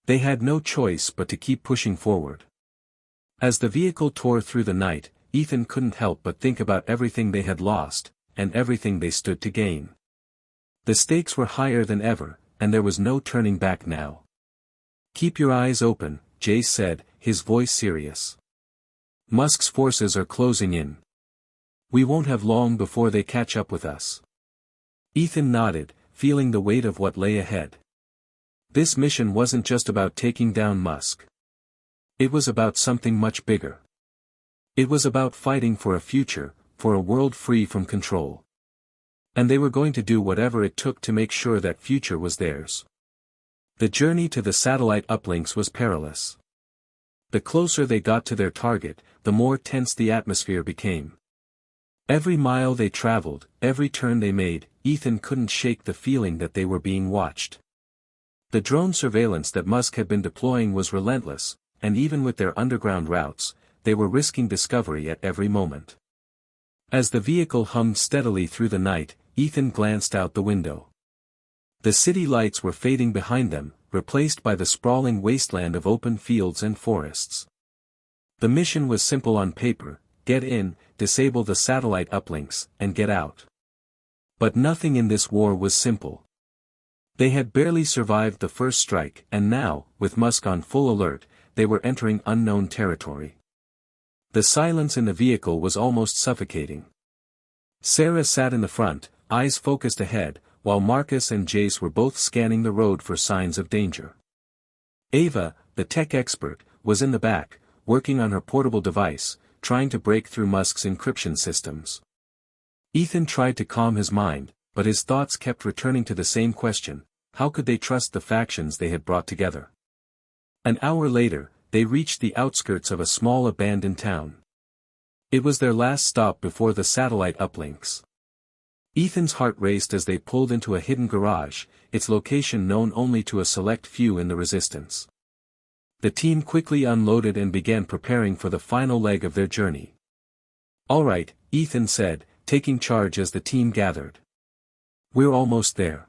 They had no choice but to keep pushing forward. As the vehicle tore through the night, Ethan couldn't help but think about everything they had lost, and everything they stood to gain. The stakes were higher than ever, and there was no turning back now. "Keep your eyes open," Jace said, his voice serious. "Musk's forces are closing in. We won't have long before they catch up with us." Ethan nodded, feeling the weight of what lay ahead. This mission wasn't just about taking down Musk. It was about something much bigger. It was about fighting for a future, for a world free from control. And they were going to do whatever it took to make sure that future was theirs. The journey to the satellite uplinks was perilous. The closer they got to their target, the more tense the atmosphere became. Every mile they traveled, every turn they made, Ethan couldn't shake the feeling that they were being watched. The drone surveillance that Musk had been deploying was relentless, and even with their underground routes, they were risking discovery at every moment. As the vehicle hummed steadily through the night, Ethan glanced out the window. The city lights were fading behind them, replaced by the sprawling wasteland of open fields and forests. The mission was simple on paper: get in, disable the satellite uplinks, and get out. But nothing in this war was simple. They had barely survived the first strike, and now, with Musk on full alert, they were entering unknown territory. The silence in the vehicle was almost suffocating. Sarah sat in the front, eyes focused ahead, while Marcus and Jace were both scanning the road for signs of danger. Ava, the tech expert, was in the back, working on her portable device, trying to break through Musk's encryption systems. Ethan tried to calm his mind, but his thoughts kept returning to the same question: how could they trust the factions they had brought together? An hour later, they reached the outskirts of a small abandoned town. It was their last stop before the satellite uplinks. Ethan's heart raced as they pulled into a hidden garage, its location known only to a select few in the resistance. The team quickly unloaded and began preparing for the final leg of their journey. "All right," Ethan said, taking charge as the team gathered. "We're almost there.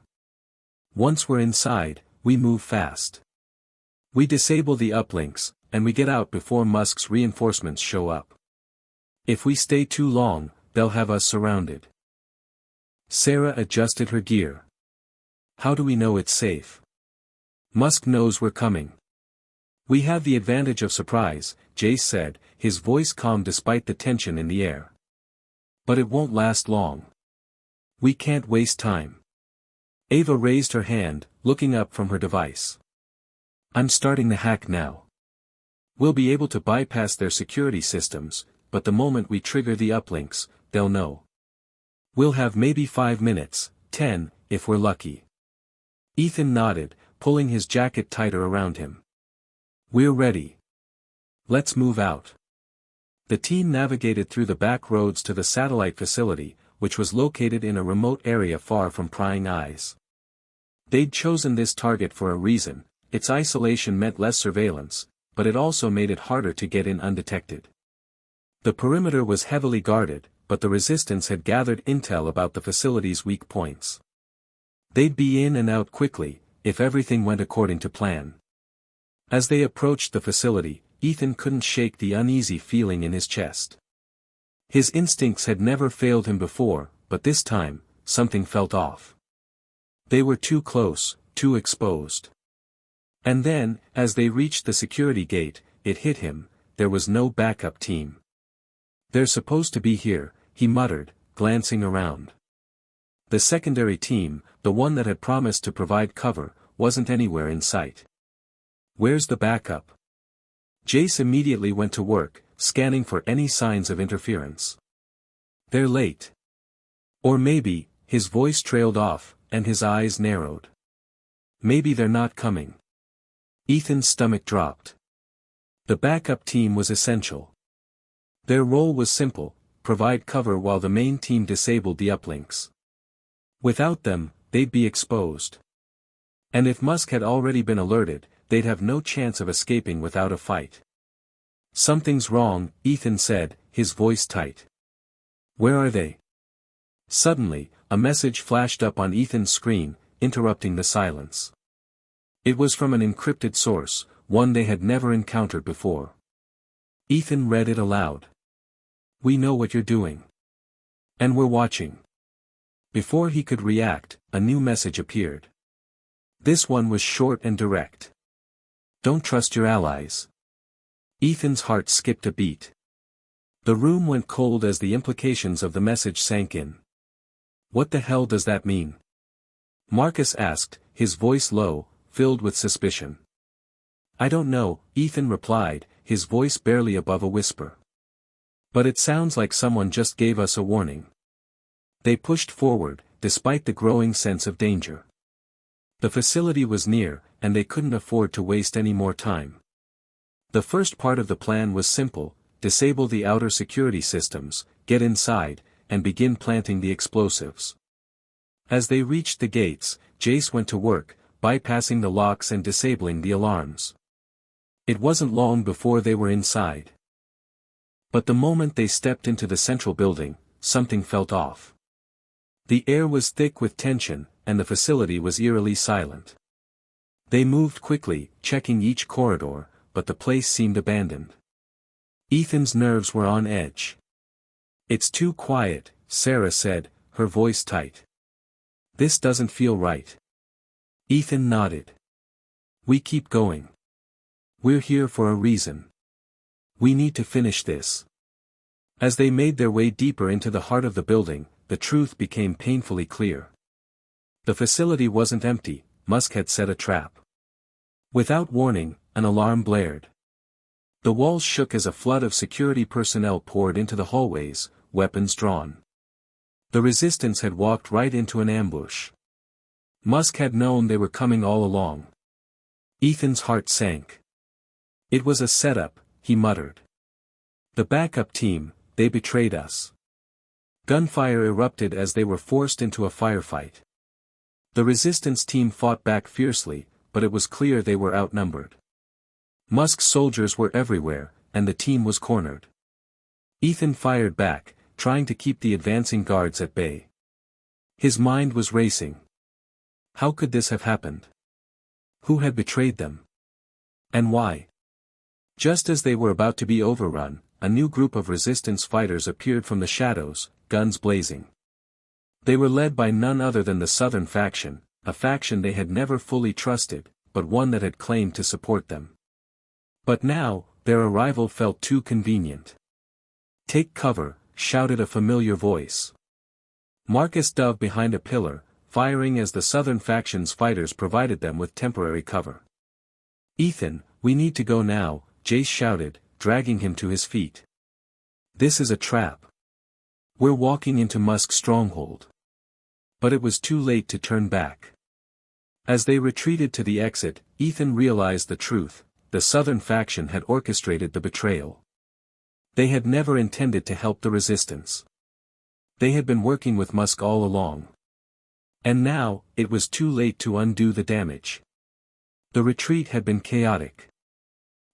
Once we're inside, we move fast. We disable the uplinks, and we get out before Musk's reinforcements show up. If we stay too long, they'll have us surrounded." Sarah adjusted her gear. "How do we know it's safe?" "Musk knows we're coming." "We have the advantage of surprise," Jace said, his voice calm despite the tension in the air. "But it won't last long. We can't waste time." Ava raised her hand, looking up from her device. "I'm starting the hack now. We'll be able to bypass their security systems, but the moment we trigger the uplinks, they'll know. We'll have maybe 5 minutes, 10, if we're lucky." Ethan nodded, pulling his jacket tighter around him. "We're ready. Let's move out." The team navigated through the back roads to the satellite facility, which was located in a remote area far from prying eyes. They'd chosen this target for a reason. Its isolation meant less surveillance, but it also made it harder to get in undetected. The perimeter was heavily guarded, but the resistance had gathered intel about the facility's weak points. They'd be in and out quickly, if everything went according to plan. As they approached the facility, Ethan couldn't shake the uneasy feeling in his chest. His instincts had never failed him before, but this time, something felt off. They were too close, too exposed. And then, as they reached the security gate, it hit him: there was no backup team. "They're supposed to be here," he muttered, glancing around. The secondary team, the one that had promised to provide cover, wasn't anywhere in sight. "Where's the backup?" Jace immediately went to work, scanning for any signs of interference. "They're late." Or maybe, his voice trailed off, and his eyes narrowed. "Maybe they're not coming." Ethan's stomach dropped. The backup team was essential. Their role was simple: provide cover while the main team disabled the uplinks. Without them, they'd be exposed. And if Musk had already been alerted, they'd have no chance of escaping without a fight. "Something's wrong," Ethan said, his voice tight. "Where are they?" Suddenly, a message flashed up on Ethan's screen, interrupting the silence. It was from an encrypted source, one they had never encountered before. Ethan read it aloud. "We know what you're doing. And we're watching." Before he could react, a new message appeared. This one was short and direct. "Don't trust your allies." Ethan's heart skipped a beat. The room went cold as the implications of the message sank in. "What the hell does that mean?" Marcus asked, his voice low, filled with suspicion. "I don't know," Ethan replied, his voice barely above a whisper. "But it sounds like someone just gave us a warning." They pushed forward, despite the growing sense of danger. The facility was near, and they couldn't afford to waste any more time. The first part of the plan was simple: disable the outer security systems, get inside, and begin planting the explosives. As they reached the gates, Jace went to work, bypassing the locks and disabling the alarms. It wasn't long before they were inside. But the moment they stepped into the central building, something felt off. The air was thick with tension, and the facility was eerily silent. They moved quickly, checking each corridor, but the place seemed abandoned. Ethan's nerves were on edge. "It's too quiet," Sarah said, her voice tight. "This doesn't feel right." Ethan nodded. "We keep going. We're here for a reason. We need to finish this." As they made their way deeper into the heart of the building, the truth became painfully clear. The facility wasn't empty. Musk had set a trap. Without warning, an alarm blared. The walls shook as a flood of security personnel poured into the hallways, weapons drawn. The resistance had walked right into an ambush. Musk had known they were coming all along. Ethan's heart sank. "It was a setup," he muttered. "The backup team, they betrayed us." Gunfire erupted as they were forced into a firefight. The resistance team fought back fiercely, but it was clear they were outnumbered. Musk's soldiers were everywhere, and the team was cornered. Ethan fired back, trying to keep the advancing guards at bay. His mind was racing. How could this have happened? Who had betrayed them? And why? Just as they were about to be overrun, a new group of resistance fighters appeared from the shadows, guns blazing. They were led by none other than the Southern faction, a faction they had never fully trusted, but one that had claimed to support them. But now, their arrival felt too convenient. "Take cover," shouted a familiar voice. Marcus dove behind a pillar, firing as the Southern faction's fighters provided them with temporary cover. "Ethan, we need to go now," Jace shouted, dragging him to his feet. "This is a trap. We're walking into Musk's stronghold." But it was too late to turn back. As they retreated to the exit, Ethan realized the truth: the Southern faction had orchestrated the betrayal. They had never intended to help the resistance. They had been working with Musk all along. And now, it was too late to undo the damage. The retreat had been chaotic.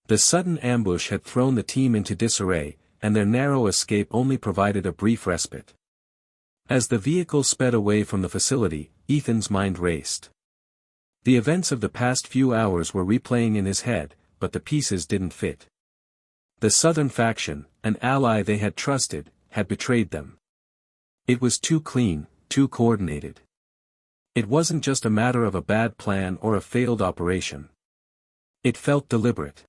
The sudden ambush had thrown the team into disarray, and their narrow escape only provided a brief respite. As the vehicle sped away from the facility, Ethan's mind raced. The events of the past few hours were replaying in his head, but the pieces didn't fit. The Southern faction, an ally they had trusted, had betrayed them. It was too clean, too coordinated. It wasn't just a matter of a bad plan or a failed operation. It felt deliberate.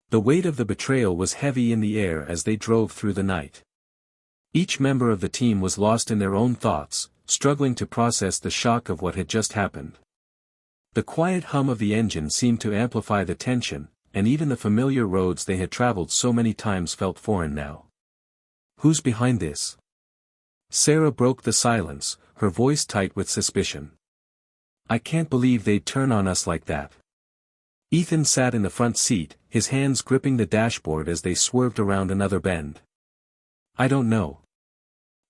The weight of the betrayal was heavy in the air as they drove through the night. Each member of the team was lost in their own thoughts, struggling to process the shock of what had just happened. The quiet hum of the engine seemed to amplify the tension, and even the familiar roads they had traveled so many times felt foreign now. "Who's behind this?" Sarah broke the silence, her voice tight with suspicion. "I can't believe they'd turn on us like that." Ethan sat in the front seat, his hands gripping the dashboard as they swerved around another bend. "I don't know.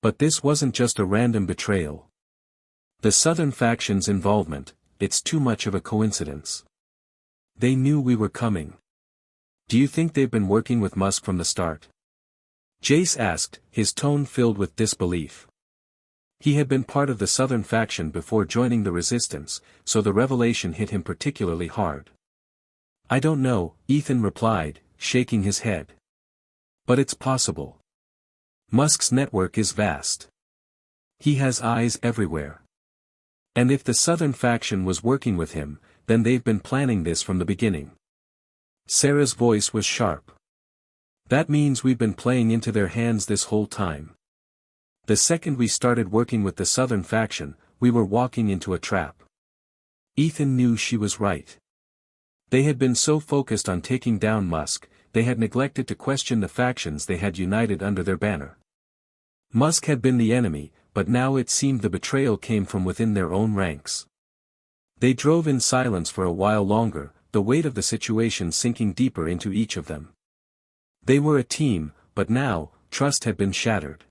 But this wasn't just a random betrayal. The Southern faction's involvement, it's too much of a coincidence. They knew we were coming." "Do you think they've been working with Musk from the start?" Jace asked, his tone filled with disbelief. He had been part of the Southern faction before joining the resistance, so the revelation hit him particularly hard. "I don't know," Ethan replied, shaking his head. "But it's possible. Musk's network is vast. He has eyes everywhere. And if the Southern faction was working with him, then they've been planning this from the beginning." Sarah's voice was sharp. "That means we've been playing into their hands this whole time. The second we started working with the Southern faction, we were walking into a trap." Ethan knew she was right. They had been so focused on taking down Musk, they had neglected to question the factions they had united under their banner. Musk had been the enemy, but now it seemed the betrayal came from within their own ranks. They drove in silence for a while longer, the weight of the situation sinking deeper into each of them. They were a team, but now, trust had been shattered.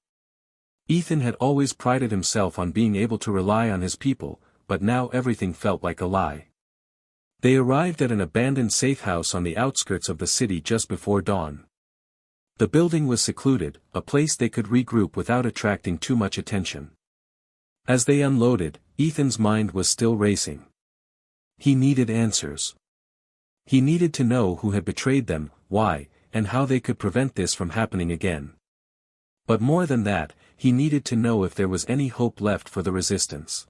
Ethan had always prided himself on being able to rely on his people, but now everything felt like a lie. They arrived at an abandoned safe house on the outskirts of the city just before dawn. The building was secluded, a place they could regroup without attracting too much attention. As they unloaded, Ethan's mind was still racing. He needed answers. He needed to know who had betrayed them, why, and how they could prevent this from happening again. But more than that, he needed to know if there was any hope left for the resistance.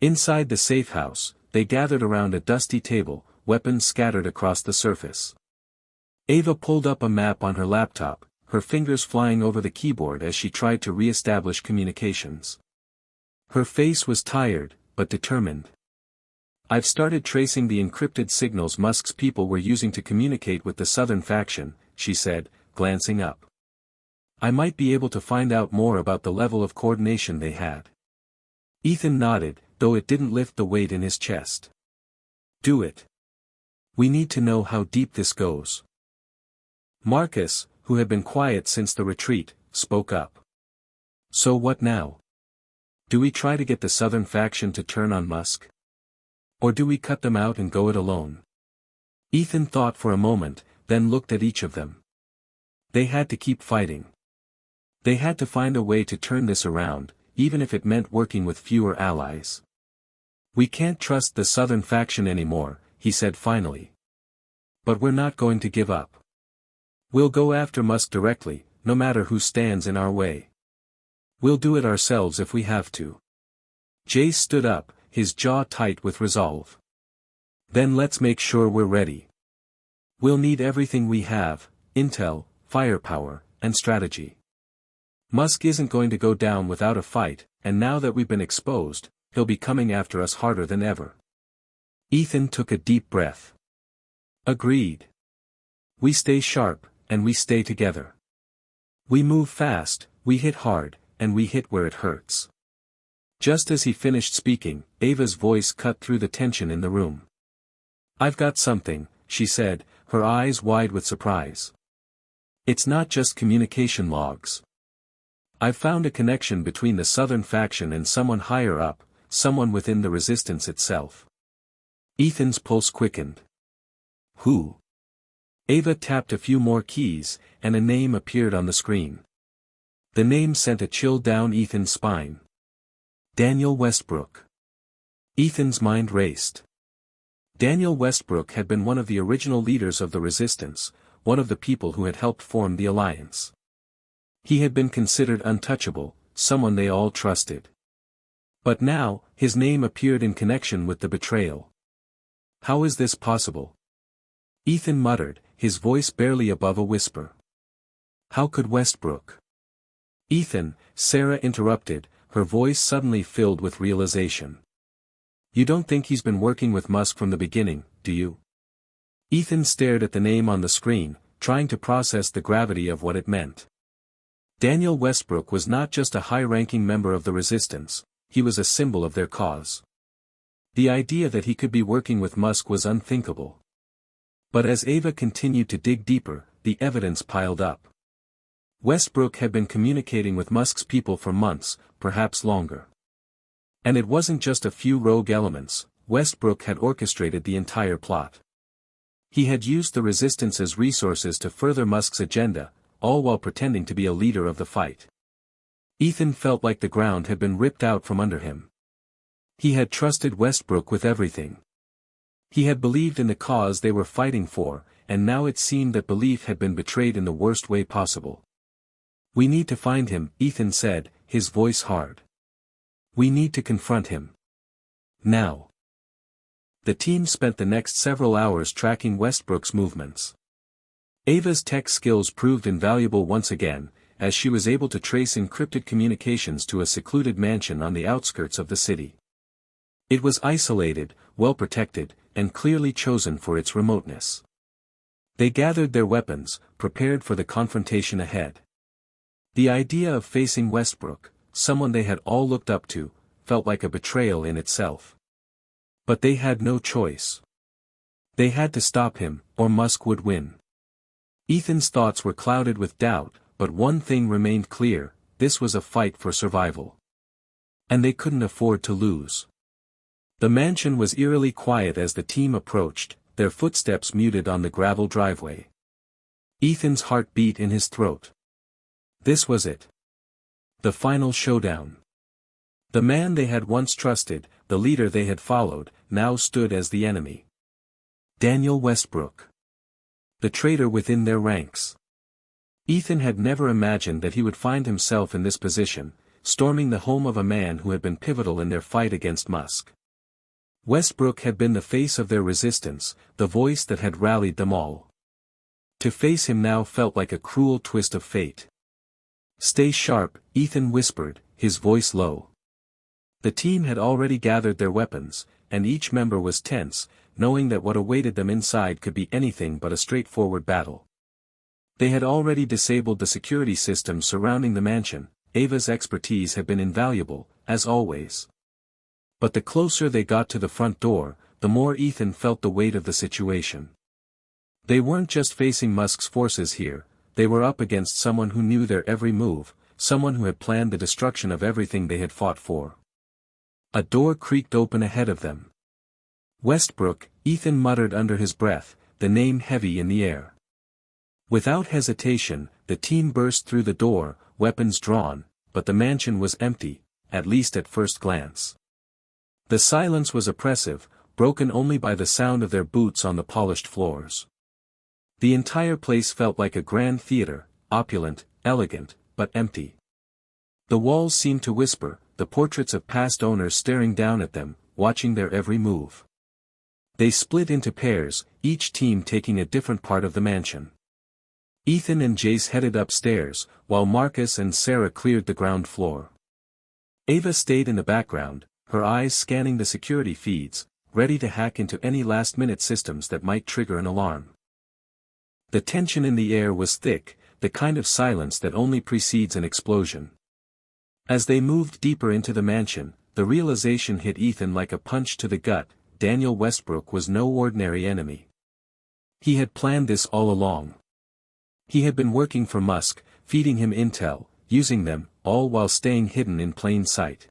Inside the safe house, they gathered around a dusty table, weapons scattered across the surface. Ava pulled up a map on her laptop, her fingers flying over the keyboard as she tried to re-establish communications. Her face was tired, but determined. "I've started tracing the encrypted signals Musk's people were using to communicate with the Southern faction," she said, glancing up. "I might be able to find out more about the level of coordination they had." Ethan nodded, though it didn't lift the weight in his chest. "Do it. We need to know how deep this goes." Marcus, who had been quiet since the retreat, spoke up. "So what now? Do we try to get the Southern faction to turn on Musk? Or do we cut them out and go it alone?" Ethan thought for a moment, then looked at each of them. They had to keep fighting. They had to find a way to turn this around, even if it meant working with fewer allies. "We can't trust the Southern faction anymore," he said finally. "But we're not going to give up. We'll go after Musk directly, no matter who stands in our way. We'll do it ourselves if we have to." Jace stood up, his jaw tight with resolve. "Then let's make sure we're ready. We'll need everything we have: intel, firepower, and strategy. Musk isn't going to go down without a fight, and now that we've been exposed, he'll be coming after us harder than ever. Ethan took a deep breath. Agreed. We stay sharp, and we stay together. We move fast, we hit hard, and we hit where it hurts. Just as he finished speaking, Ava's voice cut through the tension in the room. I've got something, she said, her eyes wide with surprise. It's not just communication logs. I've found a connection between the Southern faction and someone higher up, someone within the resistance itself. Ethan's pulse quickened. Who? Ava tapped a few more keys, and a name appeared on the screen. The name sent a chill down Ethan's spine. Daniel Westbrook. Ethan's mind raced. Daniel Westbrook had been one of the original leaders of the resistance, one of the people who had helped form the alliance. He had been considered untouchable, someone they all trusted. But now, his name appeared in connection with the betrayal. How is this possible? Ethan muttered, his voice barely above a whisper. How could Westbrook? Ethan, Sarah interrupted, her voice suddenly filled with realization. You don't think he's been working with Musk from the beginning, do you? Ethan stared at the name on the screen, trying to process the gravity of what it meant. Daniel Westbrook was not just a high-ranking member of the resistance, he was a symbol of their cause. The idea that he could be working with Musk was unthinkable. But as Ava continued to dig deeper, the evidence piled up. Westbrook had been communicating with Musk's people for months, perhaps longer. And it wasn't just a few rogue elements, Westbrook had orchestrated the entire plot. He had used the resistance's resources to further Musk's agenda, all while pretending to be a leader of the fight. Ethan felt like the ground had been ripped out from under him. He had trusted Westbrook with everything. He had believed in the cause they were fighting for, and now it seemed that belief had been betrayed in the worst way possible. We need to find him, Ethan said, his voice hard. We need to confront him. Now. The team spent the next several hours tracking Westbrook's movements. Ava's tech skills proved invaluable once again, as she was able to trace encrypted communications to a secluded mansion on the outskirts of the city. It was isolated, well protected, and clearly chosen for its remoteness. They gathered their weapons, prepared for the confrontation ahead. The idea of facing Westbrook, someone they had all looked up to, felt like a betrayal in itself. But they had no choice. They had to stop him, or Musk would win. Ethan's thoughts were clouded with doubt, but one thing remained clear, this was a fight for survival. And they couldn't afford to lose. The mansion was eerily quiet as the team approached, their footsteps muted on the gravel driveway. Ethan's heart beat in his throat. This was it. The final showdown. The man they had once trusted, the leader they had followed, now stood as the enemy. Daniel Westbrook. The traitor within their ranks. Ethan had never imagined that he would find himself in this position, storming the home of a man who had been pivotal in their fight against Musk. Westbrook had been the face of their resistance, the voice that had rallied them all. To face him now felt like a cruel twist of fate. Stay sharp, Ethan whispered, his voice low. The team had already gathered their weapons, and each member was tense, knowing that what awaited them inside could be anything but a straightforward battle. They had already disabled the security systems surrounding the mansion. Ava's expertise had been invaluable, as always. But the closer they got to the front door, the more Ethan felt the weight of the situation. They weren't just facing Musk's forces here, they were up against someone who knew their every move, someone who had planned the destruction of everything they had fought for. A door creaked open ahead of them. Westbrook, Ethan muttered under his breath, the name heavy in the air. Without hesitation, the team burst through the door, weapons drawn, but the mansion was empty, at least at first glance. The silence was oppressive, broken only by the sound of their boots on the polished floors. The entire place felt like a grand theater, opulent, elegant, but empty. The walls seemed to whisper, the portraits of past owners staring down at them, watching their every move. They split into pairs, each team taking a different part of the mansion. Ethan and Jace headed upstairs, while Marcus and Sarah cleared the ground floor. Ava stayed in the background, her eyes scanning the security feeds, ready to hack into any last-minute systems that might trigger an alarm. The tension in the air was thick, the kind of silence that only precedes an explosion. As they moved deeper into the mansion, the realization hit Ethan like a punch to the gut: Daniel Westbrook was no ordinary enemy. He had planned this all along. He had been working for Musk, feeding him intel, using them, all while staying hidden in plain sight.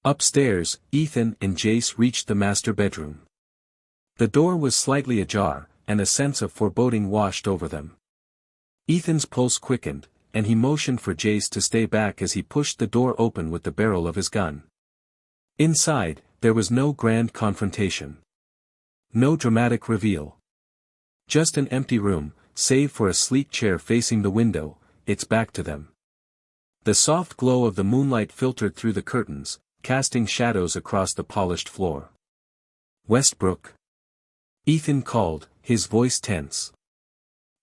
Upstairs, Ethan and Jace reached the master bedroom. The door was slightly ajar, and a sense of foreboding washed over them. Ethan's pulse quickened, and he motioned for Jace to stay back as he pushed the door open with the barrel of his gun. Inside, there was no grand confrontation. No dramatic reveal. Just an empty room, save for a sleek chair facing the window, its back to them. The soft glow of the moonlight filtered through the curtains, casting shadows across the polished floor. "Westbrook?" Ethan called, his voice tense.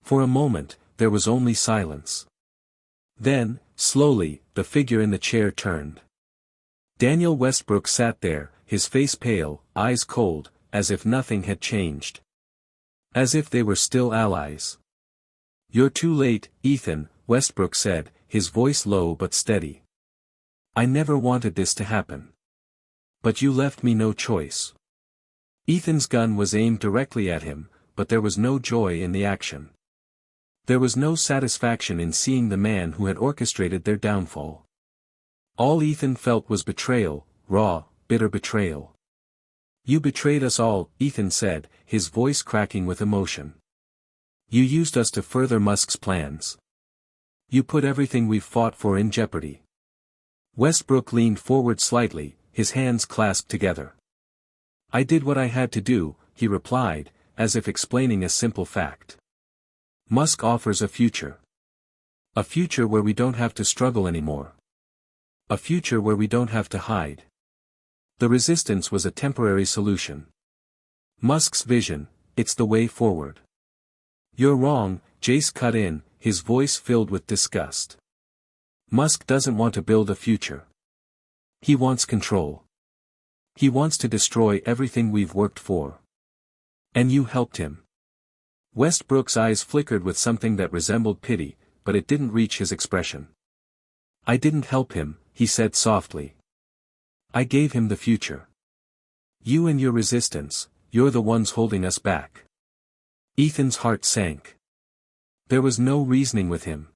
For a moment, there was only silence. Then, slowly, the figure in the chair turned. Daniel Westbrook sat there, his face pale, eyes cold, as if nothing had changed. As if they were still allies. "You're too late, Ethan," Westbrook said, his voice low but steady. "I never wanted this to happen. But you left me no choice." Ethan's gun was aimed directly at him, but there was no joy in the action. There was no satisfaction in seeing the man who had orchestrated their downfall. All Ethan felt was betrayal, raw, bitter betrayal. "You betrayed us all," Ethan said, his voice cracking with emotion. "You used us to further Musk's plans. You put everything we've fought for in jeopardy." Westbrook leaned forward slightly, his hands clasped together. "I did what I had to do," he replied, as if explaining a simple fact. "Musk offers a future. A future where we don't have to struggle anymore. A future where we don't have to hide. The resistance was a temporary solution. Musk's vision, it's the way forward." "You're wrong," Jace cut in, his voice filled with disgust. "Musk doesn't want to build a future. He wants control. He wants to destroy everything we've worked for. And you helped him." Westbrook's eyes flickered with something that resembled pity, but it didn't reach his expression. "I didn't help him," he said softly. "I gave him the future. You and your resistance, you're the ones holding us back." Ethan's heart sank. There was no reasoning with him.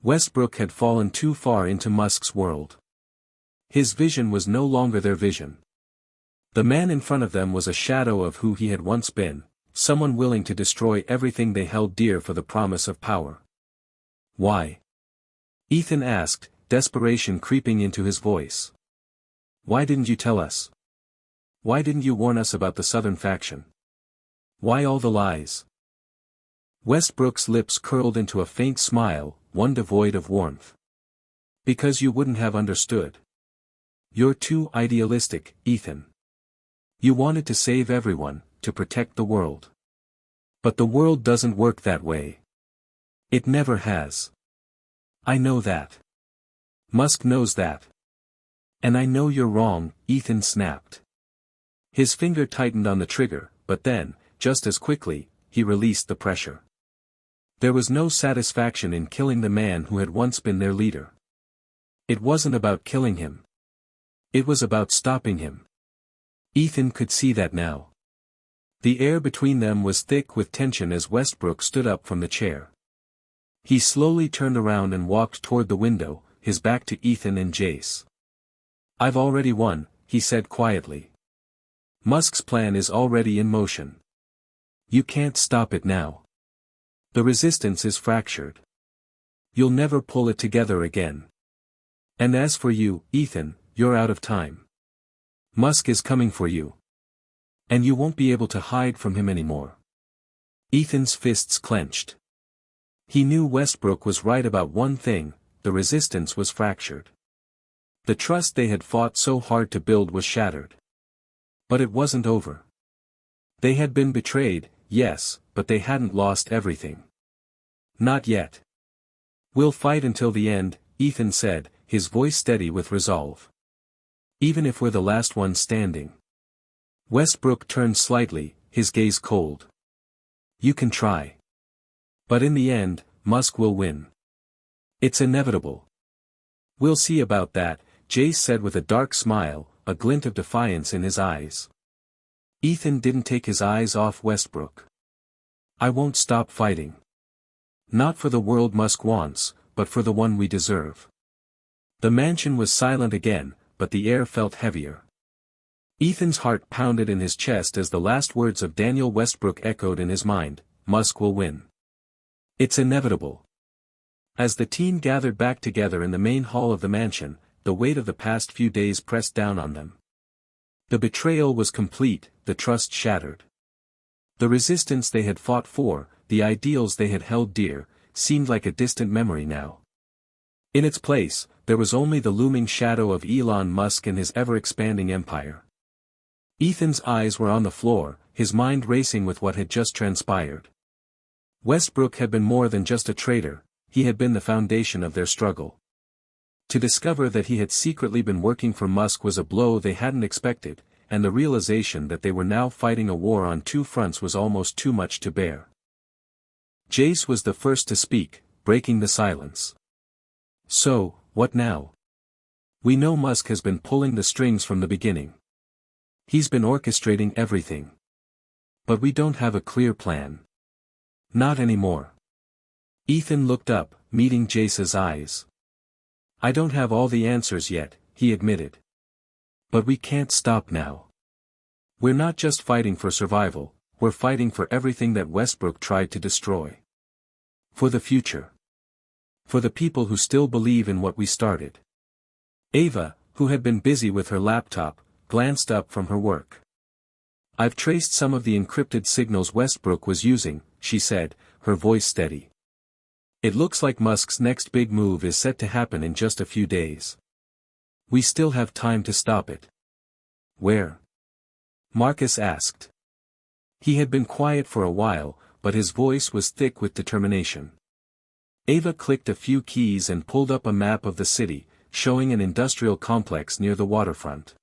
Westbrook had fallen too far into Musk's world. His vision was no longer their vision. The man in front of them was a shadow of who he had once been, someone willing to destroy everything they held dear for the promise of power. "Why?" Ethan asked, desperation creeping into his voice. "Why didn't you tell us? Why didn't you warn us about the Southern faction? Why all the lies?" Westbrook's lips curled into a faint smile, one devoid of warmth. "Because you wouldn't have understood. You're too idealistic, Ethan. You wanted to save everyone, to protect the world. But the world doesn't work that way. It never has. I know that. Musk knows that. And I know you're wrong," Ethan snapped. His finger tightened on the trigger, but then, just as quickly, he released the pressure. There was no satisfaction in killing the man who had once been their leader. It wasn't about killing him. It was about stopping him. Ethan could see that now. The air between them was thick with tension as Westbrook stood up from the chair. He slowly turned around and walked toward the window, his back to Ethan and Jace. "I've already won," he said quietly. "Musk's plan is already in motion. You can't stop it now. The resistance is fractured. You'll never pull it together again. And as for you, Ethan, you're out of time. Musk is coming for you. And you won't be able to hide from him anymore." Ethan's fists clenched. He knew Westbrook was right about one thing: the resistance was fractured. The trust they had fought so hard to build was shattered. But it wasn't over. They had been betrayed, yes, but they hadn't lost everything. Not yet. "We'll fight until the end," Ethan said, his voice steady with resolve. Even if we're the last one standing. Westbrook turned slightly, his gaze cold. You can try. But in the end, Musk will win. It's inevitable. We'll see about that, Jace said with a dark smile, a glint of defiance in his eyes. Ethan didn't take his eyes off Westbrook. I won't stop fighting. Not for the world Musk wants, but for the one we deserve. The mansion was silent again, but the air felt heavier. Ethan's heart pounded in his chest as the last words of Daniel Westbrook echoed in his mind, Musk will win. It's inevitable. As the team gathered back together in the main hall of the mansion, the weight of the past few days pressed down on them. The betrayal was complete, the trust shattered. The resistance they had fought for, the ideals they had held dear, seemed like a distant memory now. In its place, there was only the looming shadow of Elon Musk and his ever-expanding empire. Ethan's eyes were on the floor, his mind racing with what had just transpired. Westbrook had been more than just a traitor, he had been the foundation of their struggle. To discover that he had secretly been working for Musk was a blow they hadn't expected, and the realization that they were now fighting a war on two fronts was almost too much to bear. Jace was the first to speak, breaking the silence. So, what now? We know Musk has been pulling the strings from the beginning. He's been orchestrating everything. But we don't have a clear plan. Not anymore. Ethan looked up, meeting Jace's eyes. I don't have all the answers yet, he admitted. But we can't stop now. We're not just fighting for survival, we're fighting for everything that Westbrook tried to destroy. For the future. For the people who still believe in what we started. Ava, who had been busy with her laptop, glanced up from her work. I've traced some of the encrypted signals Westbrook was using, she said, her voice steady. It looks like Musk's next big move is set to happen in just a few days. We still have time to stop it. Where? Marcus asked. He had been quiet for a while, but his voice was thick with determination. Ava clicked a few keys and pulled up a map of the city, showing an industrial complex near the waterfront.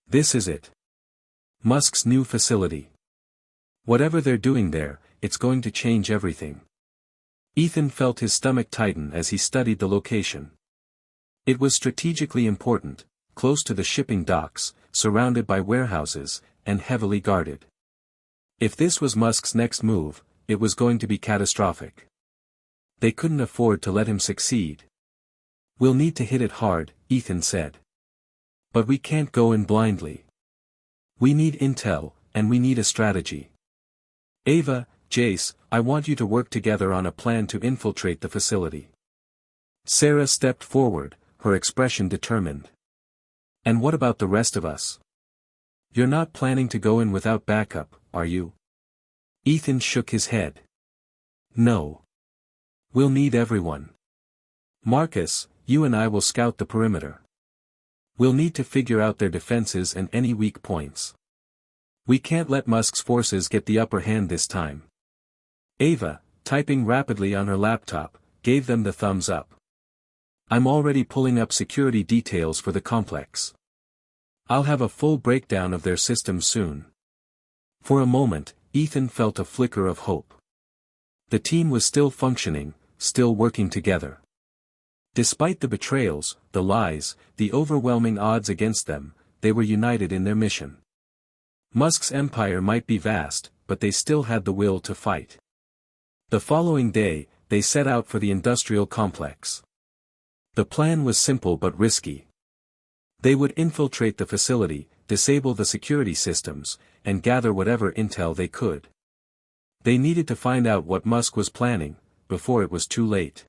This is it. Musk's new facility. Whatever they're doing there, it's going to change everything. Ethan felt his stomach tighten as he studied the location. It was strategically important, close to the shipping docks, surrounded by warehouses, and heavily guarded. If this was Musk's next move, it was going to be catastrophic. They couldn't afford to let him succeed. We'll need to hit it hard, Ethan said. But we can't go in blindly. We need intel, and we need a strategy. Ava, Jace, I want you to work together on a plan to infiltrate the facility. Sarah stepped forward, her expression determined. And what about the rest of us? You're not planning to go in without backup, are you? Ethan shook his head. No. We'll need everyone. Marcus, you and I will scout the perimeter. We'll need to figure out their defenses and any weak points. We can't let Musk's forces get the upper hand this time. Ava, typing rapidly on her laptop, gave them the thumbs up. I'm already pulling up security details for the complex. I'll have a full breakdown of their systems soon. For a moment, Ethan felt a flicker of hope. The team was still functioning, still working together. Despite the betrayals, the lies, the overwhelming odds against them, they were united in their mission. Musk's empire might be vast, but they still had the will to fight. The following day, they set out for the industrial complex. The plan was simple but risky. They would infiltrate the facility, disable the security systems, and gather whatever intel they could. They needed to find out what Musk was planning, before it was too late.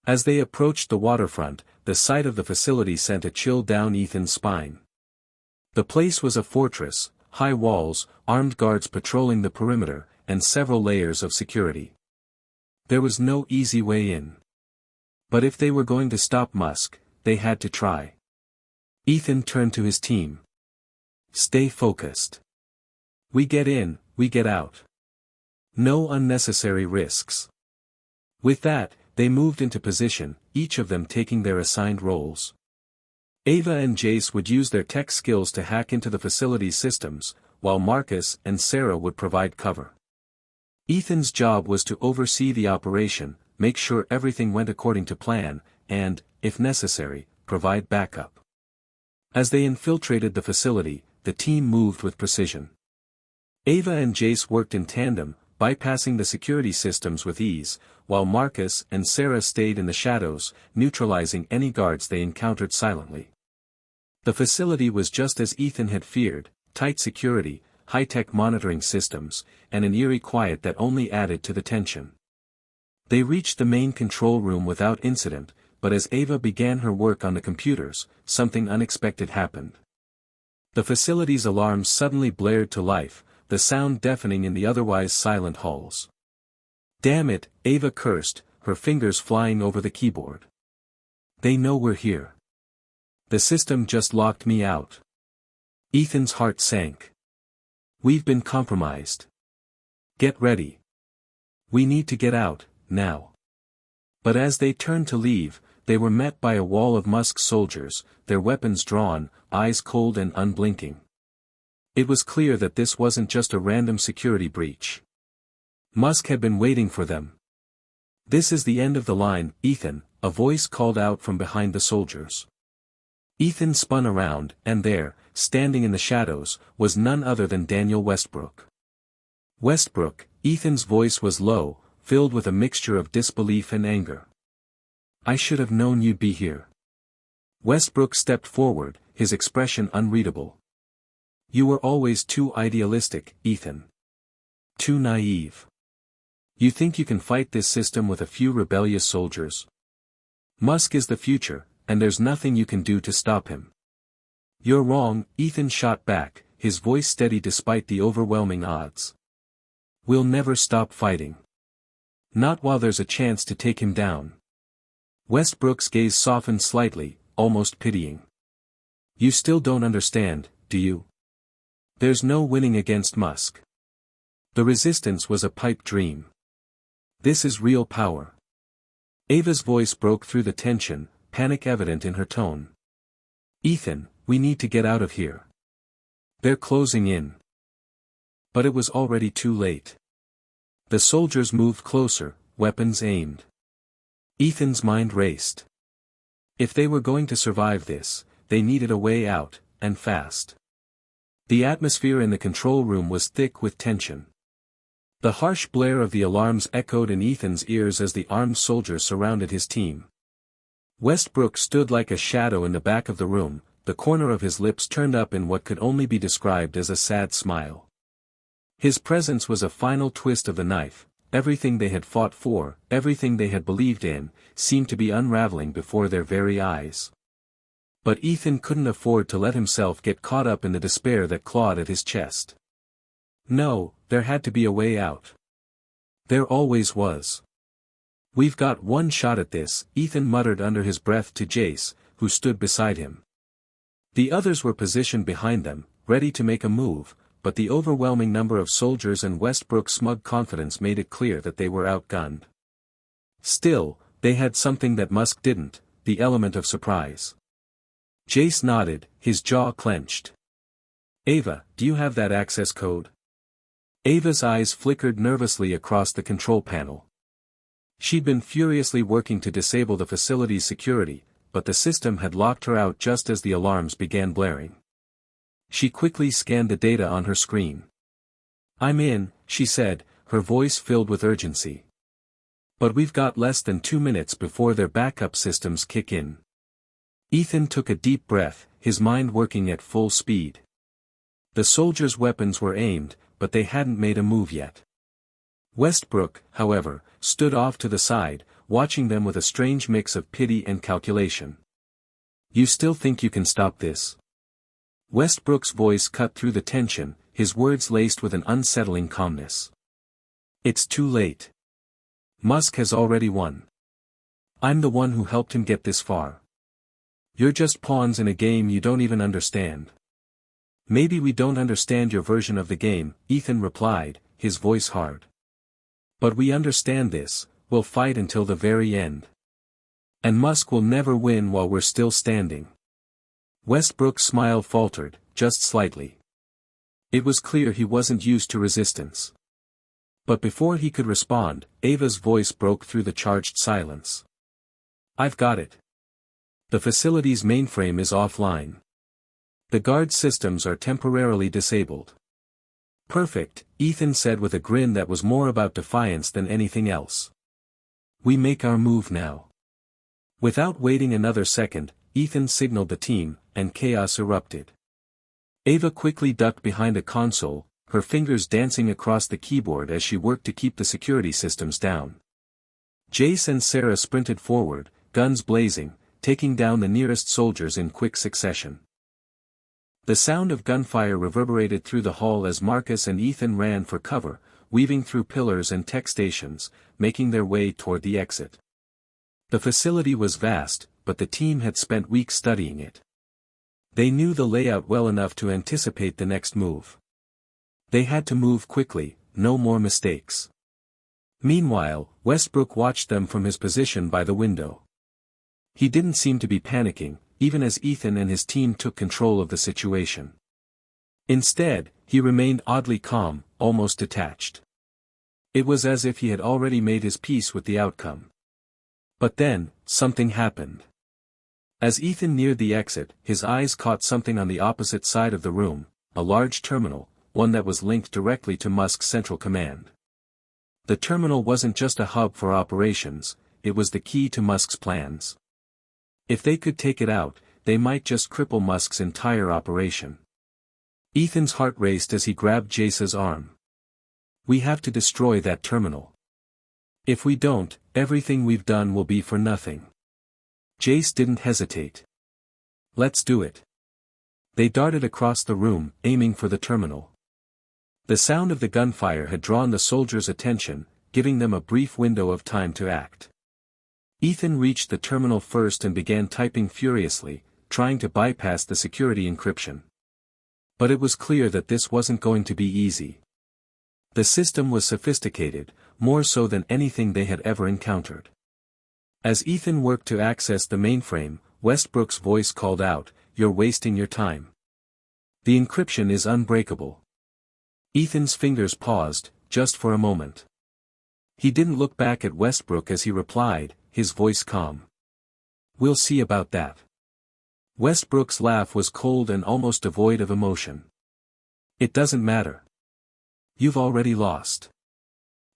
As they approached the waterfront, the sight of the facility sent a chill down Ethan's spine. The place was a fortress, high walls, armed guards patrolling the perimeter, and several layers of security. There was no easy way in. But if they were going to stop Musk, they had to try. Ethan turned to his team. Stay focused. We get in, we get out. No unnecessary risks. With that, they moved into position, each of them taking their assigned roles. Ava and Jace would use their tech skills to hack into the facility's systems, while Marcus and Sarah would provide cover. Ethan's job was to oversee the operation, make sure everything went according to plan, and, if necessary, provide backup. As they infiltrated the facility, the team moved with precision. Ava and Jace worked in tandem, bypassing the security systems with ease, while Marcus and Sarah stayed in the shadows, neutralizing any guards they encountered silently. The facility was just as Ethan had feared: tight security, high-tech monitoring systems, and an eerie quiet that only added to the tension. They reached the main control room without incident, but as Ava began her work on the computers, something unexpected happened. The facility's alarms suddenly blared to life, the sound deafening in the otherwise silent halls. "Damn it," Ava cursed, her fingers flying over the keyboard. "They know we're here. The system just locked me out." Ethan's heart sank. "We've been compromised. Get ready. We need to get out, now." But as they turned to leave, they were met by a wall of Musk's soldiers, their weapons drawn, eyes cold and unblinking. It was clear that this wasn't just a random security breach. Musk had been waiting for them. "This is the end of the line, Ethan," a voice called out from behind the soldiers. Ethan spun around, and there, standing in the shadows, was none other than Daniel Westbrook. "Westbrook," Ethan's voice was low, filled with a mixture of disbelief and anger. "I should have known you'd be here." Westbrook stepped forward, his expression unreadable. "You were always too idealistic, Ethan. Too naive. You think you can fight this system with a few rebellious soldiers? Musk is the future, and there's nothing you can do to stop him." "You're wrong," Ethan shot back, his voice steady despite the overwhelming odds. "We'll never stop fighting. Not while there's a chance to take him down." Westbrook's gaze softened slightly, almost pitying. "You still don't understand, do you? There's no winning against Musk. The resistance was a pipe dream. This is real power." Ava's voice broke through the tension, panic evident in her tone. "Ethan, we need to get out of here. They're closing in." But it was already too late. The soldiers moved closer, weapons aimed. Ethan's mind raced. If they were going to survive this, they needed a way out, and fast. The atmosphere in the control room was thick with tension. The harsh blare of the alarms echoed in Ethan's ears as the armed soldiers surrounded his team. Westbrook stood like a shadow in the back of the room, the corner of his lips turned up in what could only be described as a sad smile. His presence was a final twist of the knife. Everything they had fought for, everything they had believed in, seemed to be unraveling before their very eyes. But Ethan couldn't afford to let himself get caught up in the despair that clawed at his chest. No, there had to be a way out. There always was. "We've got one shot at this," Ethan muttered under his breath to Jace, who stood beside him. The others were positioned behind them, ready to make a move, but the overwhelming number of soldiers and Westbrook's smug confidence made it clear that they were outgunned. Still, they had something that Musk didn't, the element of surprise. Jace nodded, his jaw clenched. "Ava, do you have that access code?" Ava's eyes flickered nervously across the control panel. She'd been furiously working to disable the facility's security, but the system had locked her out just as the alarms began blaring. She quickly scanned the data on her screen. "I'm in," she said, her voice filled with urgency. "But we've got less than 2 minutes before their backup systems kick in." Ethan took a deep breath, his mind working at full speed. The soldiers' weapons were aimed, but they hadn't made a move yet. Westbrook, however, stood off to the side, watching them with a strange mix of pity and calculation. "You still think you can stop this?" Westbrook's voice cut through the tension, his words laced with an unsettling calmness. "It's too late. Musk has already won. I'm the one who helped him get this far. You're just pawns in a game you don't even understand." "Maybe we don't understand your version of the game," Ethan replied, his voice hard. "But we understand this, we'll fight until the very end. And Musk will never win while we're still standing. Westbrook's smile faltered, just slightly. It was clear he wasn't used to resistance. But before he could respond, Ava's voice broke through the charged silence. I've got it. The facility's mainframe is offline. The guard systems are temporarily disabled. Perfect, Ethan said with a grin that was more about defiance than anything else. We make our move now. Without waiting another second, Ethan signaled the team, and chaos erupted. Ava quickly ducked behind a console, her fingers dancing across the keyboard as she worked to keep the security systems down. Jace and Sarah sprinted forward, guns blazing, taking down the nearest soldiers in quick succession. The sound of gunfire reverberated through the hall as Marcus and Ethan ran for cover, weaving through pillars and tech stations, making their way toward the exit. The facility was vast, but the team had spent weeks studying it. They knew the layout well enough to anticipate the next move. They had to move quickly, no more mistakes. Meanwhile, Westbrook watched them from his position by the window. He didn't seem to be panicking, even as Ethan and his team took control of the situation. Instead, he remained oddly calm, almost detached. It was as if he had already made his peace with the outcome. But then, something happened. As Ethan neared the exit, his eyes caught something on the opposite side of the room, a large terminal, one that was linked directly to Musk's central command. The terminal wasn't just a hub for operations, it was the key to Musk's plans. If they could take it out, they might just cripple Musk's entire operation. Ethan's heart raced as he grabbed Jace's arm. We have to destroy that terminal. If we don't, everything we've done will be for nothing. Jace didn't hesitate. Let's do it. They darted across the room, aiming for the terminal. The sound of the gunfire had drawn the soldiers' attention, giving them a brief window of time to act. Ethan reached the terminal first and began typing furiously, trying to bypass the security encryption. But it was clear that this wasn't going to be easy. The system was sophisticated, more so than anything they had ever encountered. As Ethan worked to access the mainframe, Westbrook's voice called out, "You're wasting your time. The encryption is unbreakable." Ethan's fingers paused, just for a moment. He didn't look back at Westbrook as he replied, his voice calm. "We'll see about that." Westbrook's laugh was cold and almost devoid of emotion. "It doesn't matter. You've already lost."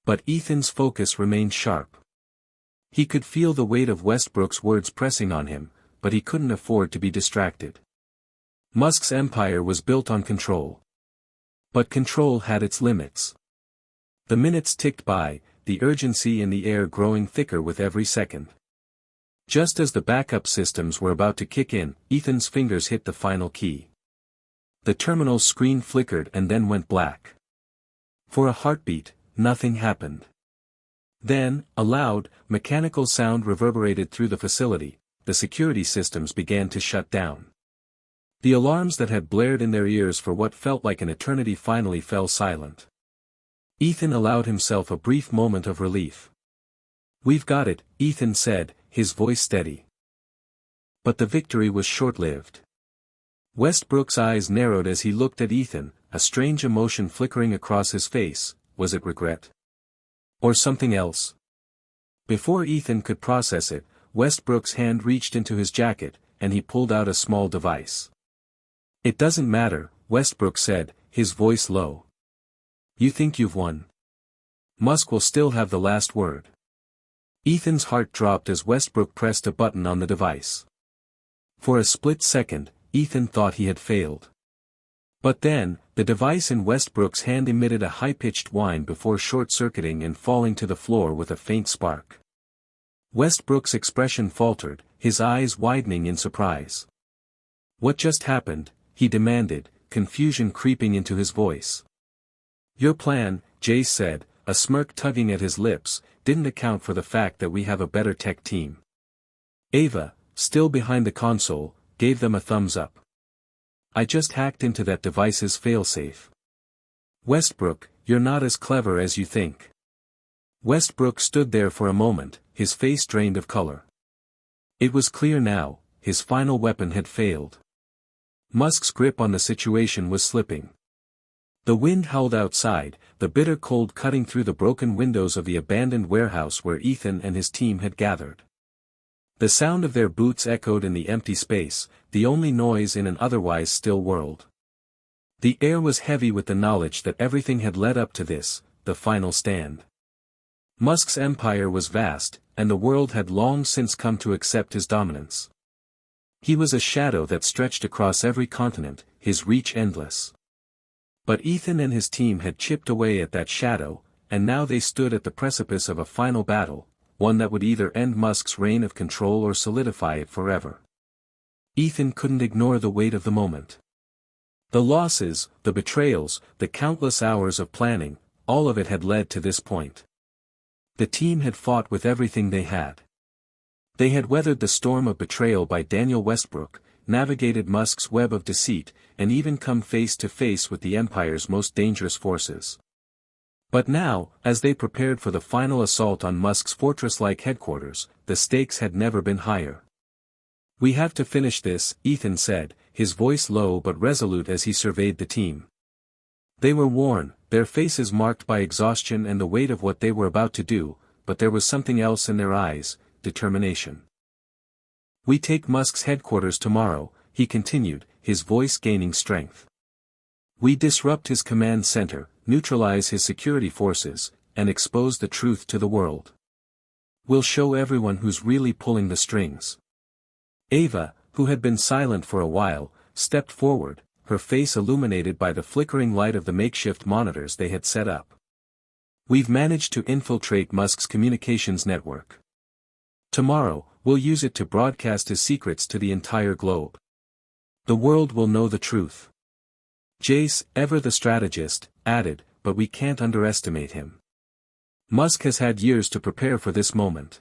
But Ethan's focus remained sharp. He could feel the weight of Westbrook's words pressing on him, but he couldn't afford to be distracted. Musk's empire was built on control. But control had its limits. The minutes ticked by, the urgency in the air growing thicker with every second. Just as the backup systems were about to kick in, Ethan's fingers hit the final key. The terminal's screen flickered and then went black. For a heartbeat, nothing happened. Then, a loud, mechanical sound reverberated through the facility. The security systems began to shut down. The alarms that had blared in their ears for what felt like an eternity finally fell silent. Ethan allowed himself a brief moment of relief. "We've got it," Ethan said, his voice steady. But the victory was short-lived. Westbrook's eyes narrowed as he looked at Ethan, a strange emotion flickering across his face. Was it regret? Or something else? Before Ethan could process it, Westbrook's hand reached into his jacket, and he pulled out a small device. "It doesn't matter," Westbrook said, his voice low. "You think you've won? Musk will still have the last word." Ethan's heart dropped as Westbrook pressed a button on the device. For a split second, Ethan thought he had failed. But then, the device in Westbrook's hand emitted a high-pitched whine before short-circuiting and falling to the floor with a faint spark. Westbrook's expression faltered, his eyes widening in surprise. "What just happened?" he demanded, confusion creeping into his voice. "Your plan," Jace said, a smirk tugging at his lips, "didn't account for the fact that we have a better tech team." Ava, still behind the console, gave them a thumbs up. "I just hacked into that device's failsafe." "Westbrook, you're not as clever as you think." Westbrook stood there for a moment, his face drained of color. It was clear now, his final weapon had failed. Musk's grip on the situation was slipping. The wind howled outside, the bitter cold cutting through the broken windows of the abandoned warehouse where Ethan and his team had gathered. The sound of their boots echoed in the empty space, the only noise in an otherwise still world. The air was heavy with the knowledge that everything had led up to this, the final stand. Musk's empire was vast, and the world had long since come to accept his dominance. He was a shadow that stretched across every continent, his reach endless. But Ethan and his team had chipped away at that shadow, and now they stood at the precipice of a final battle, one that would either end Musk's reign of control or solidify it forever. Ethan couldn't ignore the weight of the moment. The losses, the betrayals, the countless hours of planning, all of it had led to this point. The team had fought with everything they had. They had weathered the storm of betrayal by Daniel Westbrook, navigated Musk's web of deceit, and even come face to face with the Empire's most dangerous forces. But now, as they prepared for the final assault on Musk's fortress-like headquarters, the stakes had never been higher. "We have to finish this," Ethan said, his voice low but resolute as he surveyed the team. They were worn, their faces marked by exhaustion and the weight of what they were about to do, but there was something else in their eyes, determination. "We take Musk's headquarters tomorrow," he continued, his voice gaining strength. "We disrupt his command center, neutralize his security forces, and expose the truth to the world. We'll show everyone who's really pulling the strings." Ava, who had been silent for a while, stepped forward, her face illuminated by the flickering light of the makeshift monitors they had set up. "We've managed to infiltrate Musk's communications network. Tomorrow, we'll use it to broadcast his secrets to the entire globe. The world will know the truth." Jace, ever the strategist, added, "But we can't underestimate him. Musk has had years to prepare for this moment.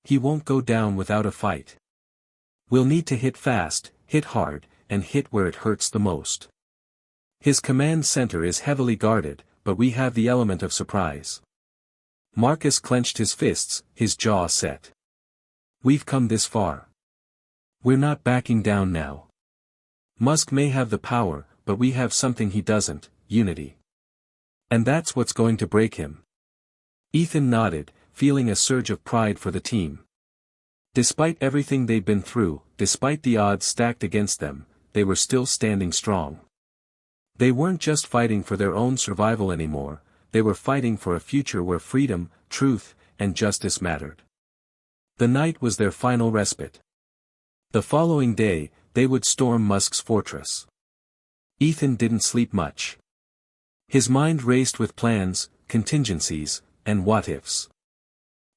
He won't go down without a fight. We'll need to hit fast, hit hard, and hit where it hurts the most. His command center is heavily guarded, but we have the element of surprise." Marcus clenched his fists, his jaw set. "We've come this far. We're not backing down now. Musk may have the power, but we have something he doesn't, unity. And that's what's going to break him." Ethan nodded, feeling a surge of pride for the team. Despite everything they'd been through, despite the odds stacked against them, they were still standing strong. They weren't just fighting for their own survival anymore, they were fighting for a future where freedom, truth, and justice mattered. The night was their final respite. The following day, they would storm Musk's fortress. Ethan didn't sleep much. His mind raced with plans, contingencies, and what-ifs.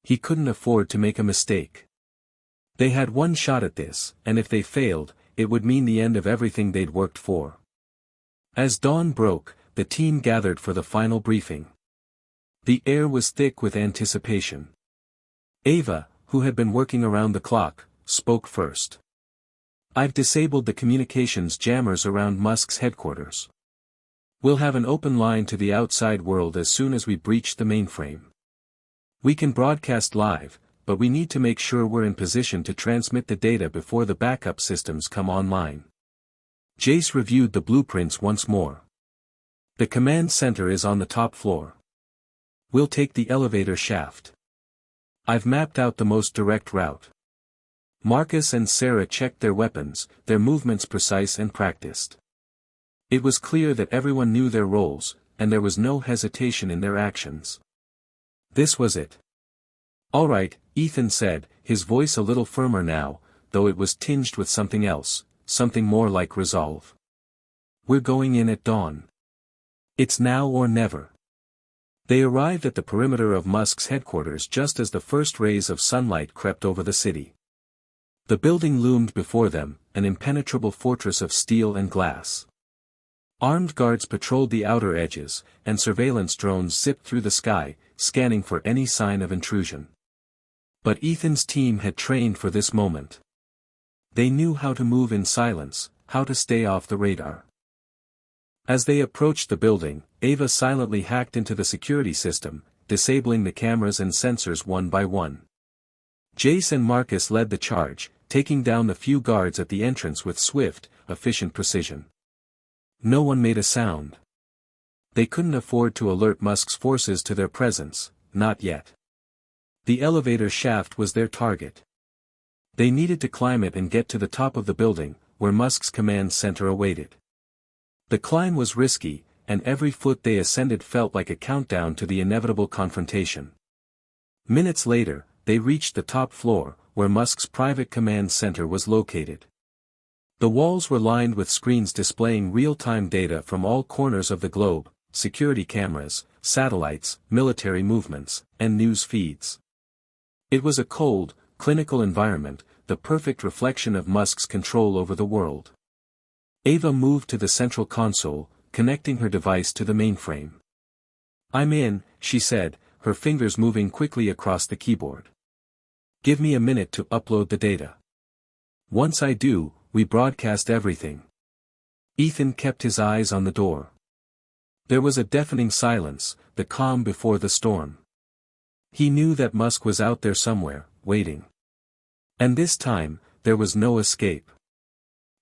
He couldn't afford to make a mistake. They had one shot at this, and if they failed, it would mean the end of everything they'd worked for. As dawn broke, the team gathered for the final briefing. The air was thick with anticipation. Ava, who had been working around the clock, spoke first. "I've disabled the communications jammers around Musk's headquarters. We'll have an open line to the outside world as soon as we breach the mainframe. We can broadcast live, but we need to make sure we're in position to transmit the data before the backup systems come online." Jace reviewed the blueprints once more. "The command center is on the top floor. We'll take the elevator shaft. I've mapped out the most direct route." Marcus and Sarah checked their weapons, their movements precise and practiced. It was clear that everyone knew their roles, and there was no hesitation in their actions. This was it. "All right," Ethan said, his voice a little firmer now, though it was tinged with something else, something more like resolve. "We're going in at dawn. It's now or never." They arrived at the perimeter of Musk's headquarters just as the first rays of sunlight crept over the city. The building loomed before them, an impenetrable fortress of steel and glass. Armed guards patrolled the outer edges, and surveillance drones zipped through the sky, scanning for any sign of intrusion. But Ethan's team had trained for this moment. They knew how to move in silence, how to stay off the radar. As they approached the building, Ava silently hacked into the security system, disabling the cameras and sensors one by one. Jace and Marcus led the charge, taking down the few guards at the entrance with swift, efficient precision. No one made a sound. They couldn't afford to alert Musk's forces to their presence, not yet. The elevator shaft was their target. They needed to climb it and get to the top of the building, where Musk's command center awaited. The climb was risky, and every foot they ascended felt like a countdown to the inevitable confrontation. Minutes later, they reached the top floor, where Musk's private command center was located. The walls were lined with screens displaying real-time data from all corners of the globe, security cameras, satellites, military movements, and news feeds. It was a cold, clinical environment, the perfect reflection of Musk's control over the world. Ava moved to the central console, connecting her device to the mainframe. "I'm in," she said, her fingers moving quickly across the keyboard. "Give me a minute to upload the data. Once I do, we broadcast everything." Ethan kept his eyes on the door. There was a deafening silence, the calm before the storm. He knew that Musk was out there somewhere, waiting. And this time, there was no escape.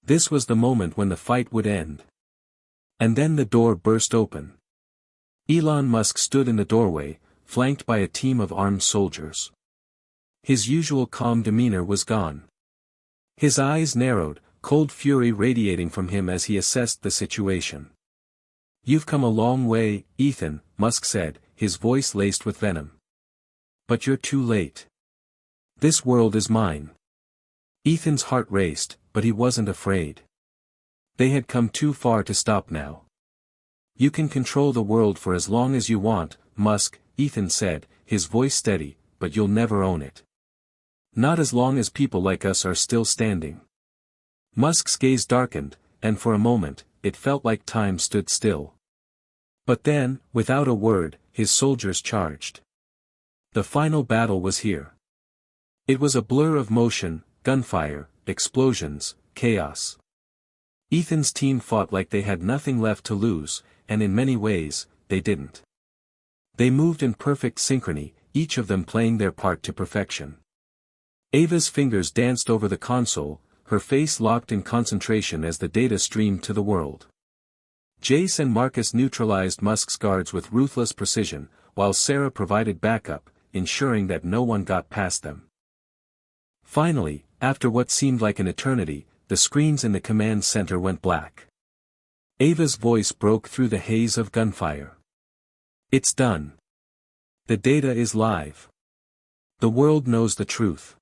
This was the moment when the fight would end. And then the door burst open. Elon Musk stood in the doorway, flanked by a team of armed soldiers. His usual calm demeanor was gone. His eyes narrowed, cold fury radiating from him as he assessed the situation. "You've come a long way, Ethan," Musk said, his voice laced with venom. "But you're too late. This world is mine." Ethan's heart raced, but he wasn't afraid. They had come too far to stop now. "You can control the world for as long as you want, Musk," Ethan said, his voice steady, "but you'll never own it. Not as long as people like us are still standing." Musk's gaze darkened, and for a moment, it felt like time stood still. But then, without a word, his soldiers charged. The final battle was here. It was a blur of motion, gunfire, explosions, chaos. Ethan's team fought like they had nothing left to lose, and in many ways, they didn't. They moved in perfect synchrony, each of them playing their part to perfection. Ava's fingers danced over the console, her face locked in concentration as the data streamed to the world. Jace and Marcus neutralized Musk's guards with ruthless precision, while Sarah provided backup, ensuring that no one got past them. Finally, after what seemed like an eternity, the screens in the command center went black. Ava's voice broke through the haze of gunfire. "It's done. The data is live. The world knows the truth."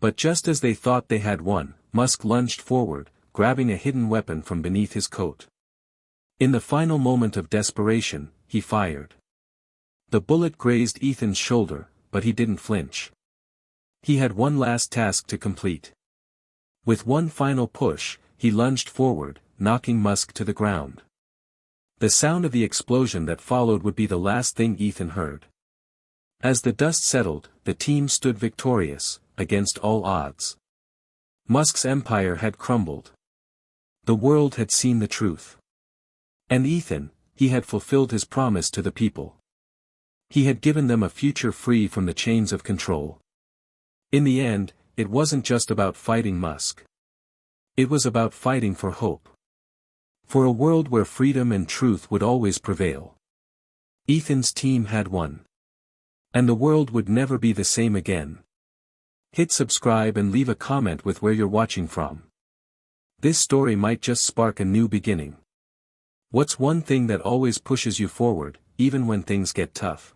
But just as they thought they had won, Musk lunged forward, grabbing a hidden weapon from beneath his coat. In the final moment of desperation, he fired. The bullet grazed Ethan's shoulder, but he didn't flinch. He had one last task to complete. With one final push, he lunged forward, knocking Musk to the ground. The sound of the explosion that followed would be the last thing Ethan heard. As the dust settled, the team stood victorious, against all odds. Musk's empire had crumbled. The world had seen the truth. And Ethan, he had fulfilled his promise to the people. He had given them a future free from the chains of control. In the end, it wasn't just about fighting Musk. It was about fighting for hope. For a world where freedom and truth would always prevail. Ethan's team had won. And the world would never be the same again. Hit subscribe and leave a comment with where you're watching from. This story might just spark a new beginning. What's one thing that always pushes you forward, even when things get tough?